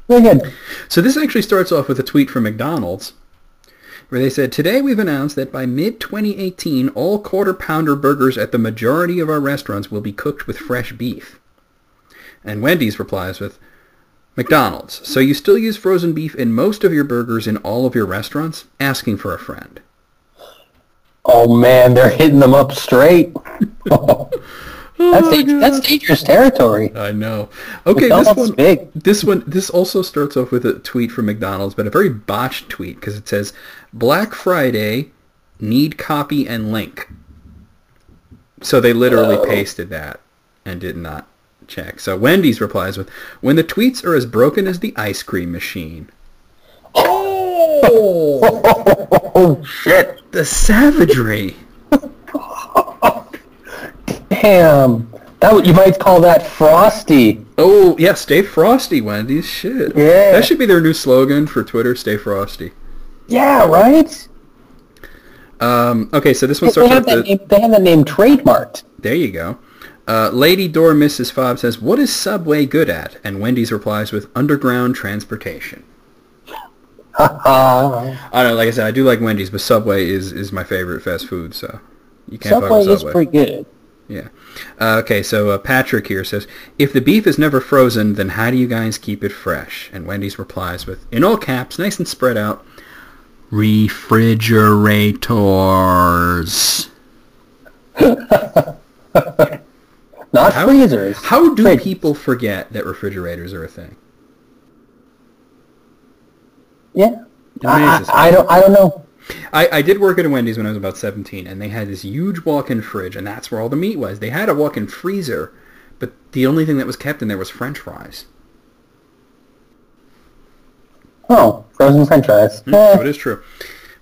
Very good. So this actually starts off with a tweet from McDonald's where they said, today we've announced that by mid-2018, all quarter-pounder burgers at the majority of our restaurants will be cooked with fresh beef. And Wendy's replies with, McDonald's, so you still use frozen beef in most of your burgers in all of your restaurants? Asking for a friend. Oh, man, they're hitting them up straight. That's dangerous territory. I know. Okay, this also starts off with a tweet from McDonald's, but a very botched tweet because it says, Black Friday, need copy and link. So they literally pasted that and did not check. So Wendy's replies with, when the tweets are as broken as the ice cream machine. Oh, shit. The savagery. Damn. You might call that frosty. Oh, yeah, stay frosty, Wendy's. Shit. Yeah. That should be their new slogan for Twitter, stay frosty. Yeah, right? Okay, so this one starts with they have that name trademarked. There you go. Lady Door Mrs. Fobb says, what is Subway good at? And Wendy's replies with underground transportation. I don't know, like I said, I do like Wendy's, but Subway is my favorite fast food, so you can't fuck with Subway. Subway is pretty good. Yeah. Okay, so Patrick here says, if the beef is never frozen, then how do you guys keep it fresh? And Wendy's replies with, in all caps, nice and spread out, refrigerators. Not freezers. How do people forget that refrigerators are a thing? Yeah. I don't know. I did work at a Wendy's when I was about 17, and they had this huge walk-in fridge, and that's where all the meat was. They had a walk-in freezer, but the only thing that was kept in there was French fries. Oh, frozen French fries. So it is true.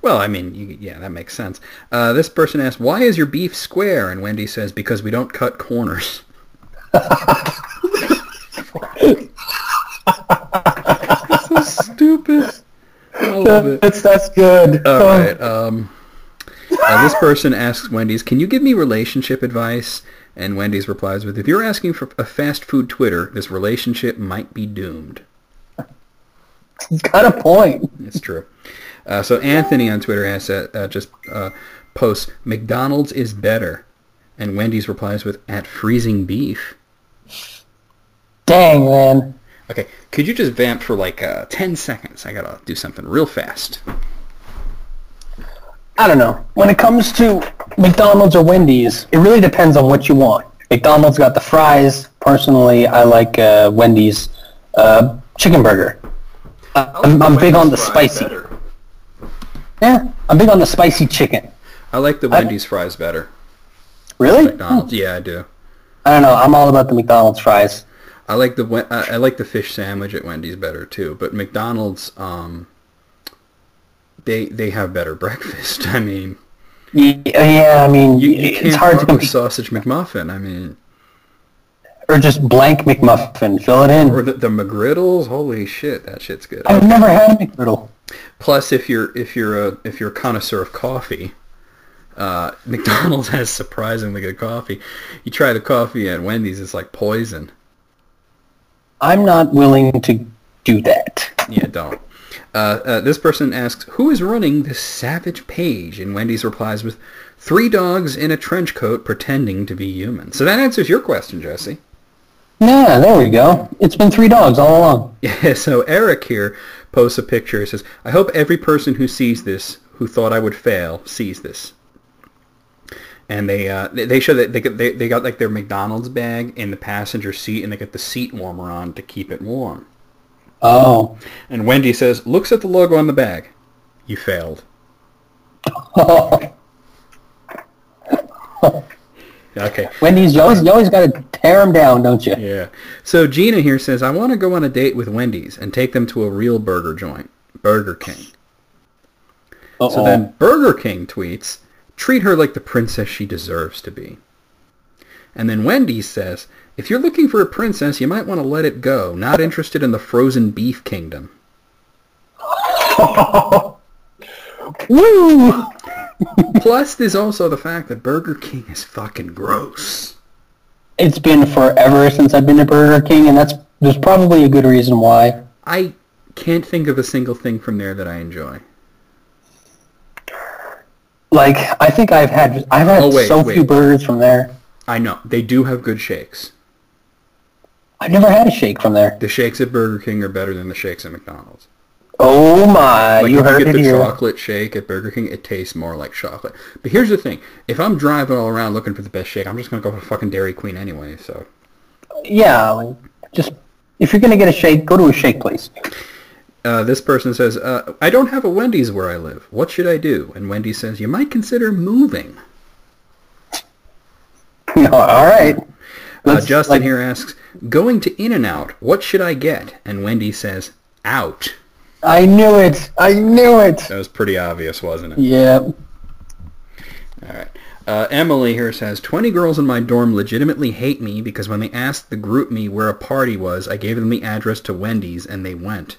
Well, I mean, yeah, that makes sense. This person asks, why is your beef square? And Wendy says, because we don't cut corners. That's so stupid. I love it. That's good. All right. This person asks Wendy's, can you give me relationship advice? And Wendy's replies with, if you're asking for a fast food Twitter, this relationship might be doomed. He's got a point. It's true. So Anthony on Twitter has posts, McDonald's is better. And Wendy's replies with, at freezing beef. Dang, man. Okay, could you just vamp for like 10 seconds? I gotta do something real fast. I don't know. When it comes to McDonald's or Wendy's, it really depends on what you want. McDonald's got the fries. Personally, I like Wendy's chicken burger. I'm big on the spicy. Better. Yeah, I'm big on the spicy chicken. I like the Wendy's fries better. Really? McDonald's, yeah, I do. I don't know. I'm all about the McDonald's fries. I like the fish sandwich at Wendy's better too, but McDonald's they have better breakfast. I mean, yeah. I mean, it's hard to compete. Sausage McMuffin. I mean, or just blank McMuffin. Fill it in. Or the McGriddles. Holy shit, that shit's good. I've never had a McGriddle. Plus, if you're a connoisseur of coffee, McDonald's has surprisingly good coffee. You try the coffee at Wendy's, it's like poison. I'm not willing to do that. Yeah, don't. This person asks, who is running this savage page? And Wendy's replies with, 3 dogs in a trench coat pretending to be human. So that answers your question, Jesse. Yeah, there we go. It's been 3 dogs all along. Yeah, so Eric here posts a picture. He says, I hope every person who sees this, who thought I would fail, sees this. And they show that they got like their McDonald's bag in the passenger seat, and they got the seat warmer on to keep it warm. Oh. And Wendy says, looks at the logo on the bag. You failed. Okay. Wendy's, you always got to tear them down, don't you? Yeah. So Gina here says, I want to go on a date with Wendy's and take them to a real burger joint, Burger King. Uh-oh. So then Burger King tweets, treat her like the princess she deserves to be. And then Wendy's says, if you're looking for a princess, you might want to let it go. Not interested in the frozen beef kingdom. Woo! Plus, there's also the fact that Burger King is fucking gross. It's been forever since I've been to Burger King, and there's probably a good reason why. I can't think of a single thing from there that I enjoy. Like, I think I've had few burgers from there. I know. They do have good shakes. I've never had a shake from there. The shakes at Burger King are better than the shakes at McDonald's. Oh my, like you heard it here. If you get the chocolate shake at Burger King, it tastes more like chocolate. But here's the thing. If I'm driving all around looking for the best shake, I'm just going to go for fucking Dairy Queen anyway, so. Yeah, like, just, if you're going to get a shake, go to a shake place. This person says, I don't have a Wendy's where I live. What should I do? And Wendy says, you might consider moving. No, all right. Justin here asks, going to In-N-Out, what should I get? And Wendy says, out. I knew it. That was pretty obvious, wasn't it? Yeah. All right. Emily here says, 20 girls in my dorm legitimately hate me because when they asked the group me where a party was, I gave them the address to Wendy's and they went.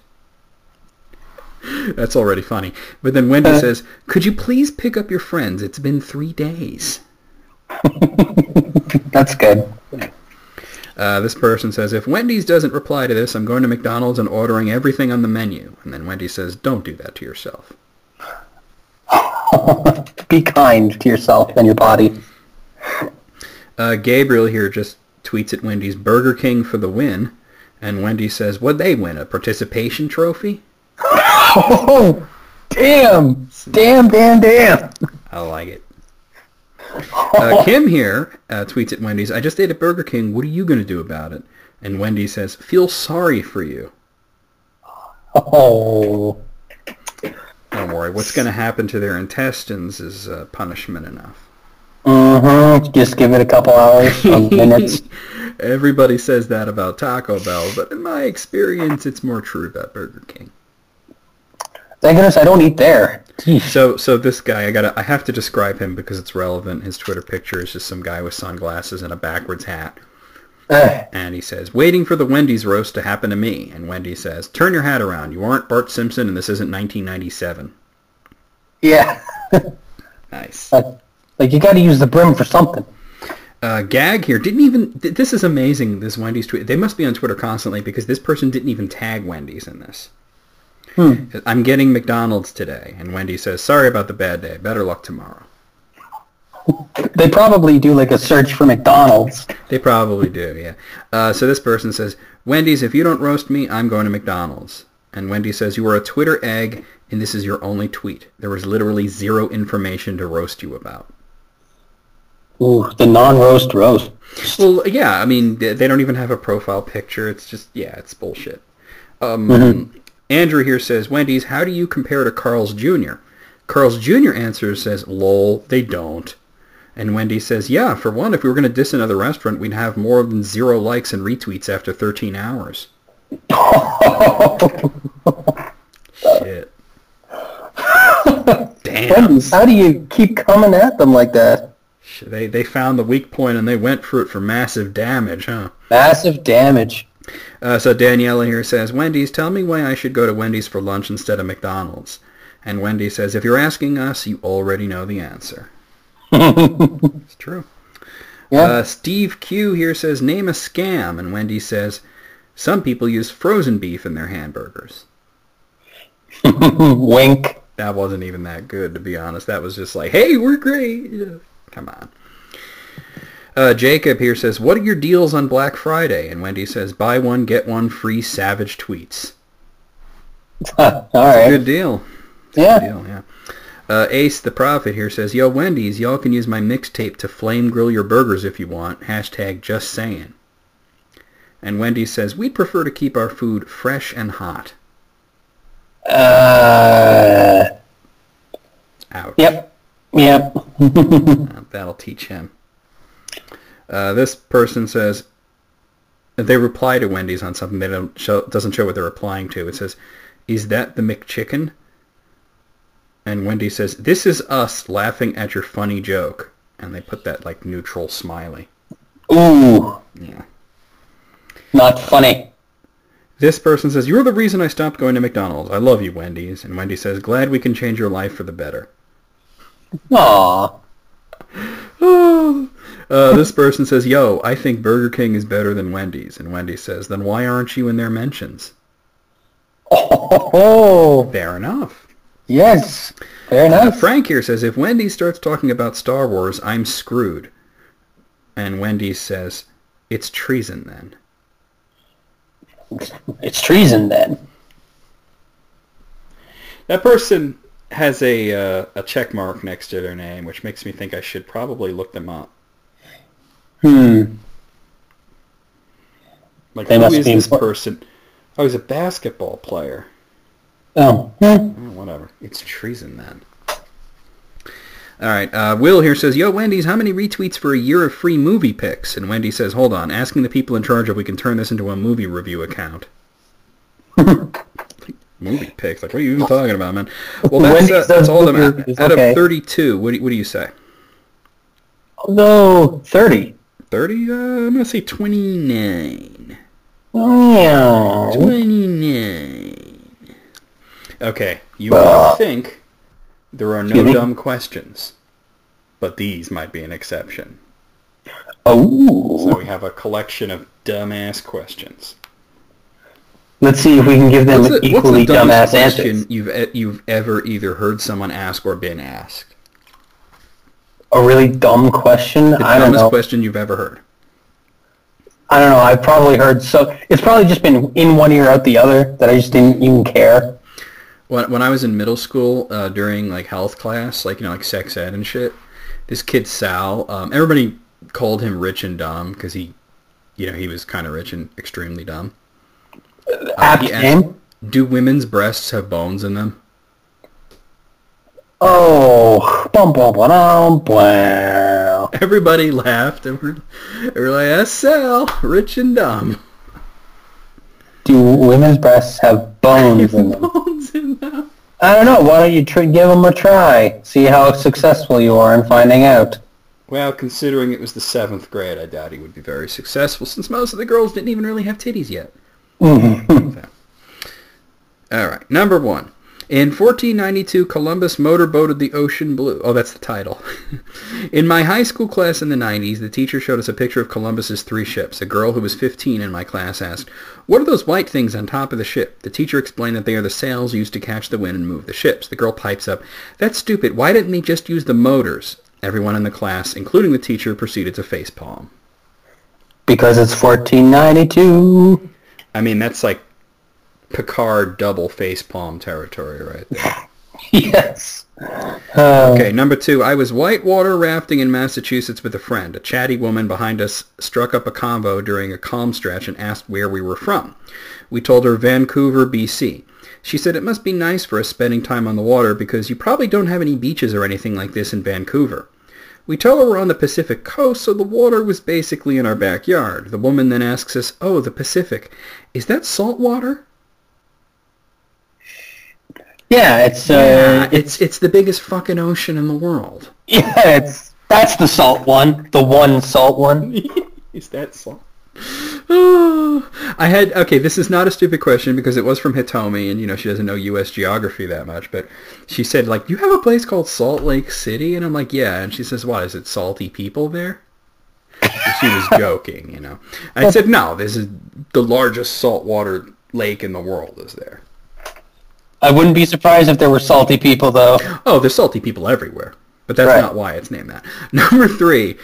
That's already funny. But then Wendy says, could you please pick up your friends? It's been 3 days. That's good. This person says, if Wendy's doesn't reply to this, I'm going to McDonald's and ordering everything on the menu. And then Wendy says, don't do that to yourself. Be kind to yourself and your body. Gabriel here just tweets at Wendy's, Burger King for the win. And Wendy says, what'd they win, a participation trophy? Oh, damn. Damn. I like it. Kim here tweets at Wendy's, I just ate at Burger King. What are you going to do about it? And Wendy says, feel sorry for you. Oh. Don't worry. What's going to happen to their intestines is punishment enough. Mm-hmm. Just give it a couple hours, minutes. Everybody says that about Taco Bell, but in my experience, it's more true about Burger King. Thank goodness I don't eat there. So this guy, I have to describe him because it's relevant. His Twitter picture is just some guy with sunglasses and a backwards hat. And he says, waiting for the Wendy's roast to happen to me. And Wendy says, turn your hat around. You aren't Bart Simpson and this isn't 1997. Yeah. Nice. Like, you got to use the brim for something. Gag here didn't even... This is amazing, this Wendy's tweet. They must be on Twitter constantly because this person didn't even tag Wendy's in this. I'm getting McDonald's today. And Wendy says, sorry about the bad day. Better luck tomorrow. They probably do like a search for McDonald's. They probably do, yeah. So this person says, Wendy's, if you don't roast me, I'm going to McDonald's. And Wendy says, you are a Twitter egg, and this is your only tweet. There was literally zero information to roast you about. Ooh, the non-roast roast. Well, yeah, I mean, they don't even have a profile picture. It's just, yeah, it's bullshit. Andrew here says, Wendy's, how do you compare to Carl's Jr.? Carl's Jr. answers says, lol, they don't. And Wendy says, yeah, for one, if we were going to diss another restaurant, we'd have more than 0 likes and retweets after 13 hours. Shit. Damn. Wendy's, how do you keep coming at them like that? They found the weak point and they went for it for massive damage, huh? Massive damage. So Daniela here says, Wendy's, tell me why I should go to Wendy's for lunch instead of McDonald's. And Wendy says, if you're asking us, you already know the answer. It's true. Yeah. Steve Q here says, name a scam. And Wendy says, some people use frozen beef in their hamburgers. Wink. That wasn't even that good, to be honest. That was just like, hey, we're great. Come on. Jacob here says, what are your deals on Black Friday? And Wendy says, buy one, get one free savage tweets. All right. Good deal. Yeah. Good deal, yeah. Ace the Prophet here says, Yo, Wendy's, y'all can use my mixtape to flame grill your burgers if you want. Hashtag just saying. And Wendy says, we'd prefer to keep our food fresh and hot. Ouch. Yep. That'll teach him. This person says, they reply to Wendy's on something doesn't show what they're replying to. It says, is that the McChicken? And Wendy says, this is us laughing at your funny joke. And they put that, like, neutral smiley. Ooh. Yeah. Not funny. This person says, you're the reason I stopped going to McDonald's. I love you, Wendy's. And Wendy says, glad we can change your life for the better. Aww. This person says, yo, I think Burger King is better than Wendy's. And Wendy says, then why aren't you in their mentions? Oh. Fair enough. Yes. Fair enough. Frank here says, if Wendy starts talking about Star Wars, I'm screwed. And Wendy says, it's treason then. It's treason then. That person has a check mark next to their name, which makes me think I should probably look them up. Like, who is this person? Oh, he's a basketball player. Oh. Whatever. It's treason then. All right. Will here says, yo, Wendy's, how many retweets for a year of free movie picks? And Wendy says, hold on, asking the people in charge if we can turn this into a movie review account. Movie picks? Like, what are you even talking about, man? Well, that's all of them. Out of 32, what do you say? No, 30. 30? I'm going to say 29. Oh. 29. Okay, you might think there are no dumb questions, but these might be an exception. Oh. So we have a collection of dumbass questions. Let's see if we can give them equally dumbass answers. You've ever either heard someone ask or been asked? A really dumb question? I don't know. The dumbest question you've ever heard. I don't know. I've probably heard so. It's probably just been in one ear out the other that I just didn't even care. When I was in middle school, during like health class, like like sex ed and shit, this kid Sal, everybody called him rich and dumb because he was kind of rich and extremely dumb. Apt name? Do women's breasts have bones in them? Oh, bum bum bum bum. Everybody laughed and we're like, that's Sal, rich and dumb. Do women's breasts have bones in them? Bones in them? I don't know. Why don't you give them a try? See how successful you are in finding out. Well, considering it was the 7th grade, I doubt he would be very successful, since most of the girls didn't even really have titties yet. Mm-hmm. All right, number 1. In 1492, Columbus motorboated the ocean blue. Oh, that's the title. In my high school class in the 90s, the teacher showed us a picture of Columbus's 3 ships. A girl who was 15 in my class asked, what are those white things on top of the ship? The teacher explained that they are the sails used to catch the wind and move the ships. The girl pipes up, that's stupid. Why didn't they just use the motors? Everyone in the class, including the teacher, proceeded to facepalm. Because it's 1492. I mean, that's like Picard double facepalm territory right there. Yes. Okay, number 2. I was whitewater rafting in Massachusetts with a friend. A chatty woman behind us struck up a convo during a calm stretch and asked where we were from. We told her Vancouver, BC. She said it must be nice for us spending time on the water because you probably don't have any beaches or anything like this in Vancouver. We told her we're on the Pacific coast, so the water was basically in our backyard. The woman then asks us, oh, the Pacific, is that salt water? Yeah, it's the biggest fucking ocean in the world. Yeah, that's the salt one, the one salt one. Is that salt? Oh, this is not a stupid question because it was from Hitomi and, she doesn't know U.S. geography that much, but she said, like, you have a place called Salt Lake City? And I'm like, yeah. And she says, what, is it salty people there? She was joking, I said, no, this is the largest saltwater lake in the world is there. I wouldn't be surprised if there were salty people, though. Oh, there's salty people everywhere. But that's not why it's named that. Number 3,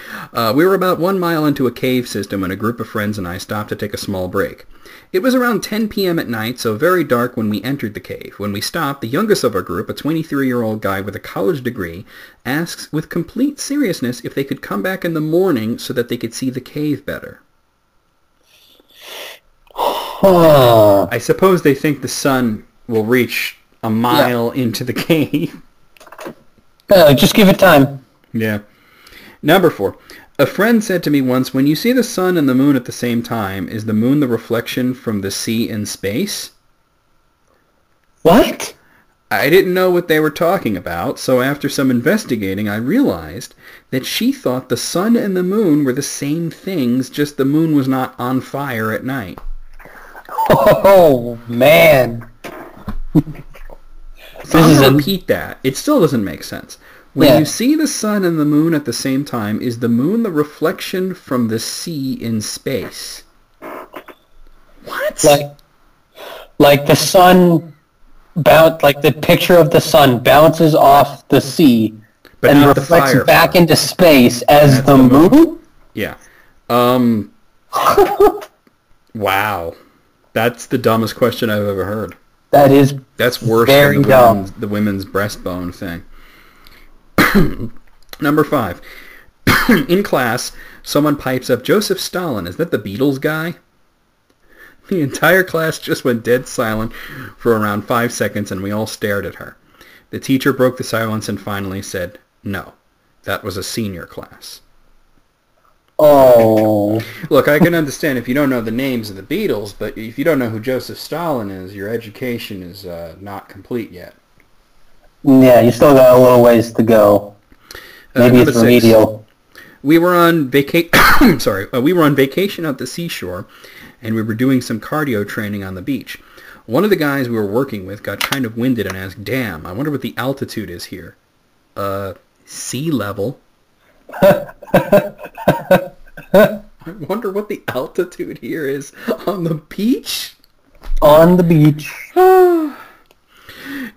we were about 1 mile into a cave system when a group of friends and I stopped to take a small break. It was around 10 p.m. at night, so very dark when we entered the cave. When we stopped, the youngest of our group, a 23-year-old guy with a college degree, asks with complete seriousness if they could come back in the morning so that they could see the cave better. I suppose they think the sun will reach a mile into the cave. Just give it time. Yeah. Number 4. A friend said to me once, when you see the sun and the moon at the same time, is the moon the reflection from the sea in space? What? I didn't know what they were talking about, so after some investigating, I realized that she thought the sun and the moon were the same things, just the moon was not on fire at night. Oh, man. I'm going to repeat that. It still doesn't make sense. When you see the sun and the moon at the same time, is the moon the reflection from the sea in space? What? Like the sun, like the picture of the sun bounces off the sea and reflects back into space as the moon? Yeah. Wow. That's the dumbest question I've ever heard. That's worse than the women's breastbone thing. Number 5. In class, someone pipes up, Joseph Stalin, is that the Beatles guy? The entire class just went dead silent for around 5 seconds, and we all stared at her. The teacher broke the silence and finally said, no, that was a senior class. Oh. Look, I can understand if you don't know the names of the Beatles, but if you don't know who Joseph Stalin is, your education is not complete yet. Yeah, you still got a little ways to go. Maybe it's remedial. We were on vacation at the seashore, and we were doing some cardio training on the beach. One of the guys we were working with got kind of winded and asked, damn, I wonder what the altitude is here. Sea level. I wonder what the altitude here is on the beach? On the beach.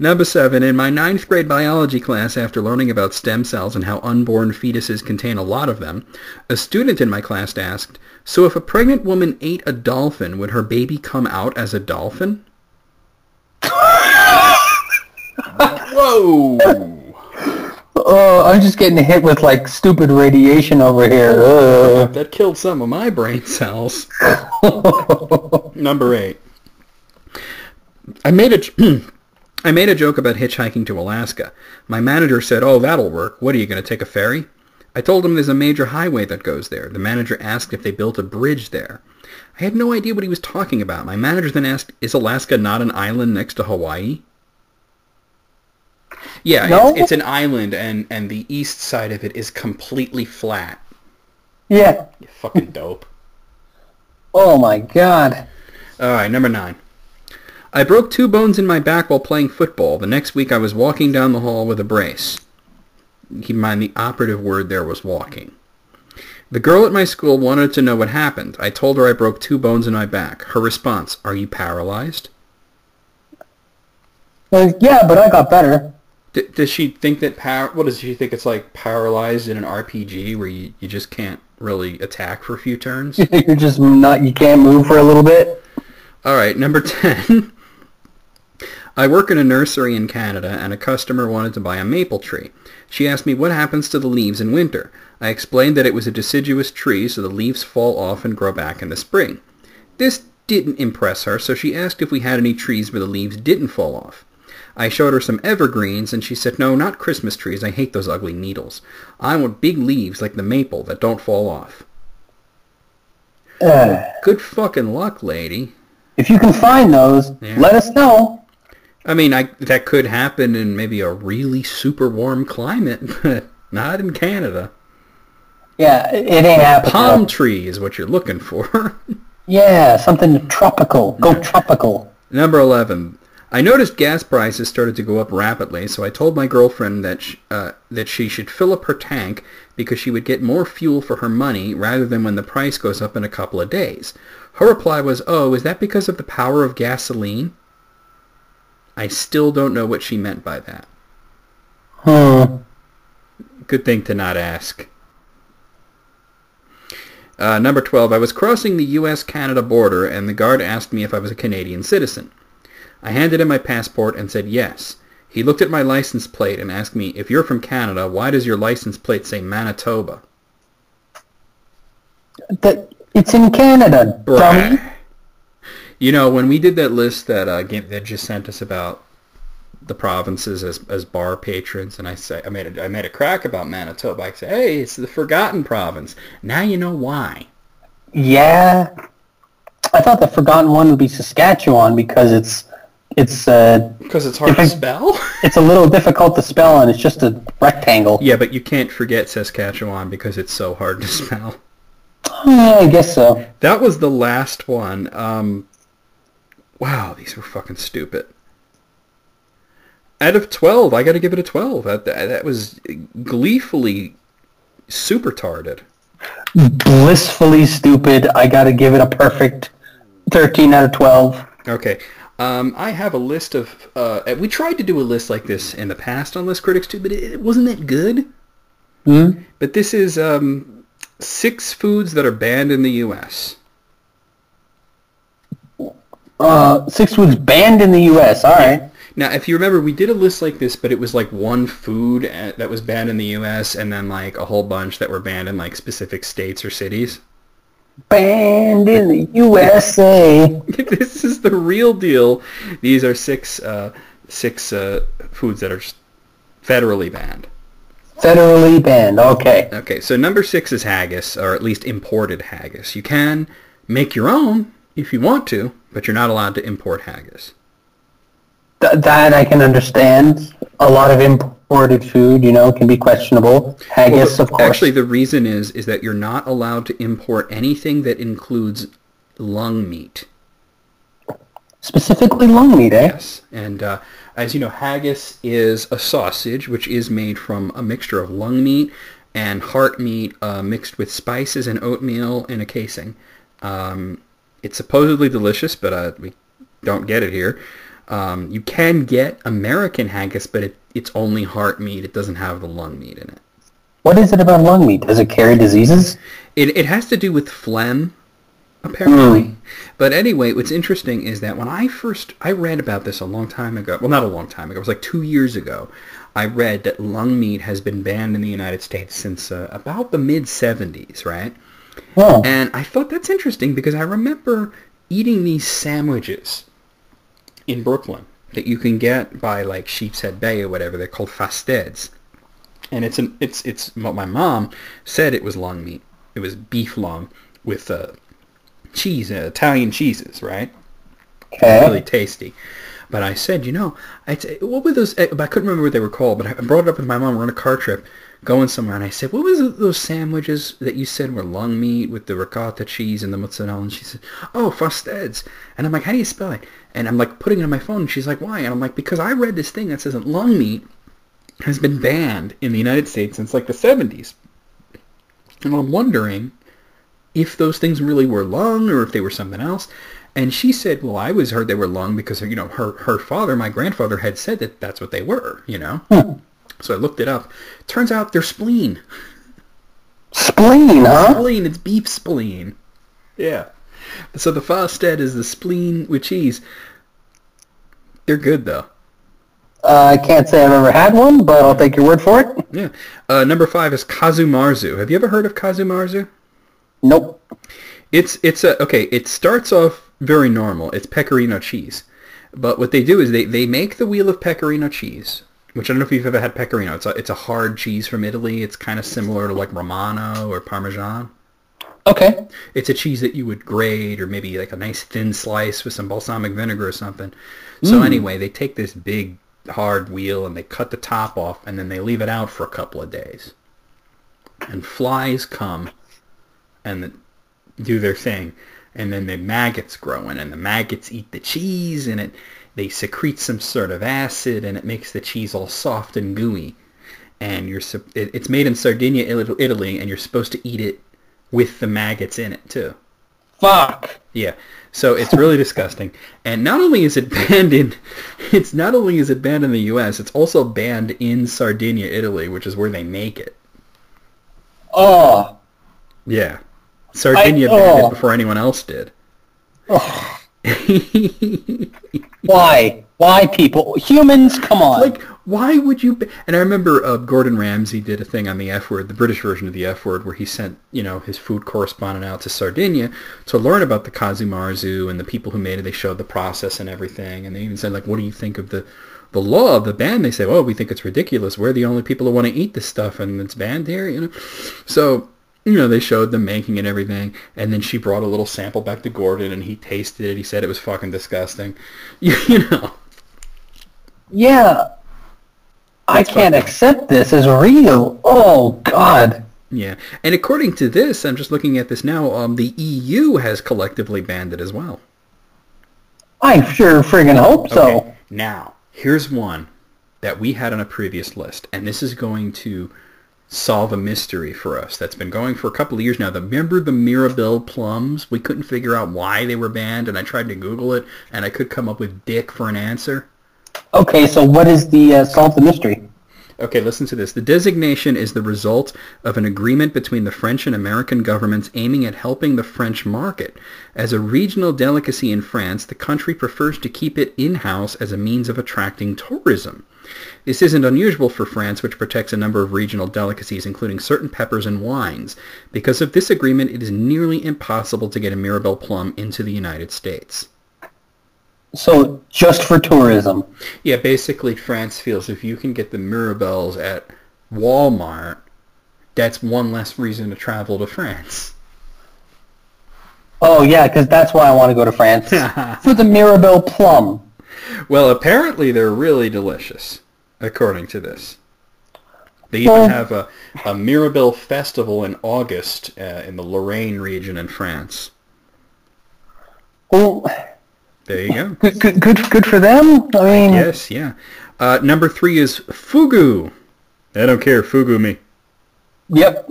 Number 7, in my 9th grade biology class, after learning about stem cells and how unborn fetuses contain a lot of them, a student in my class asked, so if a pregnant woman ate a dolphin, would her baby come out as a dolphin? Whoa! Oh, I'm just getting hit with, stupid radiation over here. That killed some of my brain cells. Number 8. I made a joke about hitchhiking to Alaska. My manager said, oh, that'll work. What, are you going to take a ferry? I told him there's a major highway that goes there. The manager asked if they built a bridge there. I had no idea what he was talking about. My manager then asked, is Alaska not an island next to Hawaii? Yeah, no? It's an island, and the east side of it is completely flat. Yeah. You fucking dope. Oh, my God. All right, number 9. I broke 2 bones in my back while playing football. The next week I was walking down the hall with a brace. Keep in mind the operative word there was walking. The girl at my school wanted to know what happened. I told her I broke 2 bones in my back. Her response, are you paralyzed? Yeah, but I got better. Does she think that what does she think it's like paralyzed in an RPG where you just can't really attack for a few turns? You're just you can't move for a little bit? All right, number 10. I work in a nursery in Canada, and a customer wanted to buy a maple tree. She asked me what happens to the leaves in winter. I explained that it was a deciduous tree, so the leaves fall off and grow back in the spring. This didn't impress her, so she asked if we had any trees where the leaves didn't fall off. I showed her some evergreens, and she said, no, not Christmas trees. I hate those ugly needles. I want big leaves like the maple that don't fall off. Good fucking luck, lady. If you can find those, let us know. I mean, that could happen in maybe a really super warm climate, but not in Canada. Yeah, it ain't happening. Palm tree is what you're looking for. Yeah, something tropical. Go tropical. Number 11. I noticed gas prices started to go up rapidly, so I told my girlfriend that she should fill up her tank because she would get more fuel for her money rather than when the price goes up in a couple of days. Her reply was, oh, is that because of the power of gasoline? I still don't know what she meant by that. Good thing to not ask. Number 12, I was crossing the U.S.-Canada border, and the guard asked me if I was a Canadian citizen. I handed him my passport and said yes. He looked at my license plate and asked me, if you're from Canada, why does your license plate say Manitoba? It's in Canada, dummy. You know, when we did that list that just sent us about the provinces as bar patrons, and I made a crack about Manitoba. I said, hey, it's the forgotten province. Now you know why. Yeah, I thought the forgotten one would be Saskatchewan because it's hard to spell. It's a little difficult to spell, and it's just a rectangle. Yeah, but you can't forget Saskatchewan because it's so hard to spell. Yeah, I guess so. That was the last one. Wow, these were fucking stupid. Out of 12, I got to give it a 12. That was gleefully super tarded. Blissfully stupid. I got to give it a perfect 13 out of 12. Okay. I have a list of... we tried to do a list like this in the past on List Critics too, but it wasn't that good. Mm-hmm. But this is 6 foods that are banned in the U.S. 6 foods banned in the U.S. All right. Now, if you remember, we did a list like this, but it was like one food that was banned in the U.S. and then like a whole bunch that were banned in like specific states or cities. Banned in the USA. This is the real deal. These are 6 foods that are just federally banned. Federally banned, okay. Okay, so number 6 is haggis, or at least imported haggis. You can make your own if you want to, but you're not allowed to import haggis. That I can understand. A lot of imported food, can be questionable. Haggis, of course. Actually, the reason is that you're not allowed to import anything that includes lung meat. Specifically lung meat, eh? Yes. And as you know, haggis is a sausage which is made from a mixture of lung meat and heart meat mixed with spices and oatmeal in a casing. It's supposedly delicious, but we don't get it here. You can get American haggis, but it's only heart meat. It doesn't have the lung meat in it. What is it about lung meat? Does it carry diseases? It has to do with phlegm, apparently. But anyway, what's interesting is that when I read about this a long time ago. Well, not a long time ago. It was like 2 years ago. I read that lung meat has been banned in the United States since about the mid-'70s, right? Oh. And I thought that's interesting because I remember eating these sandwiches in Brooklyn that you can get by like Sheepshead Bay or whatever. They're called fasteds, and it's what my mom said it was lung meat. It was beef lung with cheese, Italian cheeses, right? Okay. Really tasty. But I said, what were those? I couldn't remember what they were called, but I brought it up with my mom. We're on a car trip going somewhere, and I said, what was those sandwiches that you said were lung meat with the ricotta cheese and the mozzarella? And she said, oh, fasteds. And I'm like, how do you spell it? And I'm like putting it on my phone, and she's like, why? And I'm like, because I read this thing that says that lung meat has been banned in the United States since like the 70s. And I'm wondering if those things really were lung or if they were something else. And she said, well, I always heard they were lung because, her father, my grandfather, had said that that's what they were, So I looked it up. Turns out they're spleen. Spleen, huh? Spleen, it's beef spleen. Yeah. So the fasted is the spleen with cheese. They're good, though. I can't say I've ever had one, but I'll take your word for it. Yeah. Number 5 is kazu marzu. Have you ever heard of kazu marzu? Nope. It starts off very normal. It's pecorino cheese. But what they do is they make the wheel of pecorino cheese, which I don't know if you've ever had pecorino. It's a hard cheese from Italy. It's kind of similar to like Romano or Parmesan. Okay. It's a cheese that you would grate or maybe like a nice thin slice with some balsamic vinegar or something. So anyway, they take this big hard wheel and they cut the top off and then they leave it out for a couple of days. And flies come and do their thing. And then the maggots grow in and the maggots eat the cheese and they secrete some sort of acid and it makes the cheese all soft and gooey. And it's made in Sardinia, Italy, and you're supposed to eat it with the maggots in it too. Fuck. Yeah. So it's really disgusting. And not only is it banned in the US, it's also banned in Sardinia, Italy, which is where they make it. Oh. Yeah. Sardinia banned it before anyone else did. Oh. Why? Why, people? Humans, come on. Like, why would you... And I remember Gordon Ramsay did a thing on the F word, the British version of the F word, where he sent, his food correspondent out to Sardinia to learn about the Kazumarzu and the people who made it. They showed the process and everything. And they even said, like, what do you think of the law of the ban? They say, well, we think it's ridiculous. We're the only people who want to eat this stuff, and it's banned here, So... they showed them making it and everything, and then she brought a little sample back to Gordon, and he tasted it. He said it was fucking disgusting. Yeah. I can't accept this as real. Oh, God. Yeah. And according to this, I'm just looking at this now, the EU has collectively banned it as well. I sure friggin' hope so. Okay. Now, here's one that we had on a previous list, and this is going to... solve a mystery for us that's been going for a couple of years now. Remember the Mirabelle plums? We couldn't figure out why they were banned, and I tried to Google it, and I could come up with dick for an answer. Okay, so what is the solve the mystery? Okay, listen to this. The designation is the result of an agreement between the French and American governments aiming at helping the French market. As a regional delicacy in France, the country prefers to keep it in-house as a means of attracting tourism. This isn't unusual for France, which protects a number of regional delicacies, including certain peppers and wines. Because of this agreement, it is nearly impossible to get a Mirabelle plum into the United States. So, just for tourism? Yeah, basically France feels if you can get the Mirabelles at Walmart, that's one less reason to travel to France. Oh, yeah, because that's why I want to go to France. For the Mirabelle plum. Well, apparently they're really delicious, according to this. They even have a Mirabelle festival in August in the Lorraine region in France. Well, there you go. Good for them. I mean, yes, yeah. Number 3 is fugu. I don't care, fugu me. Yep.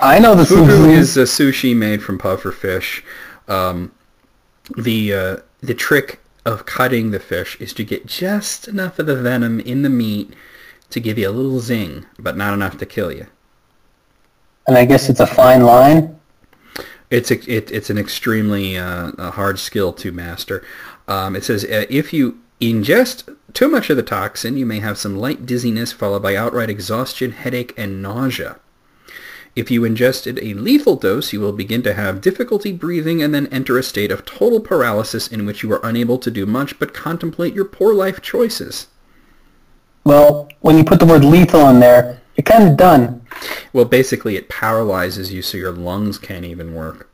I know the fugu is a sushi made from puffer fish. The trick of cutting the fish is to get just enough of the venom in the meat to give you a little zing, but not enough to kill you. And I guess it's a fine line. It's an extremely hard skill to master. It says if you ingest too much of the toxin, you may have some light dizziness followed by outright exhaustion, headache, and nausea. If you ingested a lethal dose, you will begin to have difficulty breathing and then enter a state of total paralysis in which you are unable to do much but contemplate your poor life choices. Well, when you put the word lethal in there, you're kind of done. Well, basically it paralyzes you so your lungs can't even work.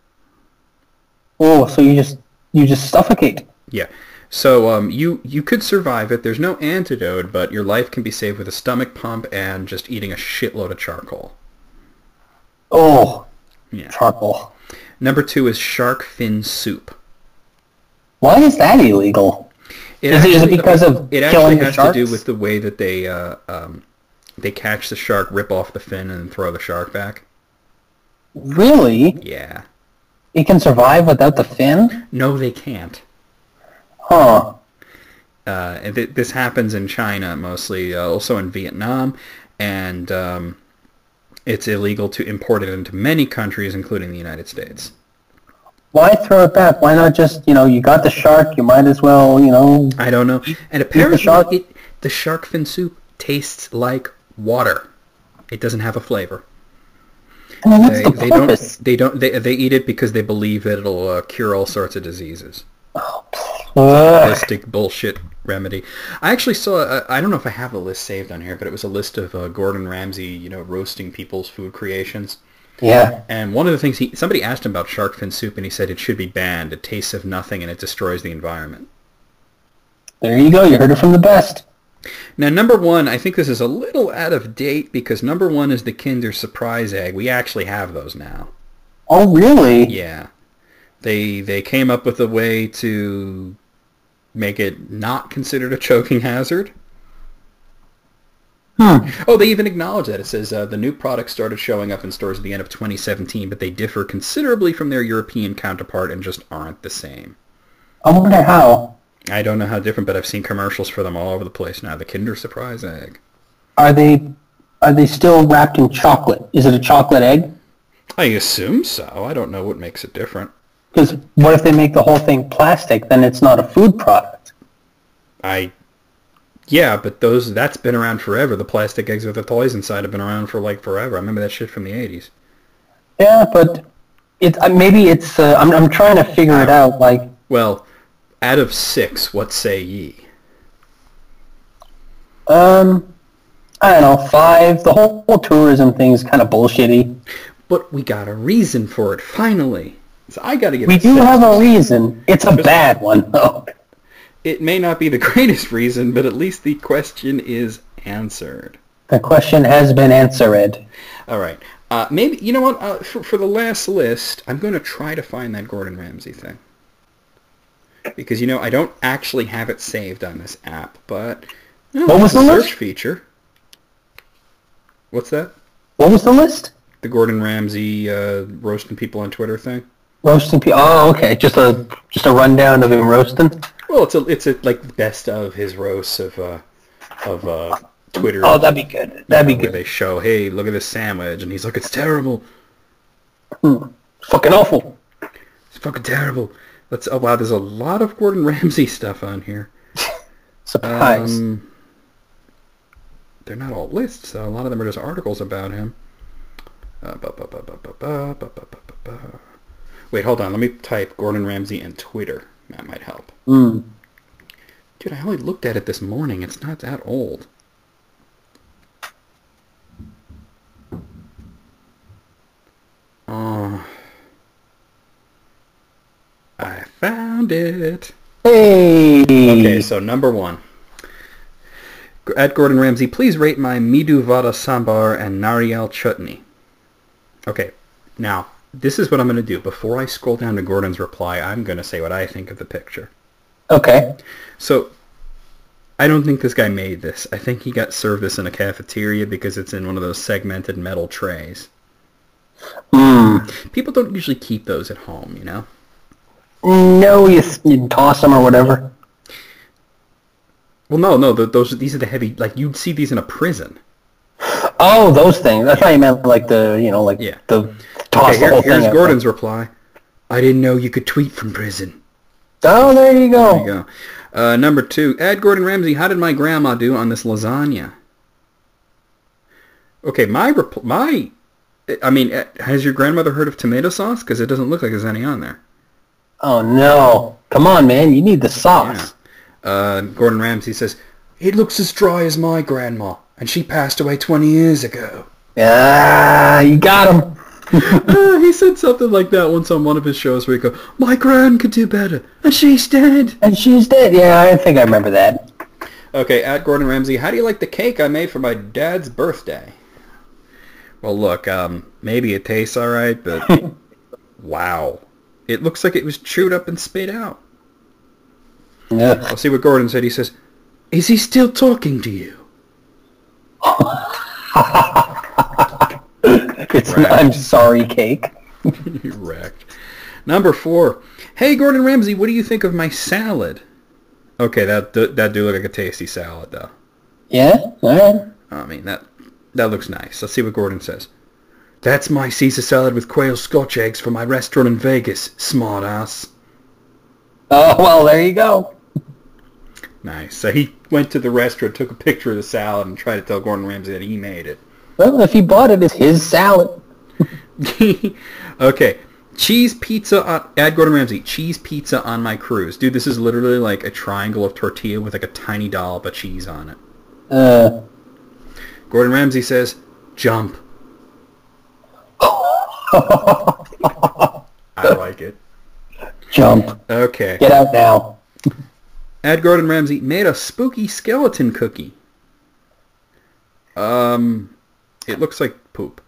Oh, so you just suffocate. Yeah. So you could survive it. There's no antidote, but your life can be saved with a stomach pump and just eating a shitload of charcoal. Oh, yeah. Charcoal. Number 2 is shark fin soup. Why is that illegal? Is it because of it killing actually the has sharks? to do with the way that they catch the shark, rip off the fin, and throw the shark back. Really? Yeah. It can survive without the fin? No, they can't. Huh. This happens in China mostly, also in Vietnam, and it's illegal to import it into many countries, including the United States. Why throw it back? Why not just, you got the shark, you might as well, I don't know. And apparently the shark fin soup tastes like water. It doesn't have a flavor. I mean, what's the purpose? They eat it because they believe that it'll cure all sorts of diseases. Ugh. Bullshit remedy. I actually saw, I don't know if I have the list saved on here, but it was a list of Gordon Ramsay, roasting people's food creations. Yeah. And one of the things somebody asked him about shark fin soup, and he said it should be banned. It tastes of nothing, and it destroys the environment. There you go. You heard it from the best. Now, number 1, I think this is a little out of date, because number 1 is the Kinder Surprise Egg. We actually have those now. Oh, really? Yeah. They came up with a way to make it not considered a choking hazard. Oh, they even acknowledge that. It says the new product started showing up in stores at the end of 2017, but they differ considerably from their European counterpart and just aren't the same. I wonder how. I don't know how different, but I've seen commercials for them all over the place now. The Kinder Surprise Egg. Are they Are they still wrapped in chocolate? Is it a chocolate egg? I assume so. I don't know what makes it different. Because what if they make the whole thing plastic? Then it's not a food product. Yeah, but that's been around forever. The plastic eggs with the toys inside have been around for like forever. I remember that shit from the 80s. Yeah, but maybe it's. I'm trying to figure it out. Like, well, out of 6, what say ye? I don't know, 5. The whole tourism thing is kind of bullshitty. But we got a reason for it, finally. So I got to give We do have a reason. It's a bad one, though. It may not be the greatest reason, but at least the question is answered. The question has been answered. All right. Maybe, you know what? For the last list, I'm going to try to find that Gordon Ramsay thing. Because, I don't actually have it saved on this app, but... what was the search list? Feature. What's that? What was the list? The Gordon Ramsay roasting people on Twitter thing. Roasting people. Oh, okay. Just a rundown of him roasting. Well, it's a like best of his roasts of Twitter. Oh, that'd be good. That'd be good. Where they show, hey, look at this sandwich, and he's like, it's terrible. Fucking awful. It's fucking terrible. Oh wow, there's a lot of Gordon Ramsay stuff on here. Surprise. They're not all lists, so a lot of them are just articles about him. Wait, hold on. Let me type Gordon Ramsay and Twitter. That might help. Dude, I only looked at it this morning. It's not that old. I found it. Hey! Okay, so number 1. At Gordon Ramsay, please rate my Medu Vada Sambar and Nariyal Chutney. Okay, now, this is what I'm going to do. Before I scroll down to Gordon's reply, I'm going to say what I think of the picture. Okay. So, I don't think this guy made this. I think he got served this in a cafeteria because it's in one of those segmented metal trays. People don't usually keep those at home, you know? No, you toss them or whatever. Well, no, these are the heavy, like, you'd see these in a prison. Oh, those things. I thought you meant like the toss the whole thing. Here's Gordon's reply. I didn't know you could tweet from prison. Oh, there you go. There you go. Number 2, at Gordon Ramsay, how did my grandma do on this lasagna? Okay, has your grandmother heard of tomato sauce? Because it doesn't look like there's any on there. Oh, no. Come on, man. You need the sauce. Yeah. Gordon Ramsay says, it looks as dry as my grandma, and she passed away 20 years ago. Ah, you got him. He said something like that once on one of his shows where he goes, my gran could do better, and she's dead. And she's dead. Yeah, I think I remember that. Okay, at Gordon Ramsay, how do you like the cake I made for my dad's birthday? Well, look, maybe it tastes all right, but wow. It looks like it was chewed up and spit out. Yeah. I'll see what Gordon said. He says, is he still talking to you? It's an I'm sorry cake. You wrecked. Number 4. Hey, Gordon Ramsay, what do you think of my salad? Okay, that do look like a tasty salad, though. Yeah? All right. I mean, that looks nice. Let's see what Gordon says. That's my Caesar salad with quail scotch eggs from my restaurant in Vegas, smart ass. Oh, well, there you go. Nice. So he went to the restaurant, took a picture of the salad, and tried to tell Gordon Ramsay that he made it. Well, if he bought it, it's his salad. Okay. Cheese pizza at Gordon Ramsay. Cheese pizza on my cruise. Dude, this is literally like a triangle of tortilla with like a tiny dollop of cheese on it. Gordon Ramsay says, jump. I like it. Jump. Okay. Get out now. At Gordon Ramsay made a spooky skeleton cookie. It looks like poop.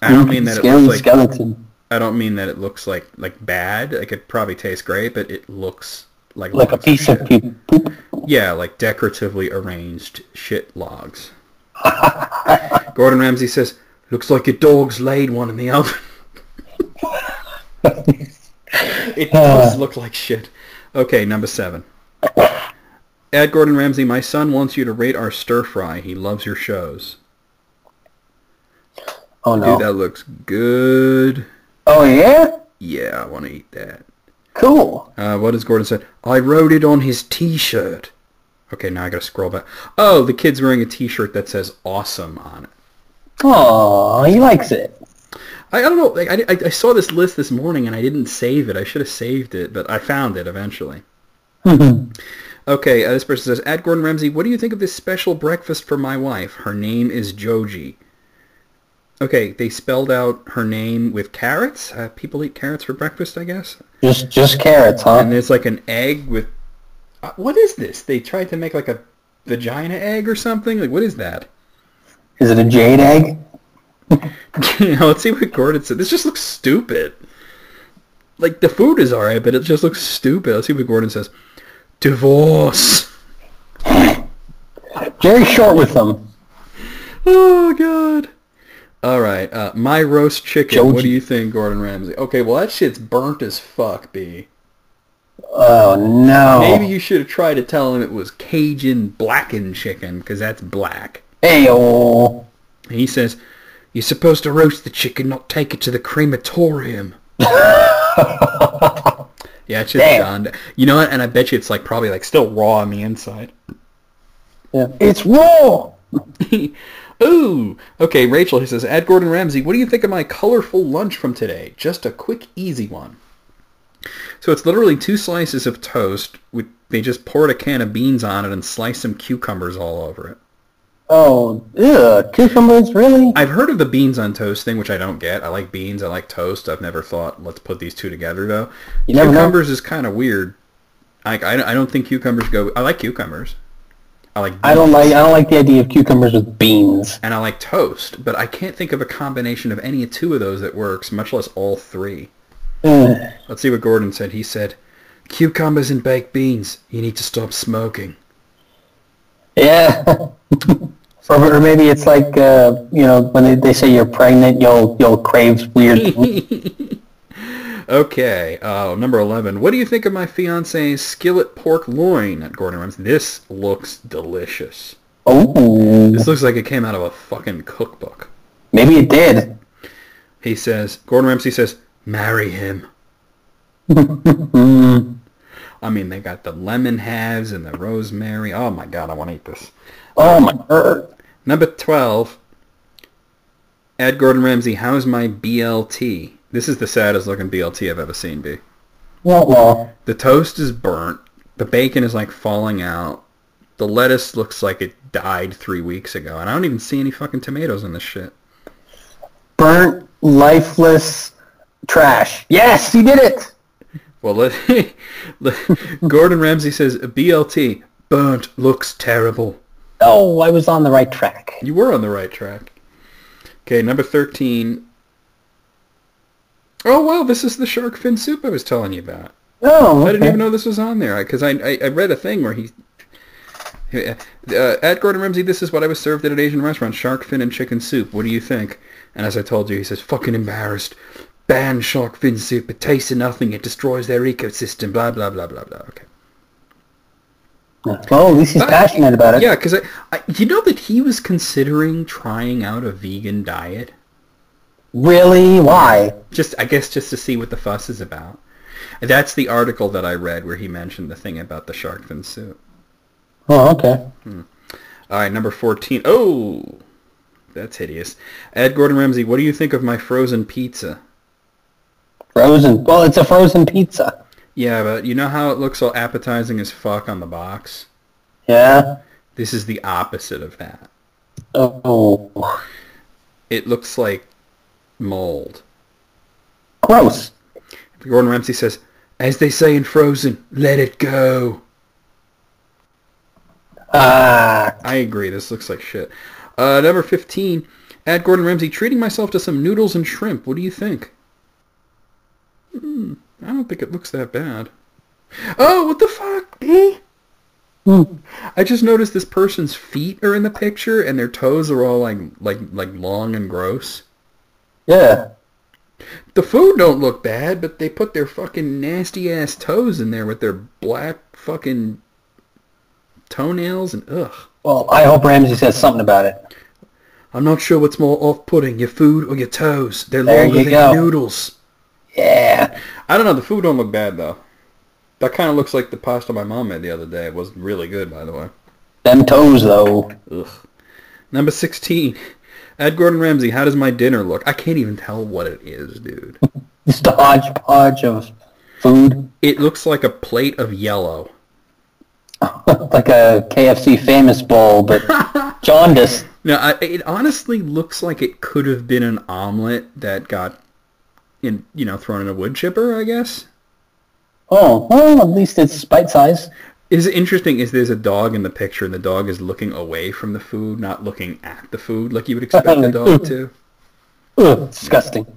I don't mean that it looks like skeleton. I don't mean that it looks like bad. Like it probably tastes great, but it looks like a piece of poop. Yeah, like decoratively arranged shit logs. Gordon Ramsay says, looks like your dog's laid one in the oven. It does look like shit. Okay, number 7. At Gordon Ramsay, my son wants you to rate our stir fry. He loves your shows. Oh, no. Dude, that looks good. Oh, yeah? Yeah, I want to eat that. Cool. What does Gordon say? I wrote it on his T-shirt. Okay, now I gotta scroll back. Oh, the kid's wearing a T-shirt that says "awesome" on it. Aw, he likes it. I don't know. Like, I saw this list this morning and I didn't save it. I should have saved it, but I found it eventually. Okay, this person says, at Gordon Ramsay, what do you think of this special breakfast for my wife? Her name is Joji. Okay, they spelled out her name with carrots. People eat carrots for breakfast, I guess. Just carrots, huh? And there's like an egg with... what is this? They tried to make like a vagina egg or something? Like, what is that? Is it a jade egg? Let's see what Gordon said. This just looks stupid. Like, the food is alright, but it just looks stupid. Let's see what Gordon says. Divorce. Very short with them. Oh, God. Alright, my roast chicken. Joji. What do you think, Gordon Ramsay? Okay, well, that shit's burnt as fuck, B. Oh, no. Maybe you should have tried to tell him it was Cajun blackened chicken, because that's black. Hey-oh. He says, you're supposed to roast the chicken, not take it to the crematorium. Yeah, it's just done. You know what? And I bet you it's like probably like still raw on the inside. Yeah. It's raw! Ooh! Okay, Rachel, he says, at Gordon Ramsay, what do you think of my colorful lunch from today? Just a quick, easy one. So it's literally 2 slices of toast. They just poured a can of beans on it and sliced some cucumbers all over it. Oh, ew, cucumbers, really? I've heard of the beans on toast thing, which I don't get. I like beans, I like toast. I've never thought, let's put these two together, though. You never know. Cucumbers is kind of weird. I don't think cucumbers go... I like cucumbers. I like beans. I don't like the idea of cucumbers with beans. And I like toast, but I can't think of a combination of any 2 of those that works, much less all 3. Let's see what Gordon said. He said, cucumbers and baked beans. You need to stop smoking. Yeah. Or maybe it's like, when they say you're pregnant, you'll crave weird food. Okay, number 11. What do you think of my fiance's skillet pork loin at Gordon Ramsay? This looks delicious. Oh. This looks like it came out of a fucking cookbook. Maybe it did. He says, Gordon Ramsay says, marry him. I mean, they got the lemon halves and the rosemary. Oh my God, I want to eat this. Oh my God. Number 12. At Gordon Ramsay, how's my BLT? This is the saddest looking BLT I've ever seen, B. Well. The toast is burnt. The bacon is like falling out. The lettuce looks like it died 3 weeks ago. And I don't even see any fucking tomatoes in this shit. Burnt, lifeless trash. Yes, you did it! Well, Gordon Ramsay says, BLT, burnt, looks terrible. Oh, I was on the right track. You were on the right track. Okay, number 13. Oh, wow, this is the shark fin soup I was telling you about. Oh, okay. I didn't even know this was on there, because I read a thing where he... at Gordon Ramsay, this is what I was served at an Asian restaurant, shark fin and chicken soup. What do you think? And as I told you, he says, fucking embarrassed. Ban shark fin soup. It tastes of nothing. It destroys their ecosystem. Blah, blah, blah, blah, blah. Okay. Well, at least he's passionate about it. Yeah, because you know that he was considering trying out a vegan diet? Really? Why? I guess just to see what the fuss is about. That's the article that I read where he mentioned the thing about the shark fin soup. Oh, okay. All right, number 14. Oh, that's hideous. Ed Gordon Ramsay, what do you think of my frozen pizza? Frozen? Well, it's a frozen pizza. Yeah, but you know how it looks all appetizing as fuck on the box? Yeah? This is the opposite of that. Oh. It looks like mold. Gross. Gordon Ramsay says, as they say in Frozen, let it go. I agree. This looks like shit. Number 15. At Gordon Ramsay, treating myself to some noodles and shrimp. What do you think? I don't think it looks that bad. Oh, what the fuck? I just noticed this person's feet are in the picture and their toes are all like long and gross. Yeah. The food don't look bad, but they put their fucking nasty ass toes in there with their black fucking toenails and ugh. Well, I hope Ramsay says something about it. I'm not sure what's more off-putting, your food or your toes. They're There longer you than go. noodles. Yeah. I don't know. The food don't look bad, though. That kind of looks like the pasta my mom made the other day. It was really good, by the way. Them toes, though. Ugh. Number 16. Ed Gordon Ramsay, how does my dinner look? I can't even tell what it is, dude. Just a hodgepodge of food. It looks like a plate of yellow. Like a KFC famous bowl, but jaundice. No, it honestly looks like it could have been an omelet that got, thrown in a wood chipper, I guess. Oh, well, at least it's bite size. Is interesting is there's a dog in the picture, and the dog is looking away from the food, not looking at the food like you would expect a dog to. Ugh, disgusting.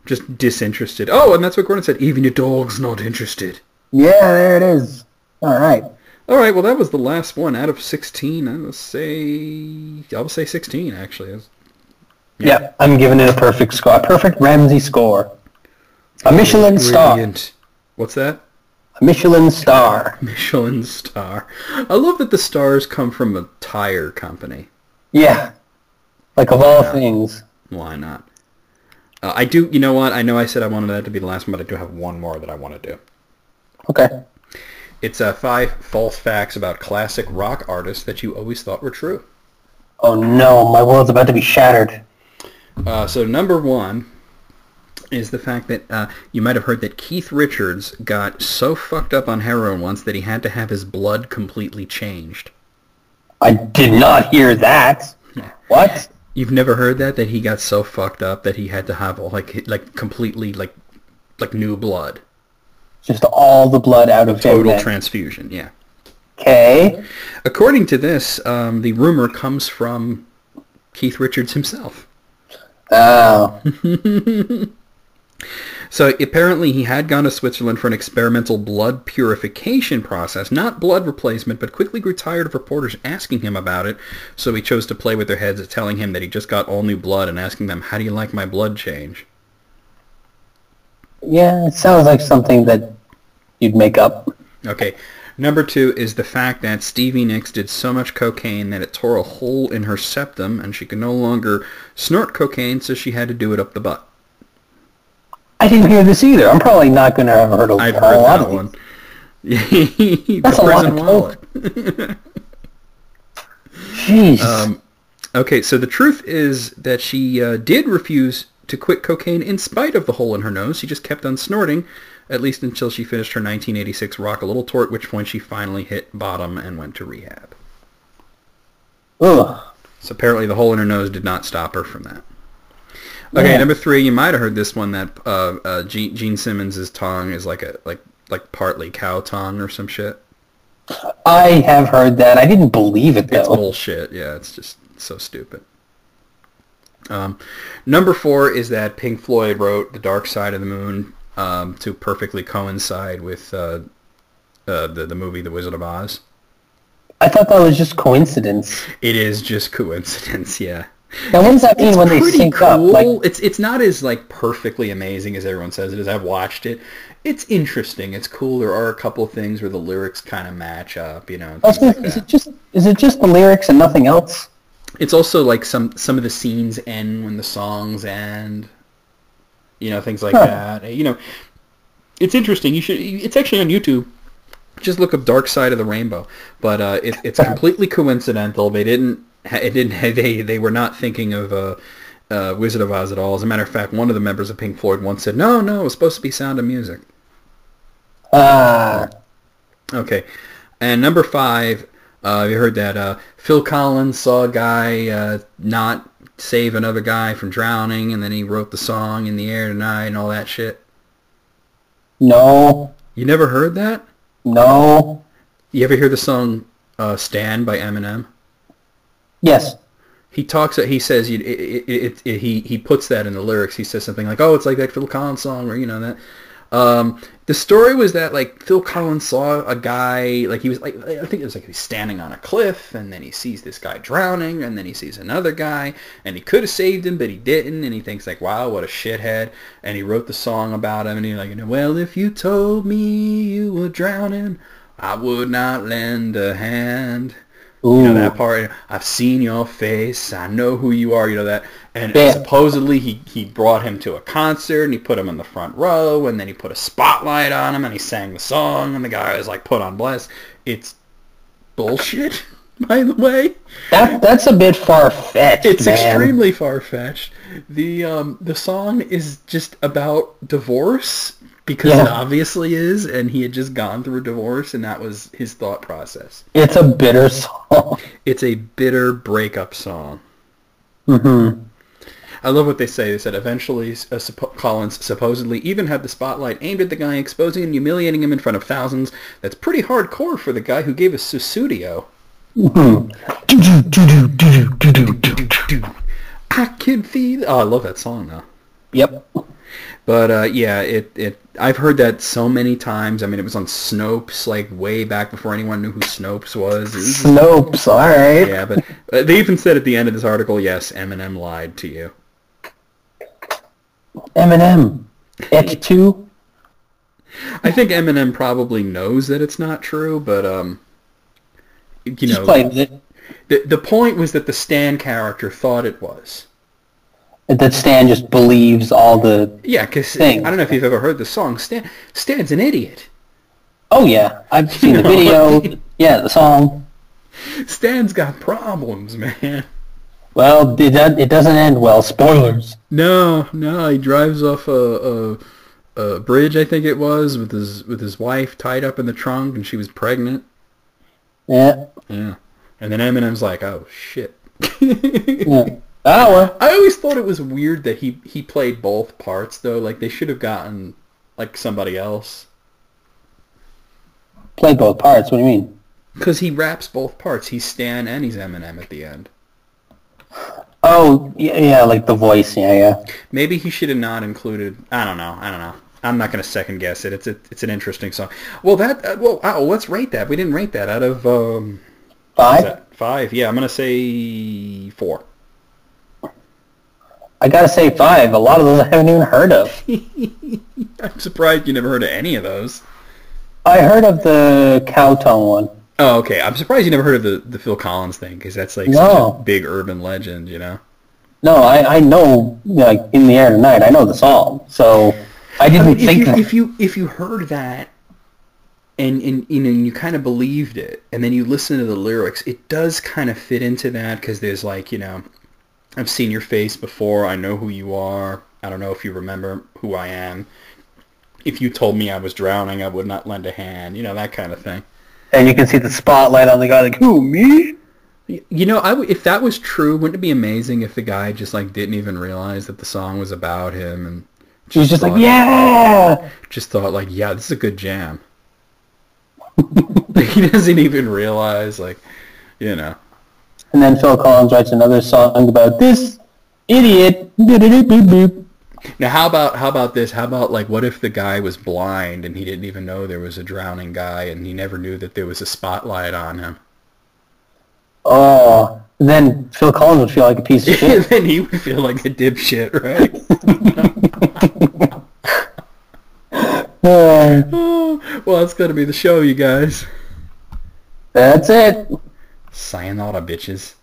Just disinterested. Oh, and that's what Gordon said. Even your dog's not interested. Yeah, there it is. All right. All right, well, that was the last one out of 16. I'll say 16, actually. Yeah, I'm giving it a perfect score. A perfect Ramsey score. A Michelin star. Brilliant. What's that? A Michelin star. Michelin star. I love that the stars come from a tire company. Yeah. Like, of all things. Why not? I do, you know what? I know I said I wanted that to be the last one, but I do have one more that I want to do. Okay. It's 5 false facts about classic rock artists that you always thought were true. Oh no, my world's about to be shattered. So number 1 is the fact that you might have heard that Keith Richards got so fucked up on heroin once that he had to have his blood completely changed. I did not hear that. What? You've never heard that he got so fucked up that he had to have completely like new blood. Just all the blood out of him. Total transfusion, yeah. Okay. According to this, the rumor comes from Keith Richards himself. Oh. So apparently he had gone to Switzerland for an experimental blood purification process, not blood replacement, but quickly grew tired of reporters asking him about it, so he chose to play with their heads, telling him that he just got all new blood and asking them, how do you like my blood change? Yeah, it sounds like something that you'd make up. Okay. Number 2 is the fact that Stevie Nicks did so much cocaine that it tore a hole in her septum, and she could no longer snort cocaine, so she had to do it up the butt. I didn't hear this either. I'm probably not going to have heard of I've a heard lot that of one. That's a lot of coke. Jeez. Okay, so the truth is that she did refuse to quit cocaine in spite of the hole in her nose. She just kept on snorting, at least until she finished her 1986 Rock a Little tour, at which point she finally hit bottom and went to rehab. Ugh. So apparently the hole in her nose did not stop her from that. Okay, Yeah. number 3, you might have heard this one, that Gene Simmons' tongue is like partly cow tongue or some shit. I have heard that. I didn't believe it, though. It's bullshit. Yeah, it's just so stupid. Number 4 is that Pink Floyd wrote The Dark Side of the Moon to perfectly coincide with the movie The Wizard of Oz. I thought that was just coincidence. It is just coincidence, yeah. Now, what does that mean when they sync up? Like, It's not as perfectly amazing as everyone says it is. I've watched it. It's interesting. It's cool. There are a couple of things where the lyrics kind of match up, things like that. Is it just the lyrics and nothing else? It's also like some of the scenes end when the songs end. Things like that. It's interesting. It's actually on YouTube. Just look up Dark Side of the Rainbow. But it's completely coincidental. They were not thinking of Wizard of Oz at all. As a matter of fact, one of the members of Pink Floyd once said, no, it was supposed to be Sound of Music. Okay. And number 5, you heard that Phil Collins saw a guy not save another guy from drowning, and then he wrote the song In the Air Tonight and all that shit? No. You never heard that? No. You ever hear the song Stand by Eminem? Yes. He says, he puts that in the lyrics. He says something like, oh, it's like that Phil Collins song, or, that. The story was that, Phil Collins saw a guy, he was, I think it was he was standing on a cliff, and then he sees this guy drowning, and then he sees another guy, and he could have saved him, but he didn't, and he thinks, wow, what a shithead, and he wrote the song about him, and he's well, if you told me you were drowning, I would not lend a hand. Ooh. You know that part? I've seen your face. I know who you are. You know that? And Yeah. supposedly he brought him to a concert and he put him in the front row and then he put a spotlight on him and he sang the song and the guy was like put on blast. It's bullshit, by the way. That's a bit far-fetched, It's man. extremely far-fetched. The song is just about divorce because it obviously is, and he had just gone through a divorce, and that was his thought process. It's a bitter song. It's a bitter breakup song. Mm-hmm. I love what they say. They said eventually Collins supposedly even had the spotlight aimed at the guy, exposing and humiliating him in front of thousands. That's pretty hardcore for the guy who gave us Susudio. Mm-hmm. I can feel... Oh, I love that song, though. Yep. But, yeah, I've heard that so many times. I mean, it was on Snopes, like, way back before anyone knew who Snopes was. Snopes, all right. Yeah, but they even said at the end of this article, yes, Eminem lied to you. Eminem. It too? I think Eminem probably knows that it's not true, but, you know... The point was that the Stan character thought it was. That Stan just believes all the because I don't know if you've ever heard the song. Stan's an idiot. Oh, yeah. I've seen the video. Yeah, the song. Stan's got problems, man. Well, it doesn't end well. Spoilers. No, he drives off a bridge, I think it was, with his wife tied up in the trunk, and she was pregnant. Yeah. Yeah. And then Eminem's like, oh, shit. Yeah. Oh, I always thought it was weird that he played both parts, though. Like, they should have gotten, like, somebody else. Played both parts? What do you mean? Because he raps both parts. He's Stan and he's Eminem at the end. Oh, yeah, like the voice, yeah. Maybe he should have not included... I don't know. I'm not going to second guess it. It's an interesting song. Well, let's rate that. We didn't rate that out of... 5? 5, yeah. I'm going to say 4. I gotta say 5. A lot of those I haven't even heard of. I'm surprised you never heard of any of those. I heard of the Cowtone one. Oh, okay. I'm surprised you never heard of the Phil Collins thing, because that's like such a big urban legend, you know? No, I know, like, In the Air Tonight, I know the song, so I didn't think that... If you heard that, and you know, you kind of believed it, and then you listen to the lyrics, it does kind of fit into that, because there's like, you know, I've seen your face before, I know who you are, I don't know if you remember who I am. If you told me I was drowning, I would not lend a hand, you know, that kind of thing. And you can see the spotlight on the guy, like, who, me? You know, if that was true, wouldn't it be amazing if the guy just, like, didn't even realize that the song was about him, and he was just like, yeah! Just thought, like, yeah, this is a good jam. He doesn't even realize, like, you know. And then Phil Collins writes another song about this idiot. Now, how about this? How about, like, what if the guy was blind and he didn't even know there was a drowning guy and he never knew that there was a spotlight on him? Oh, then Phil Collins would feel like a piece of shit. Then he would feel like a dipshit, right? Well, that's going to be the show, you guys. That's it. Sayonara, bitches.